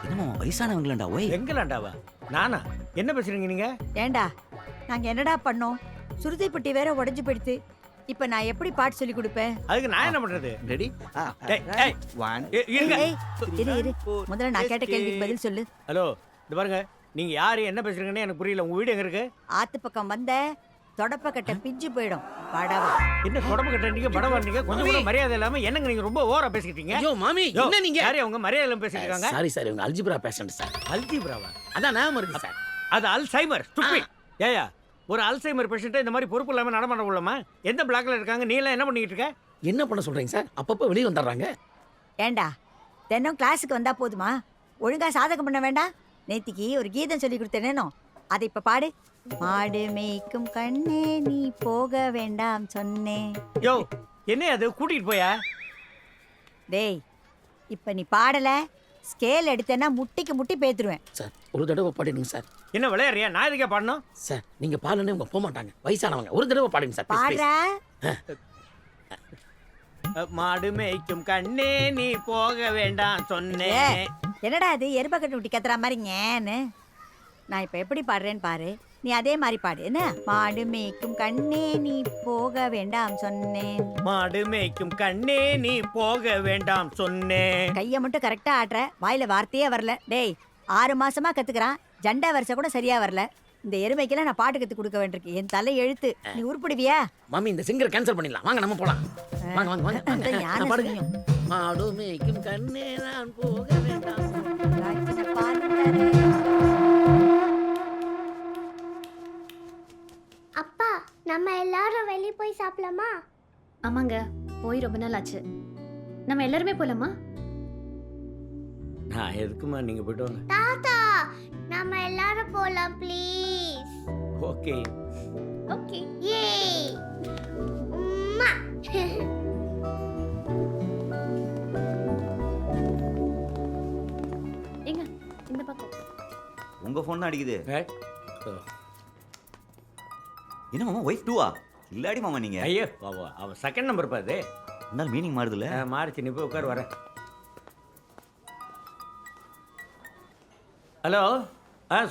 என்னமா வயசானவங்களாண்டா? ஓய் வெங்கலாண்டாவா? நானா? என்ன பேசுறீங்க நீங்க? ஏண்டா நாங்க என்னடா பண்ணோம்? சுருதிப்பட்டி வேற உடைஞ்சு போயிடுத்து. இப்ப நான் எப்படி பாட்டு சொல்லி கொடுப்பேன்? அதுக்கு நான் என்ன பண்றது? ரெடி? இரு முதல்ல நான் கேட்ட கேள்விக்கு பதில் சொல்லு. ஹலோ, இது பாருங்க. நீங்க யாரு, என்ன பேசுறீங்கன்னு எனக்கு புரியல. உங்க வீடு எங்க இருக்கு? ஆத்து பக்கம் வந்த தொடப்பக்கட்டை பிஞ்சு போயிடும் படவா. என்ன தொடப்பு கட்டீங்க படம் வரீங்க கொஞ்சம் கூட மரியாதை இல்லாம என்னங்க நீங்க ரொம்ப ஓவரா பேசிக்கிட்டீங்க. ஐயோ மாமி என்ன நீங்க யாரே அவங்க மரியாதை இல்லாம பேசிட்டு இருக்காங்க. சாரி சார் இவங்க அல்ஜிப்ரா பேஷண்ட் சார். அல்ஜிப்ராவா? அதான் நான் இருக்கு சார். அது அல்சைமர் ஸ்டூபிட். ஏயா ஒரு அல்சைமர் பேஷண்ட் இந்த மாதிரி பொறுப்பு இல்லாம நடமாட உள்ளமா? எந்த பிளாக்ல இருக்காங்க? நீ எல்லாம் என்ன பண்ணிட்டு இருக்க? என்ன பண்ண சொல்றீங்க சார்? அப்பப்போ வெளியே வந்துடுறாங்க. ஏண்டா தினம் கிளாஸுக்கு வந்தா போதுமா? ஒழுங்கா சாதகம் பண்ண வேண்டாம்? நேத்திக்கு ஒரு கீதம் சொல்லி கொடுத்தேனோ அதை இப்ப பாடு. மாடு மேய்க்கும் கண்ணே நீ போக வேண்டாம் சொன்னேன். யோ என்ன அது கூட்டிட்டு போயா? டேய் இப்ப நீ பாடல ஸ்கேல் எடுத்தேன்னா முட்டிக்கு முட்டி பேத்துருவேன். சார் ஒரு தடவை பாடுங்க சார். என்ன விளையாடுறியா? நான் எதுக்கே பாடணும்? சார் நீங்க பாடுனே உங்க போக மாட்டாங்க, வயசானவங்க. ஒரு தடவை பாடுங்க சார். பாடுறா. மாடு மேய்க்கும் கண்ணே நீ போக வேண்டாம் சொன்னேன். என்னடா அது எருபக்கட்டு விட்டி கத்துற மாதிரிங்கன்னு. நான் இப்ப எப்படி பாடுறேன்னு பாரு, நீ அதே மாதிரி பாடு. என்ன? மாடு மேய்க்கும் கண்ணே நீ போக வேண்டாம் சொன்னேன். மாடு மேய்க்கும் கண்ணே நீ போக வேண்டாம் சொன்னேன். கையை மட்டும் கரெக்டா ஆட்டுற, வாயில வார்த்தையே வரல. டேய் 6 மாசமா கத்துக்கிறான், ஜண்டா வரிசை கூட சரியா வரல. இந்த எருமைக்கெல்லாம் நான் பாட்டு கத்து கொடுக்க வேண்டியிருக்கு. என் தலை எழுத்து. நீ உருப்பிடுவியா? மாமி இந்த சிங்கர் கேன்சல் பண்ணிடலாம். வாங்க நம்ம போலாம். வாங்க வாங்க வாங்க. அதான் யானை நான் பாடுங்க. செய்யும். மாடு மேய்க்கும் கண்ணே நான் போக வேண்டாம். அப்பா நம்ம எல்லாரும் வெளியே போய் சாப்பிடலாமா? ஆமாங்க, போய் ரொம்ப நாள் ஆச்சு. நம்ம எல்லாருமே போலாமா? நான் எதுக்குமா நீங்க போயிட்டு வாங்க. தாத்தா நம்ம எல்லாரும் போலாம் ப்ளீஸ். Okay okay. யே உம்மா. எங்க இந்த பக்கம். உங்க ஃபோன் தான் அடிக்குது. என்ன மாமா ஒய்ஃப் டூவா? இல்லாடி மாமா நீங்க. ஐயோ அவன் செகண்ட் நம்பர் பாது. என்ன மீனிங் மாறுதுல்ல? மாறிச்சு. நீ போய் உட்கார். வர. ஹலோ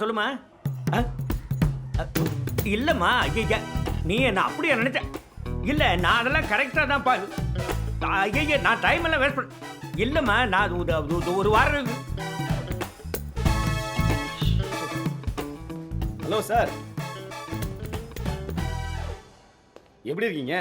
சொல்லுமா. இல்லைம்மா ஐயா நீ என்ன அப்படியே நினைச்ச? இல்லை நான் அதெல்லாம் கரெக்டாக தான் பாரு. ஐயா நான் டைம் எல்லாம் வேஸ்ட் பண்ண. இல்லைம்மா நான் ஒரு வாரம். ஹலோ சார், எப்படி இருக்கீங்க?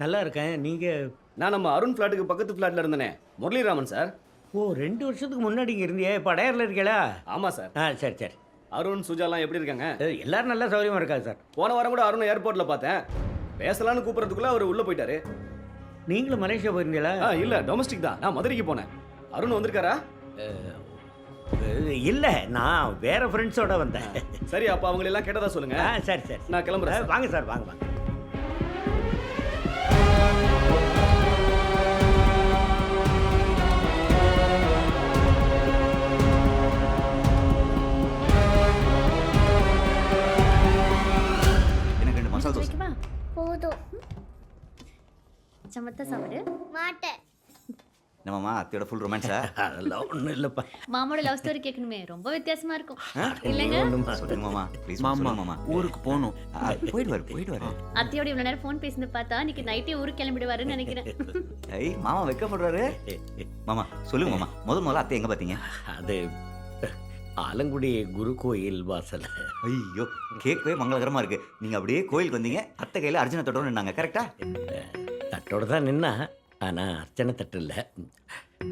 நல்லா இருக்கேன். நீங்கள்? நான் நம்ம அருண் ஃப்ளாட்டுக்கு பக்கத்து ஃப்ளாட்டில் இருந்தேனே, முரளிராமன் சார். ஓ 2 வருஷத்துக்கு முன்னாடி இங்கே இருந்தியே. இப்போ அடையாரில் இருக்கீங்களா? ஆமாம் சார். சரி சரி. அருண் சுஜாலாம் எப்படி இருக்காங்க? எல்லாரும் நல்லா சௌகரியமாக இருக்காது சார். போன வாரம் கூட அருண் ஏர்போர்ட்டில் பார்த்தேன். பேசலான்னு கூப்பிட்றதுக்குள்ளே அவர் உள்ளே போயிட்டாரு. நீங்களும் மலேசியா போயிருந்தீங்களா? இல்லை டொமஸ்டிக் தான். நான் மதுரைக்கு போனேன். அருண் வந்திருக்காரா? இல்லை நான் வேற ஃப்ரெண்ட்ஸோட வந்தேன். சரி அப்போ அவங்களெல்லாம் கேட்டதா சொல்லுங்க. சரி சரி நான் கிளம்புறேன். வாங்க சார் வாங்க வாங்க. எனக்கு 2 மசாலா தோசை. வைக்கவா? போதும். சமத்தா சாப்பிடு. மாட்டேன். நம்மம்மா அத்தையோட ஃபுல் ரொமான்ஸா? அதெல்லாம் ஒன்றும் இல்லைப்பா. மாமோட லவ் ஸ்டோரி கேட்கணுமே, ரொம்ப வித்தியாசமா இருக்கும் இல்லைங்க? சொல்லுங்க மாமா ப்ளீஸ். மாமா ஊருக்கு போகணும். போயிட்டு வர. அத்தையோட இவ்வளவு நேரம் ஃபோன் பேசினது பார்த்தா இன்னைக்கு நைட்டே ஊருக்கு கிளம்பிடுவாருன்னு நினைக்கிறேன். ஐய் மாமா வெக்கப்படுறாரு. மாமா சொல்லுங்க மாமா, முதல்ல அத்தை எங்க பார்த்தீங்க? அது ஆலங்குடி குரு கோயில் வாசல். ஐயோ கேட்கவே மங்களகரமா இருக்கு. நீங்க அப்படியே கோயிலுக்கு வந்தீங்க, அத்தை கையில அர்ஜுன தட்டோட நின்னாங்க. கரெக்டா? தட்டோட தான் நின்னா, ஆனால் அர்ச்சனை தட்டு இல்லை.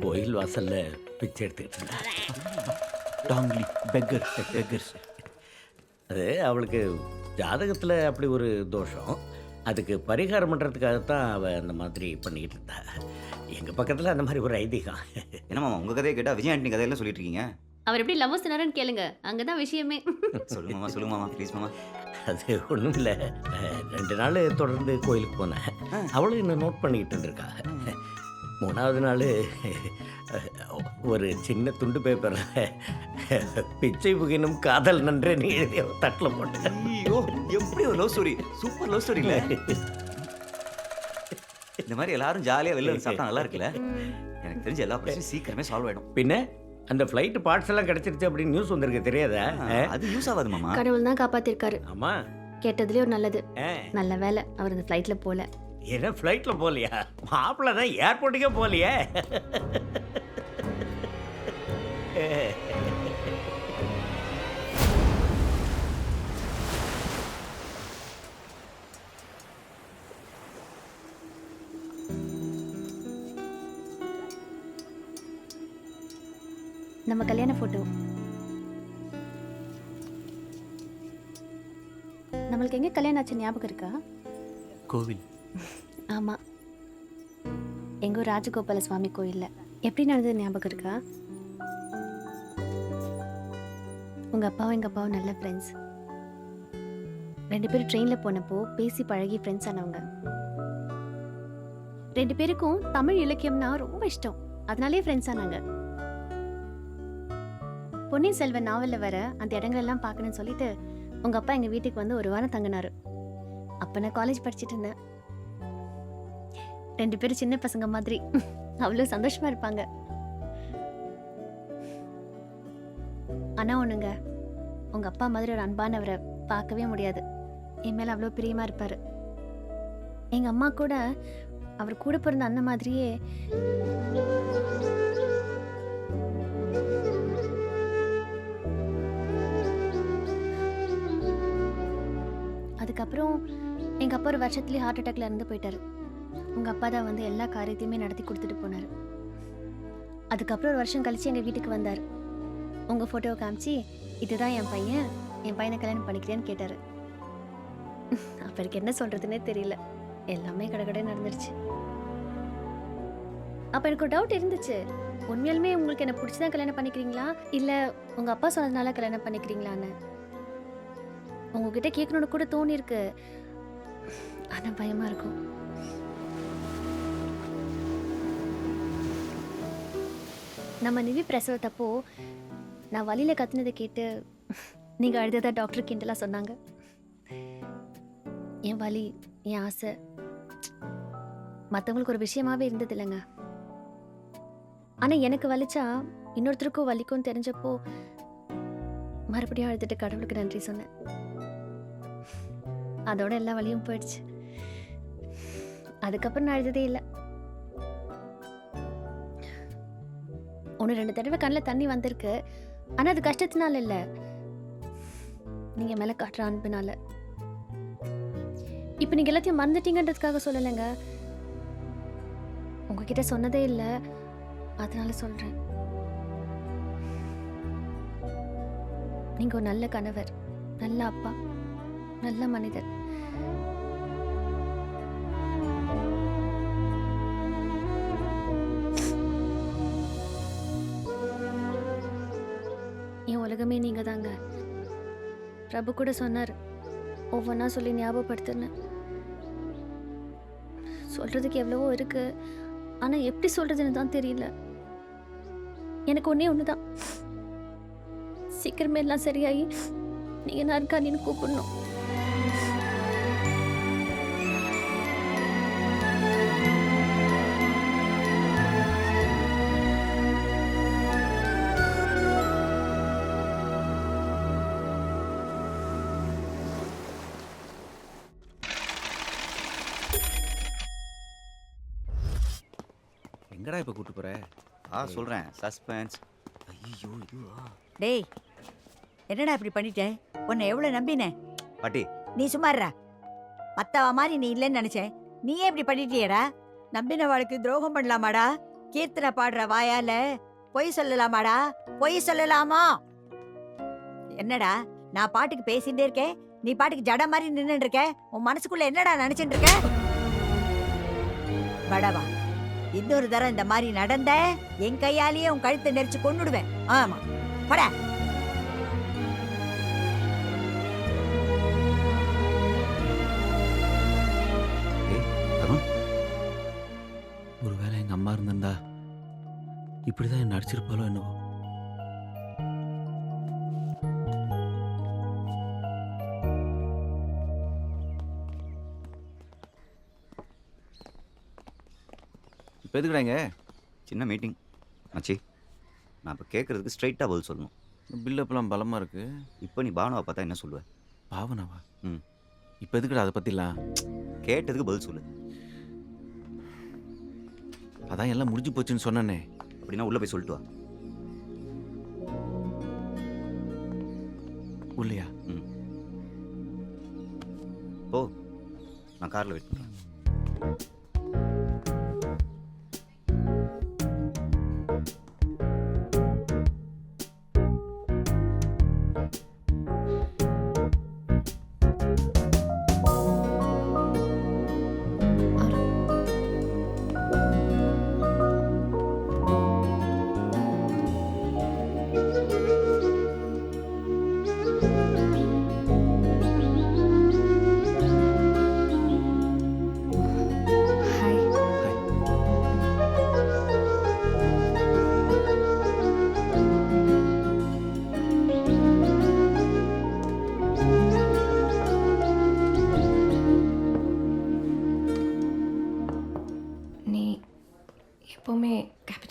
கோயில் வாசல்ல பிச்சை எடுத்துக்கிட்டு டாங்லி பெக்கர்ஸ். அது அவளுக்கு ஜாதகத்தில் அப்படி ஒரு தோஷம். அதுக்கு பரிகாரம் பண்ணுறதுக்காகத்தான் அவள் அந்த மாதிரி பண்ணிக்கிட்டு இருந்தா. எங்கள் பக்கத்தில் அந்த மாதிரி ஒரு ஐதீகம். என்ன மாமா உங்க கதையை கேட்டால் விஜய் ஆண்டனி கதையெல்லாம் சொல்லிட்டு இருக்கீங்க. அவர் எப்படி லவ் சொன்னாருன்னு கேளுங்க, அங்கதான் விஷயமே. சொல்லுங்க மாமா ப்ளீஸ் மாமா. அது ஒன்றும் இல்லை. 2 நாள் தொடர்ந்து கோயிலுக்கு போனேன். அவளும் இன்னும் நோட் பண்ணிக்கிட்டு இருந்திருக்கா. 3ஆவது நாள் ஒரு சின்ன துண்டு பேப்பரில் பிச்சை புகினும் காதல் நன்றே நீ எழுதிய தட்டில் போட்டேன். ஐயோ எப்படி ஒரு love story, super love story. இல்லை இந்த மாதிரி எல்லாரும் ஜாலியாக வெளில சாப்பிட்டா நல்லா இருக்குல்ல? எனக்கு தெரிஞ்ச எல்லா பிரச்சனையும் சீக்கிரமே சால்வ் ஆகிடும். பின்ன அந்த ஃப்ளைட் பார்ட்ஸ் எல்லாம் கிடைச்சிருச்சு அப்படின்னு நியூஸ் வந்திருக்கு, தெரியாதா? அது யூஸ் ஆகாது மாமா. கடவுள் தான் காப்பாத்திருக்காரு. ஆமா கேட்டதுலேயே ஒரு நல்லது. நல்ல வேலை அவர் அந்த ஃப்ளைட்ல போல. என்ன ஃப்ளைட்ல போகலையா? மாப்பிள்ள தான் ஏர்போர்ட்டுக்கே போகலையே. நம்ம கல்யாண ஃபோட்டோ. நம்மளுக்கு எங்கே கல்யாணம் ஆச்சு ஞாபகம் இருக்கா? கோவில். ஆமாம், எங்கோ ராஜகோபால சுவாமி கோயிலில். எப்படி நடந்தது ஞாபகம் இருக்கா? உங்கள் அப்பாவும் எங்கள் அப்பாவும் நல்ல ஃப்ரெண்ட்ஸ். 2 பேரும் ட்ரெயினில் போனப்போ பேசி பழகி ஃப்ரெண்ட்ஸ் ஆனவங்க. 2 பேருக்கும் தமிழ் இலக்கியம்னா ரொம்ப இஷ்டம், அதனாலே ஃப்ரெண்ட்ஸ் ஆனாங்க. பொன்னியின் செல்வன் நாவலில் வர அந்த இடங்களெல்லாம் பார்க்கணும்னு சொல்லிட்டு உங்கள் அப்பா எங்கள் வீட்டுக்கு வந்து 1 வாரம் தங்கினாரு. அப்போ நான் காலேஜ் படிச்சுட்டு இருந்தேன். 2 பேரும் சின்ன பசங்க மாதிரி அவ்வளோ சந்தோஷமா இருப்பாங்க. ஆனா ஒண்ணுங்க, உங்க அப்பா மாதிரி ஒரு அன்பானவரை பார்க்கவே முடியாது. என் மேல அவ்வளோ பிரியமா இருப்பாரு. எங்க அம்மா கூட அவர் கூட பிறந்த அண்ணன் மாதிரியே அதுக்கப்புறம் எங்க அப்பா ஒரு வருஷத்துலேயே ஹார்ட் அட்டாக்ல இருந்து போயிட்டாரு. உங்க அப்பா தான் வந்து எல்லா காரியத்தையுமே நடத்தி கொடுத்துட்டு போனாரு. அதுக்கப்புறம் 1 வருஷம் கழிச்சு எங்க வீட்டுக்கு வந்தார். உங்க போட்டோவை காமிச்சு, இதுதான் என் பையனை கல்யாணம் பண்ணிக்கிறேன்னு கேட்டாரு. அப்ப எனக்கு என்ன சொல்றதுன்னே தெரியல. எல்லாமே கடகடை நடந்துருச்சு. அப்ப எனக்கு ஒரு டவுட் இருந்துச்சு, உண்மையாலுமே உங்களுக்கு என்ன பிடிச்சதான் கல்யாணம் பண்ணிக்கிறீங்களா இல்ல உங்க அப்பா சொன்னதுனால கல்யாணம் பண்ணிக்கிறீங்களான்னு உங்ககிட்ட கேட்கணும்னு கூட தோணி இருக்கு. ஆனா பயமா இருக்கும். நம்ம நிவி பிரசவத்தப்போ நான் வழியில கத்துனதை கேட்டு நீங்க அழுததா டாக்டர் கிண்டலா சொன்னாங்க. என் வலி, என் ஆசை மற்றவங்களுக்கு ஒரு விஷயமாவே இருந்தது இல்லைங்க. ஆனா எனக்கு வலிச்சா இன்னொருத்தருக்கும் வலிக்கும் தெரிஞ்சப்போ மறுபடியும் அழுதுட்டு கடவுளுக்கு நன்றி சொன்னேன். அதோட எல்லா வலியும் போயிடுச்சு. அதுக்கப்புறம் நான் அழுததே இல்லை. 1-2 தடவை கண்ணில் தண்ணி வந்திருக்கு. ஆனா அது கஷ்டத்தினால இல்லை, நீங்க மேல காட்டுற அன்புனால. இப்ப நீங்க எல்லாத்தையும் மறந்துட்டீங்கன்றதுக்காக சொல்லலைங்க, உங்ககிட்ட சொன்னதே இல்லை, அதனால சொல்றேன். நீங்க ஒரு நல்ல கணவர், நல்ல அப்பா, நல்ல மனிதர். என் உலகமே நீங்க தாங்க. பிரபு கூட சொன்னார், ஒவ்வொன்றா சொல்லி ஞாபகப்படுத்துன்னு. சொல்றதுக்கு எவ்வளவோ இருக்கு, ஆனா எப்படி சொல்றதுன்னு தான் தெரியல. எனக்கு ஒண்ணுதான், சீக்கிரமே எல்லாம் சரியாகி நீங்க நாற்காலின்னு கூப்பிடணும். எங்கடா இப்போ கூட்டு போற? சொல்கிறேன், சஸ்பென்ஸ். ஐயோ இதுவா? டேய், என்னடா இப்படி பண்ணிட்டேன்? உன்னை எவ்வளோ நம்பினேன். பாட்டி நீ சும்மாறா. மற்றவ மாதிரி நீ இல்லைன்னு நினைச்சேன், நீயே இப்படி பண்ணிட்டியடா. நம்பினவாளுக்கு துரோகம் பண்ணலாமாடா? கீர்த்தனை பாடுற வாயால பொய் சொல்லலாமாடா? பொய் சொல்லலாமா? என்னடா நான் பாட்டுக்கு பேசிட்டே இருக்கேன், நீ பாட்டுக்கு ஜட மாதிரி நின்றுட்டு இருக்க. உன் மனசுக்குள்ள என்னடா நினைச்சிட்டு இருக்க? படவா, இன்னொரு தரம் இந்த மாதிரி நடந்த என் கையாலேயே உன் கழுத்தை நெரிச்சு கொன்னுடுவேன். ஆமா, பட. ஒருவேளை எங்க அம்மா இருந்திருந்தா இப்படிதான் என்ன அடிச்சிருப்பாளோ என்னவோ. இப்போ எதுக்குறாங்க? சின்ன மீட்டிங் மச்சி. நான் இப்போ கேட்குறதுக்கு ஸ்ட்ரைட்டாக பதில் சொல்லணும். பில்லப்பெல்லாம் பலமாக இருக்கு. இப்போ நீ பாவனாவை பார்த்தா என்ன சொல்லுவேன்? பாவனாவா? ம். இப்போ எதுக்குடா அதை பற்றிலாம்? கேட்டதுக்கு பதில் சொல்லு. அதான் எல்லாம் முடிஞ்சு போச்சுன்னு சொன்னேனே. அப்படின்னா உள்ளே போய் சொல்லிட்டு வா. உள்ளையா? ம். ஓ, நான் காரில் வெயிட் பண்ணுறேன்.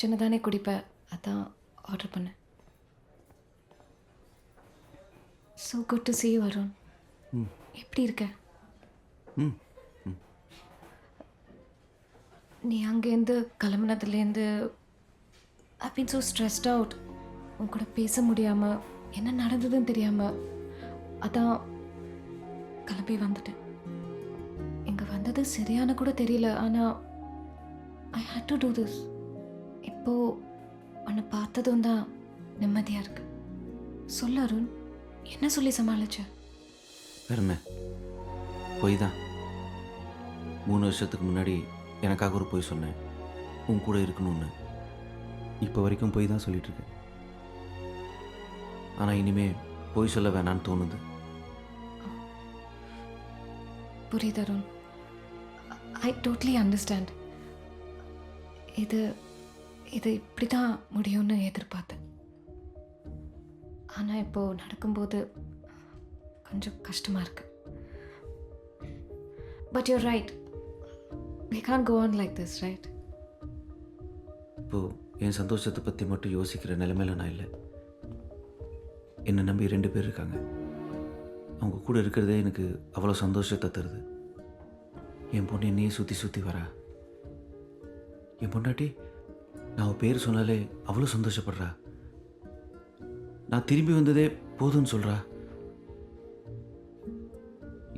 கேப்சனை தானே குடிப்பேன், அதான் ஆர்டர் பண்ணேன். So good to see you Arun. எப்படி இருக்க? நீ அங்கேருந்து கிளம்புனதுலேருந்து I've been so stressed out. உன் கூட பேச முடியாமல் என்ன நடந்ததுன்னு தெரியாமல் அதான் கிளம்பி வந்துட்டேன். இங்கே வந்தது சரியான கூட தெரியல, ஆனால் ஐ had to do this. இப்போது உன்னை பார்த்ததும் தான் நிம்மதியாக இருக்கு. சொல்ல அருண், என்ன சொல்லி சமாளிச்ச? வேற என்ன, பொய் தான். 3 வருஷத்துக்கு முன்னாடி எனக்காக ஒரு பொய் சொன்னேன், உன் கூட இருக்கணும்னு. இப்போ வரைக்கும் பொய் தான் சொல்லிகிட்ருக்கேன். ஆனால் இனிமே பொய் சொல்ல வேணான்னு தோணுது. புரியுது அருண், ஐ டோட்லி அண்டர்ஸ்டாண்ட். இது இப்படி தான் முடியும்னு எதிர்பார்த்தேன். ஆனால் இப்போது நடக்கும்போது கொஞ்சம் கஷ்டமாக இருக்கு. But you're right, we can't go on like this, right? இப்போது என் சந்தோஷத்தை பற்றி மட்டும் யோசிக்கிற நிலைமையில நான் இல்லை. என்னை நம்பி 2 பேர் இருக்காங்க. அவங்க கூட இருக்கிறதே எனக்கு அவ்வளோ சந்தோஷத்தை தருது. என் பொண்ணு என்னையே சுற்றி சுற்றி வரா. என் பொண்டாட்டி நான் அவள் பேர் சொன்னாலே அவ்வளோ சந்தோஷப்படுறா. நான் திரும்பி வந்ததே போதும்னு சொல்கிறா.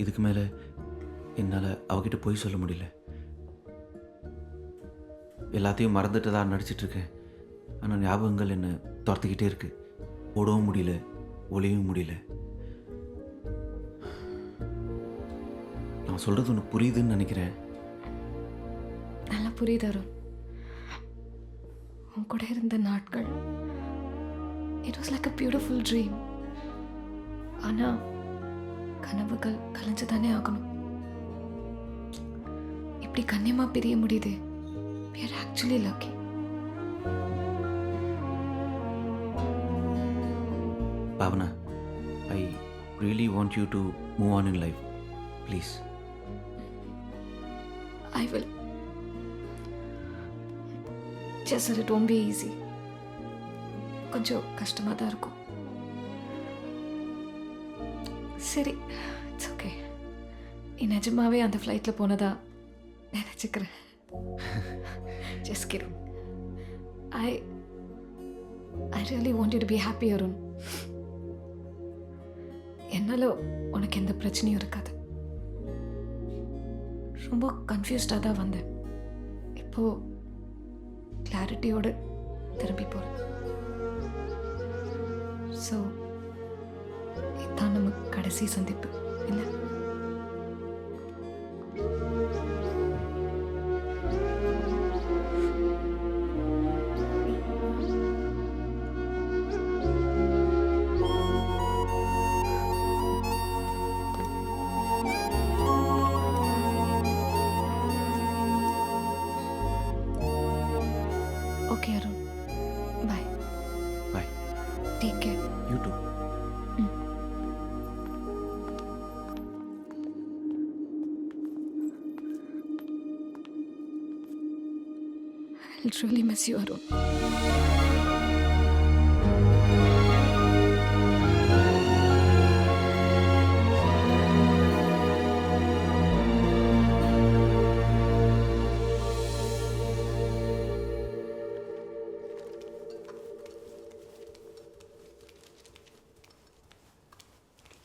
இதுக்கு மேலே என்னால் அவகிட்ட போய் சொல்ல முடியல. எல்லாத்தையும் மறந்துட்டு தான் நடிச்சிட்ருக்கேன். ஆனால் ஞாபகங்கள் என்னை துரத்துக்கிட்டே இருக்கு. ஓடவும் முடியல, ஒளியவும் முடியல. நான் சொல்கிறது உனக்கு புரியுதுன்னு நினைக்கிறேன். நல்லா புரியுது அருண். உன் கூட இருந்த நாட்கள் it was like a beautiful dream. ஆனால் கனவுகள் கலைஞ்சு தானே ஆகணும். இப்படி கண்ணியமாக பிரிய முடியுது. We are actually lucky. Bhavana, I really want you to move on in life. Please. I will. Just that it won't be easy. கொஞ்சம் கஷ்டமாக தான் இருக்கும். சரி, இட்ஸ் ஓகே. நீ நிஜமாவே அந்த ஃப்ளைட்டில் போனதா நினச்சிக்கிறேன். Just kidding. I really want you to be happy, Arun. என்னால் உனக்கு எந்த பிரச்சனையும் இருக்காது. ரொம்ப கன்ஃபியூஸ்டாக தான் வந்தேன். இப்போது கிளாரிட்டியோடு திரும்பி போகிறேன். ஸோ இதுதான் நம்ம கடைசி சந்திப்பு இல்லை? Okay, Arun. Bye. Bye. Take care. You too. I'll truly miss you, Arun.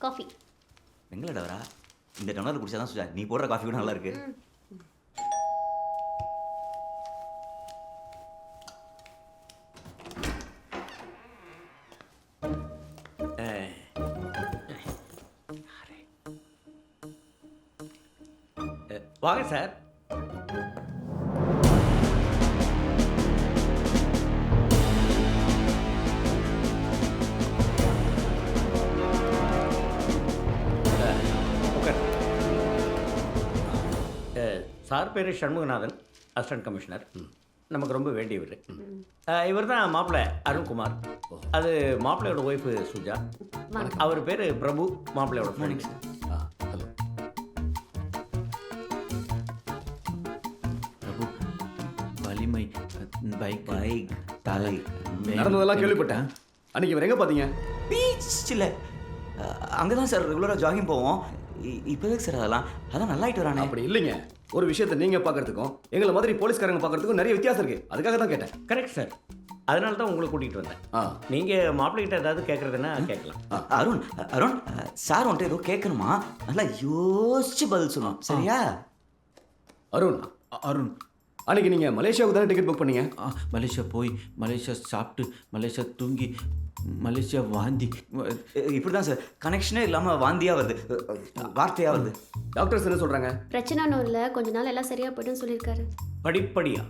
Coffee எங்களடா வரா? இந்த டம்ளர் குடிச்சா தான் சுஜா, நீ போடுற காஃபி கூட நல்லா இருக்கு. வாங்க சார். சார் பேர் சண்முகநாதன், அசிஸ்டன்ட் கமிஷனர். நமக்கு ரொம்ப வேண்டியவர். இவர் தான் மாப்பிள்ளை அருண்குமார். அது மாப்பிள்ளையோட ஒய்ஃபு சுஜா. அவர் பேர் பிரபு, மாப்பிள்ளையோட ஃப்ரெண்ட்ஸ். ஹலோ பிரபு, வலிமை பைக் தலை நடந்ததெல்லாம் கேள்விப்பட்டேன். அன்னைக்கு இவர் எங்கே பார்த்தீங்க? பீச்சில் அங்கே தான் சார் ரெகுலராக ஜாகிங் போவோம். இப்போதைக்கு சார் அதான் நல்லாயிட்டு வரானே. அப்படி இல்லைங்க. ஒரு விஷயத்தை நீங்கள் பார்க்கறதுக்கும் எங்களை மாதிரி போலீஸ்காரங்க பார்க்கறதுக்கும் நிறைய வித்தியாசம் இருக்குது. அதுக்காக தான் கேட்டேன். Correct sir. அதனால தான் உங்களை கூட்டிகிட்டு வந்தேன். நீங்கள் மாப்பிள்ளைகிட்ட ஏதாவது கேட்குறதுன்னா கேட்கலாம். அருண் அருண் சார் வந்துட்டு ஏதோ கேட்கணுமா? நல்லா யோசிச்சு பதில் சொல்லணும், சரியா? அருண் அன்னைக்கு நீங்கள் மலேசியாவுக்கு தானே டிக்கெட் புக் பண்ணீங்க? மலேசியா போய் மலேசியா சாப்பிட்டு மலேசியா தூங்கி மலேசியா வாந்தி. இப்படி தான் சார், கனெக்ஷனே இல்லாமல் வாந்தியாக வருது, வார்த்தையாக வருது. டாக்டர்ஸ் என்ன சொல்கிறாங்க? பிரச்சனை ஒன்றும் இல்லை, கொஞ்ச நாள் எல்லாம் சரியாக போய்ட்டுன்னு சொல்லியிருக்காரு. படிப்படியா?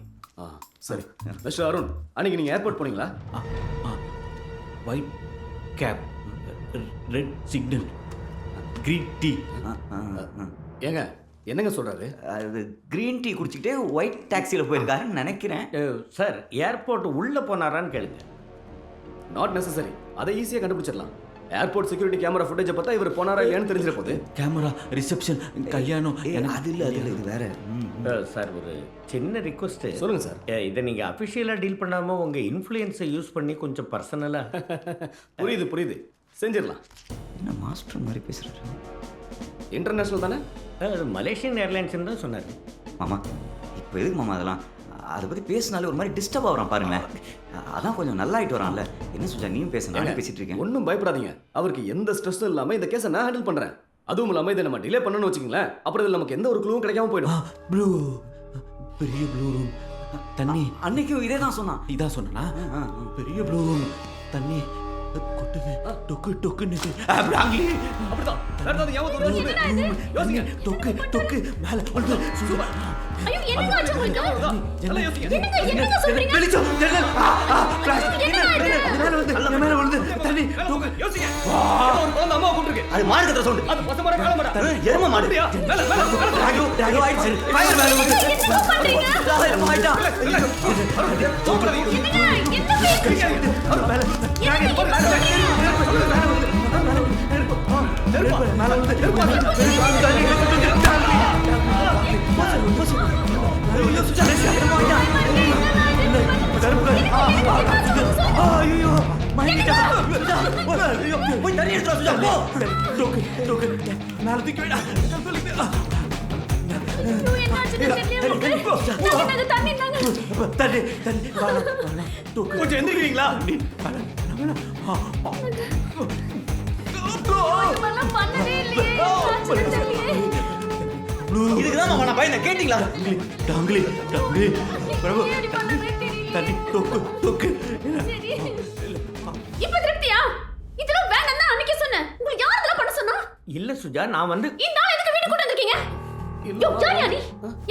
சரி. மிஸ்டர் அருண், அன்னைக்கு நீங்கள் ஏர்போர்ட் போனீங்களா? White cab, red signal, green tea. ஏங்க என்னங்க சொல்கிறாரு? அது க்ரீன் டீ குடிச்சிக்கிட்டே ஒயிட் டாக்ஸியில் போயிருக்காருன்னு நினைக்கிறேன். சார் ஏர்போர்ட் உள்ளே போனாரான்னு கேளுங்க. நாட் நெசசரி, அதை ஈஸியாக கண்டுபிடிச்சிடலாம். ஏர்போர்ட் செக்யூரிட்டி கேமரா ஃபுட்டேஜை பார்த்தா இவர் போனாரா இல்லையான்னு தெரிஞ்சிட போகுது. கேமரா, ரிசப்ஷன், கல்யாணம். அது இல்லை இது வேற. சார் ஒரு சின்ன ரிக்வஸ்ட்டு. சொல்லுங்கள் சார். இதை நீங்கள் அஃபிஷியலாக டீல் பண்ணாமல் உங்கள் இன்ஃப்ளூயன்ஸை யூஸ் பண்ணி கொஞ்சம் பர்சனலாக. புரியுது செஞ்சிடலாம். என்ன மாஸ்டர் மாதிரி பேசுகிறாரு? இன்டர்நேஷ்னல் தானே? மலேசியன் ஏர்லைன்ஸ்ன்னு தான் சொன்னார். மாமா இப்போ எதுக்கு மாமா அதெல்லாம்? அதை பற்றி பேசினாலே ஒரு மாதிரி டிஸ்டர்ப் ஆகிறான் பாருங்களேன். அதான் கொஞ்சம் நல்லாயிட்டு வரான்ல. என்ன சொல்ல நீயும் நானே பேசிட்டு இருக்கேன். ஒன்றும் பயப்படாதீங்க. அவருக்கு எந்த ஸ்ட்ரெஸ்ஸும் இல்லாமல் இந்த கேஸை நான் ஹேண்டில் பண்ணுறேன். அதுவும் இல்லாமல் இதை நம்ம டிலே பண்ணணும்னு வச்சுங்களேன், அப்புறம் இதில் நமக்கு எந்த ஒரு க்ளூவும் கிடைக்காம போயிடும். ப்ளூ, பெரிய ப்ளூ ரூம், தண்ணி. அன்னைக்கும் இதே தான் சொன்னான். இதான் சொன்னா பெரிய ப்ளூ ரூம், தண்ணி கொட்டுது, டொக்கு டொக்குன்னு. அப்படிதான் டொக்கு டொக்கு மேலே வந்து. ஐயோ என்னங்க ஆச்சு உங்களுக்கு? நல்லா யோசிங்க. என்னங்க சொல்றீங்க? வெளிச்சம், ஜன்னல், மேலே வந்து தண்ணி, டொக்கு. யோசிங்க. ஒரு குழந்தை அம்மா கூப்பிட்டுருக்கு. அது மாடு கத்துற சவுண்ட். அது பசமர கால மாட்டா. எரும மாடு. மேல ஆயிடுச்சு. ஃபயர் மேலே வந்து. என்ன பண்றீங்க? எரும ஆயிட்டா. கொஞ்சம் எந்திரிக்கிறீங்களா? இதுக்குதான் மாமா நான் பையனை கேட்டீங்களா? டாங்கிலி டாங்கிலி பிரபு தண்ணி டொக்கு டொக்கு. இப்ப திருப்தியா? இதெல்லாம் வேணாம் தான் அன்னைக்கே சொன்னேன். உங்களுக்கு யார் இதெல்லாம் பண்ண சொன்னா? இல்லை சுஜா, நான் வந்து இந்த ஆள் எதுக்கு வீட்டுக்கு கூட்டு வந்திருக்கீங்க? யோ யார் யாரி?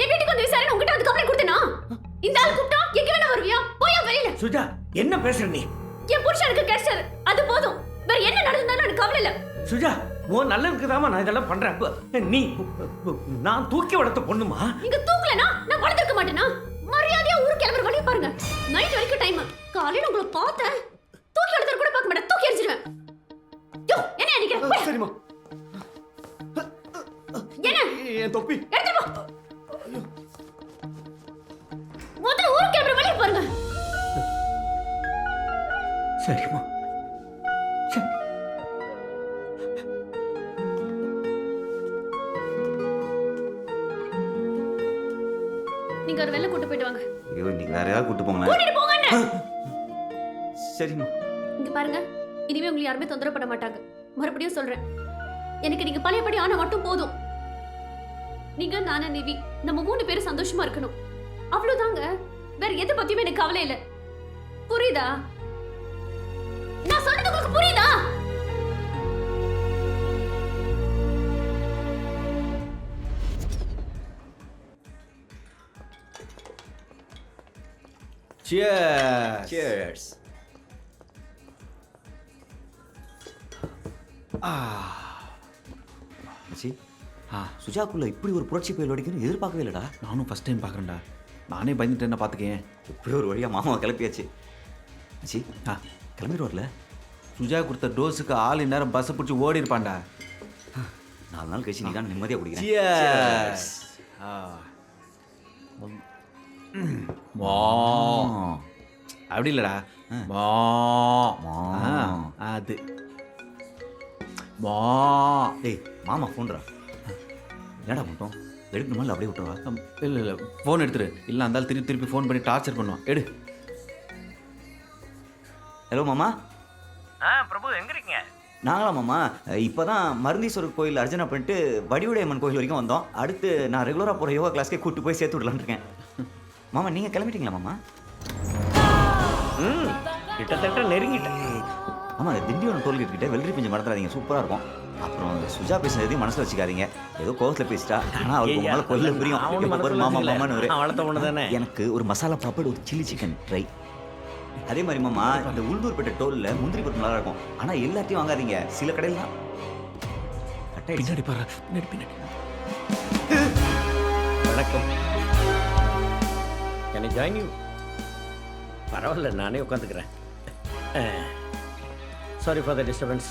என் வீட்டுக்கு வந்து விசாரணை உங்ககிட்ட வந்து கம்ப்ளைண்ட் கொடுத்தேனா? இந்த ஆள் கூப்பிட்டா எங்க வேணா வருவியா? போயா வெளியில. சுஜா என்ன பேசுற நீ? என் புருஷனுக்கு கிடைச்சாரு, அது போதும். வேற என்ன நடந்தாலும் எனக்கு கவலை இல்ல. சுஜா உன் நல்லதுக்கு தாமா நான் இதெல்லாம் பண்றேன். நீ நான் தூக்கி வளர்த்த பொண்ணுமா? நீங்க தூக்கலனா நான் வளர்த்திருக்க மாட்டேனா? மரியாதையா ஊருக்கு கிளம்புற வழி பாருங்க. நைட் வரைக்கும் டைம். காலையில உங்களை பார்த்தேன், தூக்கி வளர்த்தற கூட பார்க்க மாட்டேன், தூக்கி எறிஞ்சிடுவேன். யோ என்ன நினைக்கிற? சரிம்மா. என்ன? என் தொப்பி எடுத்து போ. முதல்ல ஊருக்கு கிளம்புற வழி பாருங்க. சரிம்மா. நீங்க ஒரு வெள்ள கூட்டி போயிட்டு வாங்க. ஐயோ நீங்க வேற யாராவது கூட்டு போங்களேன். கூட்டிட்டு போங்கன்னு. சரிம்மா. இங்க பாருங்க, இனிமே உங்களை யாருமே தொந்தரவு பண்ண மாட்டாங்க. மறுபடியும் சொல்றேன், எனக்கு நீங்க பழையபடி ஆனா மட்டும் போதும். நீங்க, நானா, நிவி, நம்ம 3 பேரும் சந்தோஷமா இருக்கணும். அவ்வளவுதாங்க. வேற எதை பத்தியுமே எனக்கு கவலை இல்ல. புரியுதா? நான் சொல்றது உங்களுக்கு புரியுதா? Cheers. Cheers. மச்சி, சுஜாக்குள்ள இப்படி ஒரு புரட்சி புயல் அடிக்கணும் எதிர்பார்க்கவே இல்லடா. நானும் ஃபர்ஸ்ட் டைம் பார்க்குறேன்டா. நானே பயந்துட்டேன் பார்த்துக்கேன். இப்படி ஒரு வழியாக மாமாவை கிளப்பியாச்சு. மச்சி கிளம்பிடுவார்ல? சுஜா கொடுத்த டோஸுக்கு ஆள் இந்நேரம் பஸ்ஸை பிடிச்சி ஓடி இருப்பான்டா. 4 நாள் கழிச்சு நீ தான் நிம்மதியாக குடிக்கிறேன். வா அப்படி இல்லைடா மா அது மா டேய் மாமா ஃபோன்ரா என்னடா மட்டும் எடுக்கணுமா இல்லை அப்படியே விட்டுருவா? இல்லை இல்லை ஃபோன் எடுத்துரு. இல்லை இருந்தாலும் திருப்பி திருப்பி ஃபோன் பண்ணி டார்ச்சர் பண்ணுவான். எடு. ஹலோ மாமா. பிரபு எங்கே இருக்கீங்க? நாங்களா மாமா இப்போ தான் மருந்தீஸ்வரர் கோயில் அர்ச்சனை பண்ணிட்டு வடிவுடையம்மன் கோயில் வரைக்கும் வந்தோம். அடுத்து நான் ரெகுலராக போகிற யோகா கிளாஸ்க்கே கூப்பிட்டு போய் சேர்த்து விடலான்னு இருக்கேன். மாமா நீங்கள் கிளம்பிட்டீங்களா மாமா? கிட்டத்தட்ட நெருங்கிட்டேன். ஆமாம் அந்த திண்டிவனம் டோல்கேட் கிட்ட வெள்ளரி பிஞ்சு மறந்துடாதீங்க, சூப்பராக இருக்கும். அப்புறம் அந்த சுஜா பேசுனது எதையும் மனசில் வச்சுக்காதீங்க. ஏதோ கோவத்தில் பேசிட்டா, ஆனால் அவருக்கு உங்களால் கொல்ல புரியும். மாமா மாமான்னு எனக்கு ஒரு மசாலா பாப்பட், ஒரு சில்லி சிக்கன் ட்ரை. அதே மாதிரி மாமா இந்த உளுந்தூர்பேட்டை டோலில் முந்திரி பருப்பு நல்லா இருக்கும். ஆனால் எல்லாத்தையும் வாங்காதீங்க, சில கடையில் தான் பின்னாடி பாரு, பின்னாடி பின்னாடி. வணக்கம். என்னை ஜாயின் யூ. பரவாயில்ல, நானே உட்காந்துக்கிறேன். Sorry for the disturbance.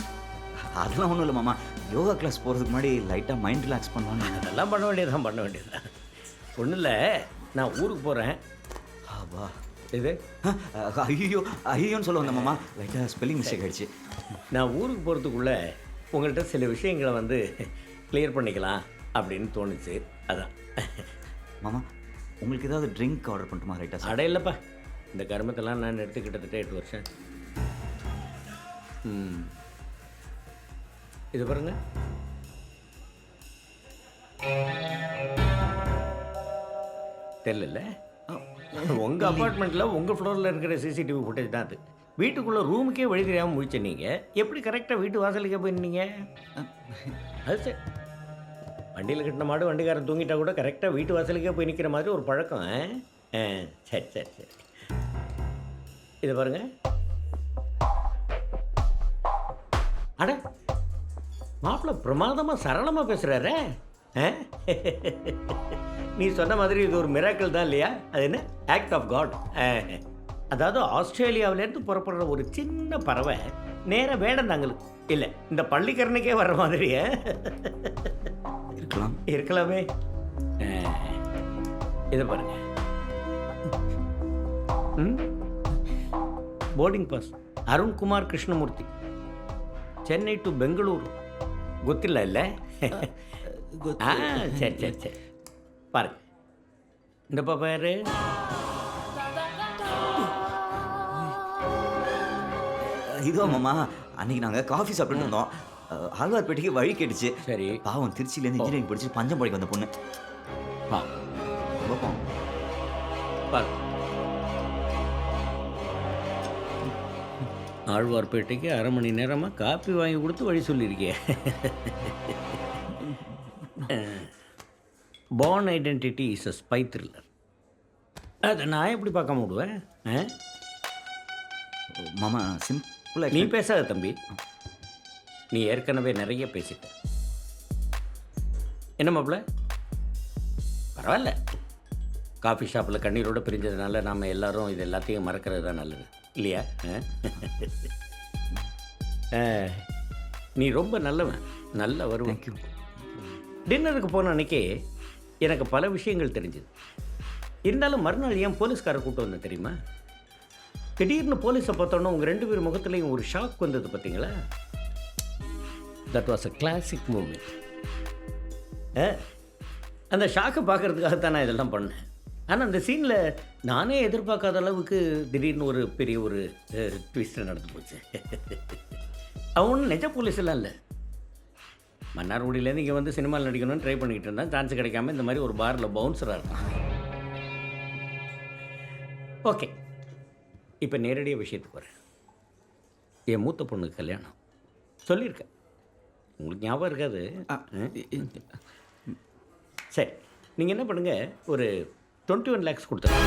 அதெல்லாம் ஒன்றும் இல்லை மாமா, யோகா கிளாஸ் போகிறதுக்கு முன்னாடி லைட்டாக மைண்ட் ரிலாக்ஸ் பண்ணுவாங்க. அதெல்லாம் பண்ண வேண்டியதுதான். ஒன்றும் இல்லை, நான் ஊருக்கு போகிறேன். ஆவா இது ஐயோ ஐயோன்னு சொல்ல வந்தேன் மாமா, லைட்டாக ஸ்பெல்லிங் மிஸ்டேக் ஆகிடுச்சு. நான் ஊருக்கு போகிறதுக்குள்ளே உங்கள்கிட்ட சில விஷயங்களை வந்து கிளியர் பண்ணிக்கலாம் அப்படின்னு தோணுச்சு, அதான். மாமா உங்களுக்கு ஏதாவது ட்ரிங்க் ஆர்டர் பண்ணட்டுமா? ரைட்டாக அட இல்லைப்பா, இந்த கருமத்தெல்லாம் நான் எடுத்து கிட்டத்தட்ட 8 வருஷம். இது பாருங்க, தெரியல. உங்கள் அப்பார்ட்மெண்ட்டில் உங்கள் ஃப்ளோரில் இருக்கிற சிசிடிவி ஃபுட்டேஜ் தான் அது. வீட்டுக்குள்ளே ரூமுக்கே வழி தெரியாமல் முடிச்ச நீங்கள் எப்படி கரெக்டாக வீட்டு வாசலுக்கே போயிருந்தீங்க? அது சரி, வண்டியில் கட்டின மாடு வண்டிக்காரன் தூங்கிட்டா கூட கரெக்டாக வீட்டு வாசலுக்கே போய் நிற்கிற மாதிரி ஒரு பழக்கம். சரி சரி சரி, இதை பாருங்க. அட மாப்பிள்ள பிரமாதமாக சரளமாக பேசுகிறாரே. நீ சொன்ன மாதிரி இது ஒரு மிராக்கிள் தான் இல்லையா? அது என்ன, ஆக்ட் ஆஃப் காட். அதாவது ஆஸ்திரேலியாவிலேருந்து புறப்படுற ஒரு சின்ன பறவை நேராக வேடந்தாங்களுக்கு இல்லை, இந்த பள்ளிக்கரனுக்கே வர்ற மாதிரியே இருக்கலாமே. இதை பாருங்க, boarding pass Arunkumar Krishnamoorthy, Chennai to Bengaluru. ಗೊತ್ತಿಲ್ಲ ಇಲ್ಲ? சரி சரி சரி, பாருங்க. இந்த பாப்பா யாரு? இதுவா மாமா, அன்னைக்கு நாங்கள் காஃபி சாப்பிட்டு இருந்தோம், ஆழ்வார்பேட்டைக்கு வழி கேட்டுச்சு. சரி, பாவம் திருச்சியிலேருந்து இன்ஜினியரிங் படிச்சு பஞ்சம் படிக்க வந்த பொண்ணு. பாருங்க, ஆழ்வார்பேட்டைக்கு 1/2 மணி நேரமாக காப்பி வாங்கி கொடுத்து வழி சொல்லியிருக்கேன். Born identity is a spy thriller. அதை நான் எப்படி பார்க்காம விடுவேன்? மாமா சிம்பிளாக நீ பேசாத தம்பி, நீ ஏற்கனவே நிறைய பேசிட்ட. என்ன மாப்பிள்ள, பரவாயில்ல, காஃபி ஷாப்பில் கண்ணீரோடு பிரிஞ்சதுனால நாம் எல்லாரும் இது எல்லாத்தையும் மறக்கிறது தான் நல்லது இல்லையா? நீ ரொம்ப நல்லவன், நல்ல வருவன். டின்னருக்கு போன அன்னைக்கே எனக்கு பல விஷயங்கள் தெரிஞ்சுது. இருந்தாலும் மறுநாள் ஏன் போலீஸ்காரை கூப்பிட்டு வந்தேன் தெரியுமா? திடீர்னு போலீஸை பார்த்தோன்னா உங்கள் 2 பேர் முகத்துலேயும் ஒரு ஷாக் வந்தது பார்த்தீங்களா? That was a classic moment. அந்த ஷாக்கை பார்க்கறதுக்காகத்தான் நான் இதெல்லாம் பண்ணேன். ஆனால் அந்த சீனில் நானே எதிர்பார்க்காத அளவுக்கு திடீர்னு ஒரு பெரிய ஒரு ட்விஸ்ட் நடந்து போச்சு. அவன் ஒன்றும் நிஜ போலீஸ் எல்லாம் இல்லை, மன்னார்குடியிலேருந்து இங்கே வந்து சினிமாவில் நடிக்கணும்னு ட்ரை பண்ணிக்கிட்டு இருந்தான். சான்ஸ் கிடைக்காம இந்த மாதிரி ஒரு பாரில் பவுன்சராக இருக்கான். ஓகே, இப்போ நேரடியாக விஷயத்துக்கு வரேன். என் மூத்த பொண்ணுக்கு கல்யாணம் சொல்லியிருக்கேன், உங்களுக்கு ஞாபகம் இருக்காது? சரி, நீங்கள் என்ன பண்ணுங்கள், ஒரு 21 lakhs கொடுத்துருங்க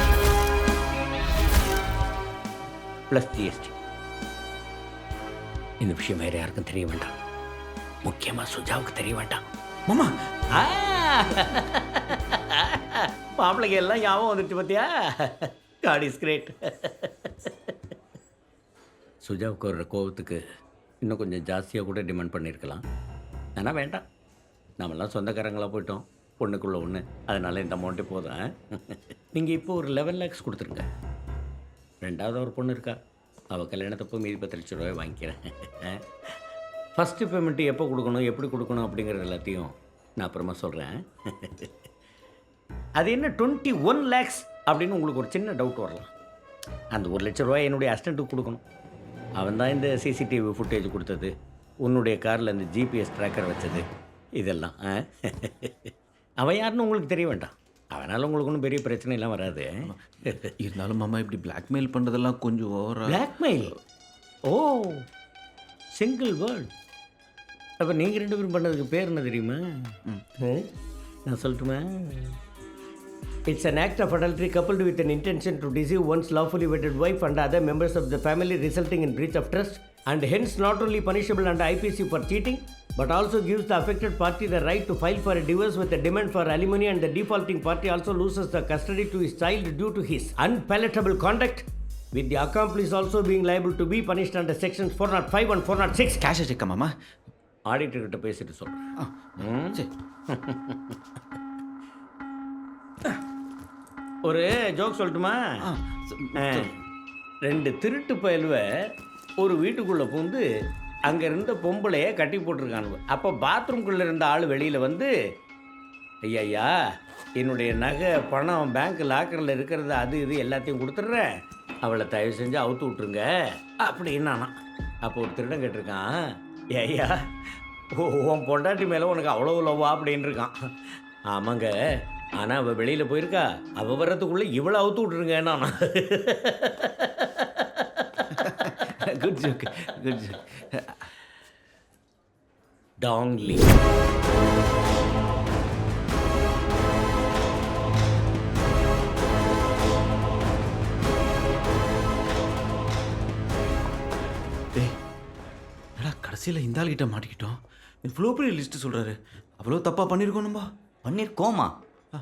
ப்ளஸ் ஜிஎஸ்டி. இந்த விஷயம் வேறு யாருக்கும் தெரிய வேண்டாம், முக்கியமாக சுஜாவுக்கு தெரிய வேண்டாம். மாமா மாப்பிள்ளைக்கு எல்லாம் ஞாபகம் வந்துட்டு பார்த்தியா? God is great. சுஜாவுக்கு வர்ற கோபத்துக்கு இன்னும் கொஞ்சம் ஜாஸ்தியாக கூட டிமாண்ட் பண்ணியிருக்கலாம், ஆனால் வேண்டாம், நம்மெல்லாம் சொந்தக்காரங்களாக போயிட்டோம், பொண்ணுக்குள்ளே ஒன்று, அதனால் இந்த அமௌண்ட்டே போதும். நீங்கள் இப்போ ஒரு 11 lakhs கொடுத்துருங்க. ரெண்டாவது ஒரு பொண்ணு இருக்கா, அவள் கல்யாணத்தப்போ மீதி 10 லட்ச ரூபாய் வாங்கிக்கிறேன். ஃபஸ்ட்டு பேமெண்ட்டு எப்போ கொடுக்கணும், எப்படி கொடுக்கணும் அப்படிங்கிறது எல்லாத்தையும் நான் அப்புறமா சொல்கிறேன். அது என்ன 21 lakhs அப்படின்னு உங்களுக்கு ஒரு சின்ன டவுட் வரலாம். அந்த 1 லட்ச ரூபாய் என்னுடைய அசிஸ்டண்ட்டுக்கு கொடுக்கணும். அவன் தான் இந்த சிசிடிவி ஃபுட்டேஜ் கொடுத்தது, உன்னுடைய காரில் அந்த ஜிபிஎஸ் ட்ராக்கர் வச்சது, இதெல்லாம். அவன் யாருன்னு உங்களுக்கு தெரிய வேண்டாம். அவனால் உங்களுக்கு ஒன்றும் பெரிய பிரச்சனை எல்லாம் வராது. இருந்தாலும் மாமா இப்படி பிளாக்மெயில் பண்ணுறதெல்லாம் கொஞ்சம் ஓவரா. பிளாக்மெயில்? ஓ, சிங்கிள் வேர்ல்ட். அப்போ நீங்கள் 2 பேரும் பண்ணதுக்கு பேர் என்ன தெரியுமா? நான் சொல்லட்டுமா? It's an act of adultery coupled with an intention to deceive one's lawfully wedded wife and other members of the family, resulting in breach of trust, and hence not only punishable under IPC for cheating, but also gives the affected party the right to file for a divorce with a demand for alimony, and the defaulting party also loses the custody to his child due to his unpalatable conduct, with the accomplice also being liable to be punished under sections 405 and 406. கேஷை செக்கா மாமா? Auditor கிட்ட பேசிட்டு சொல்கிறேன். சரி, ஒரு joke சொல்லட்டுமா? 2 திருட்டு பயலுவை ஒரு வீட்டுக்குள்ளே பூந்து அங்கே இருந்த பொம்பளையை கட்டி போட்டிருக்கானுவ. அப்போ பாத்ரூம்குள்ளே இருந்த ஆள் வெளியில் வந்து, ஐயா என்னுடைய நகை பணம் பேங்க் லாக்கரில் இருக்கிறது அது இது எல்லாத்தையும் கொடுத்துட்றேன், அவளை தயவு செஞ்சு அவுத்து விட்ருங்க அப்படின்னு. அப்போ ஒரு திருடன் கேட்டிருக்கான், ஐயா உன் பொண்டாட்டி மேலே உனக்கு அவ்வளோ லவ்வா அப்படின்னு இருக்கான். ஆமாங்க, ஆனால் அவள் வெளியில் போயிருக்கா, அவள் வர்றதுக்குள்ளே இவ்வளோ அவுத்து விட்ருங்க. நான் குட் ஜோக், குட் ஜோக். டாங்லி. கடைசியில் இந்த ஆள்கிட்ட மாட்டிக்கிட்டோம். இவ்வளோ பெரிய லிஸ்ட்டு சொல்கிறாரு. அவ்வளோ தப்பாக பண்ணியிருக்கோம் நம்ம. பண்ணியிருக்கோமா?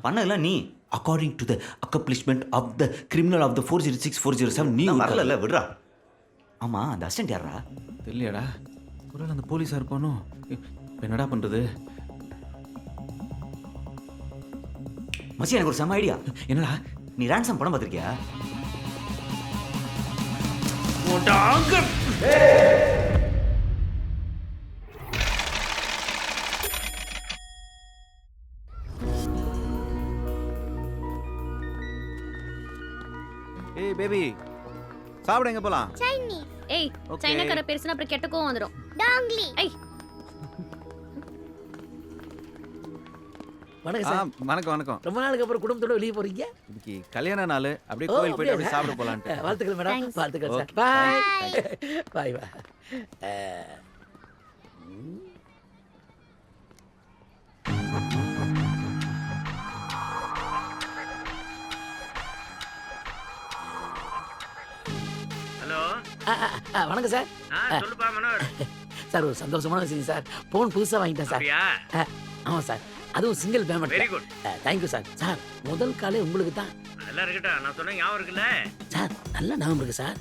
பண்ணதில்ல நீ. According to the accomplishment of the criminal of the 406, 407 நீ வரல விடுறா. ஆமாம், அந்த அசிஸ்டன்ட் யாரா? தெரியலையாடா? ஒரு அந்த போலீஸாக இருப்பானோ? இப்போ என்னடா பண்ணுறது? மச்சி, எனக்கு ஒரு செம ஐடியா. என்னடா? நீ ரேன்சம் படம் பார்த்துருக்கியா? ஏய் பேபி, சாப்பிட எங்க போலாம்? சைனீஸ். ஏய், சைனாக்கார பேசுனா அப்புறம் கெட்ட கோவம் வந்துடும். டாங்லி. ஏய், வணக்கம் சார். வணக்கம் வணக்கம். ரொம்ப நாளுக்கு அப்புறம் குடும்பத்தோட வெளியே போறீங்க? இன்னைக்கு கல்யாண நாள், அப்படியே கோயில் போயிட்டு அப்படியே சாப்பிட போலான்ட்டு. வாழ்த்துக்கள் மேடம். வாழ்த்துக்கள் சார். பாய் பாய். பாய். ஹலோ, வணக்கம் சார். சொல்லுப்பா மனோர். சார், ஒரு சந்தோஷமான விஷயம் சார். ஃபோன் புதுசாக வாங்கிட்டேன் சார். ஆமாம் சார், அதுவும் single payment. Very good. Thank you sir. Sir, முதல் காலே உங்களுக்கு தான். நல்லா இருக்கட்டும், நான் சொன்ன ஞாபகம் இருக்குல்ல சார்? நல்ல ஞாபகம் இருக்கு சார்.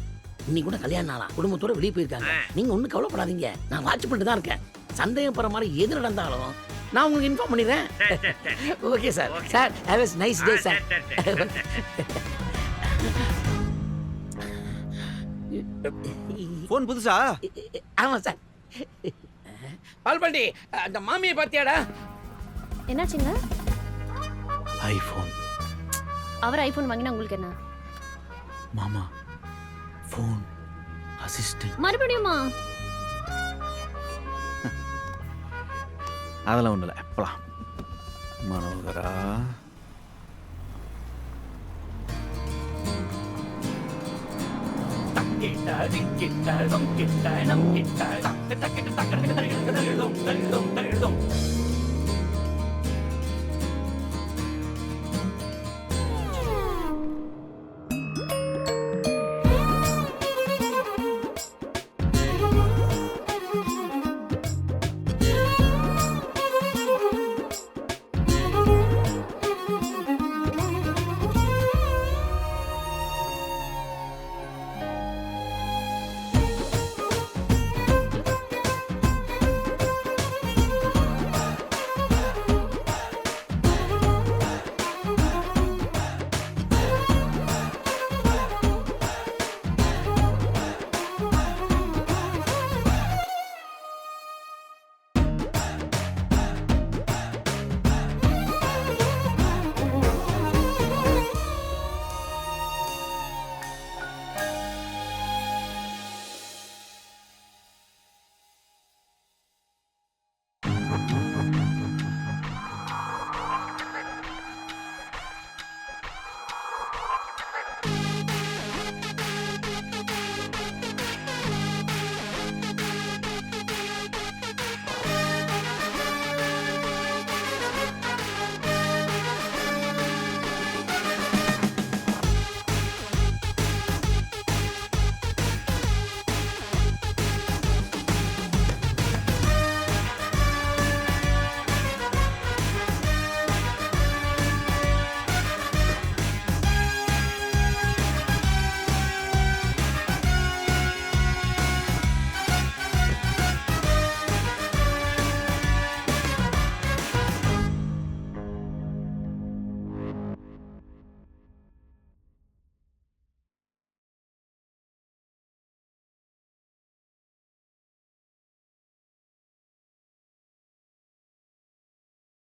இன்னைக்கு கூட கல்யாணம் நாளா, குடும்பத்தோட வெளியே போயிருக்காங்க. நீங்க ஒன்றும் கவலைப்படாதீங்க, நான் வாட்ச் பண்ணிட்டு தான் இருக்கேன். சந்தேகப்படுற மாதிரி எது நடந்தாலும் நான் உங்களுக்கு இன்ஃபார்ம் பண்ணிடுறேன். Okay sir. Sir, have a nice day sir. Phone புதுசா? ஆமாம் சார். பால்பாண்டி, அந்த மாமியை பார்த்தியாடா? என்னாச்சுங்க? ஐஃபோன். அவர் ஐஃபோன் வாங்கினா உங்களுக்கு என்ன? மாமா, ஃபோன் அசிஸ்டன்ட். மறுபடியுமா? அதெல்லாம் ஒன்றும் இல்லை, எப்பலாம். மனோகரா, கிட்ட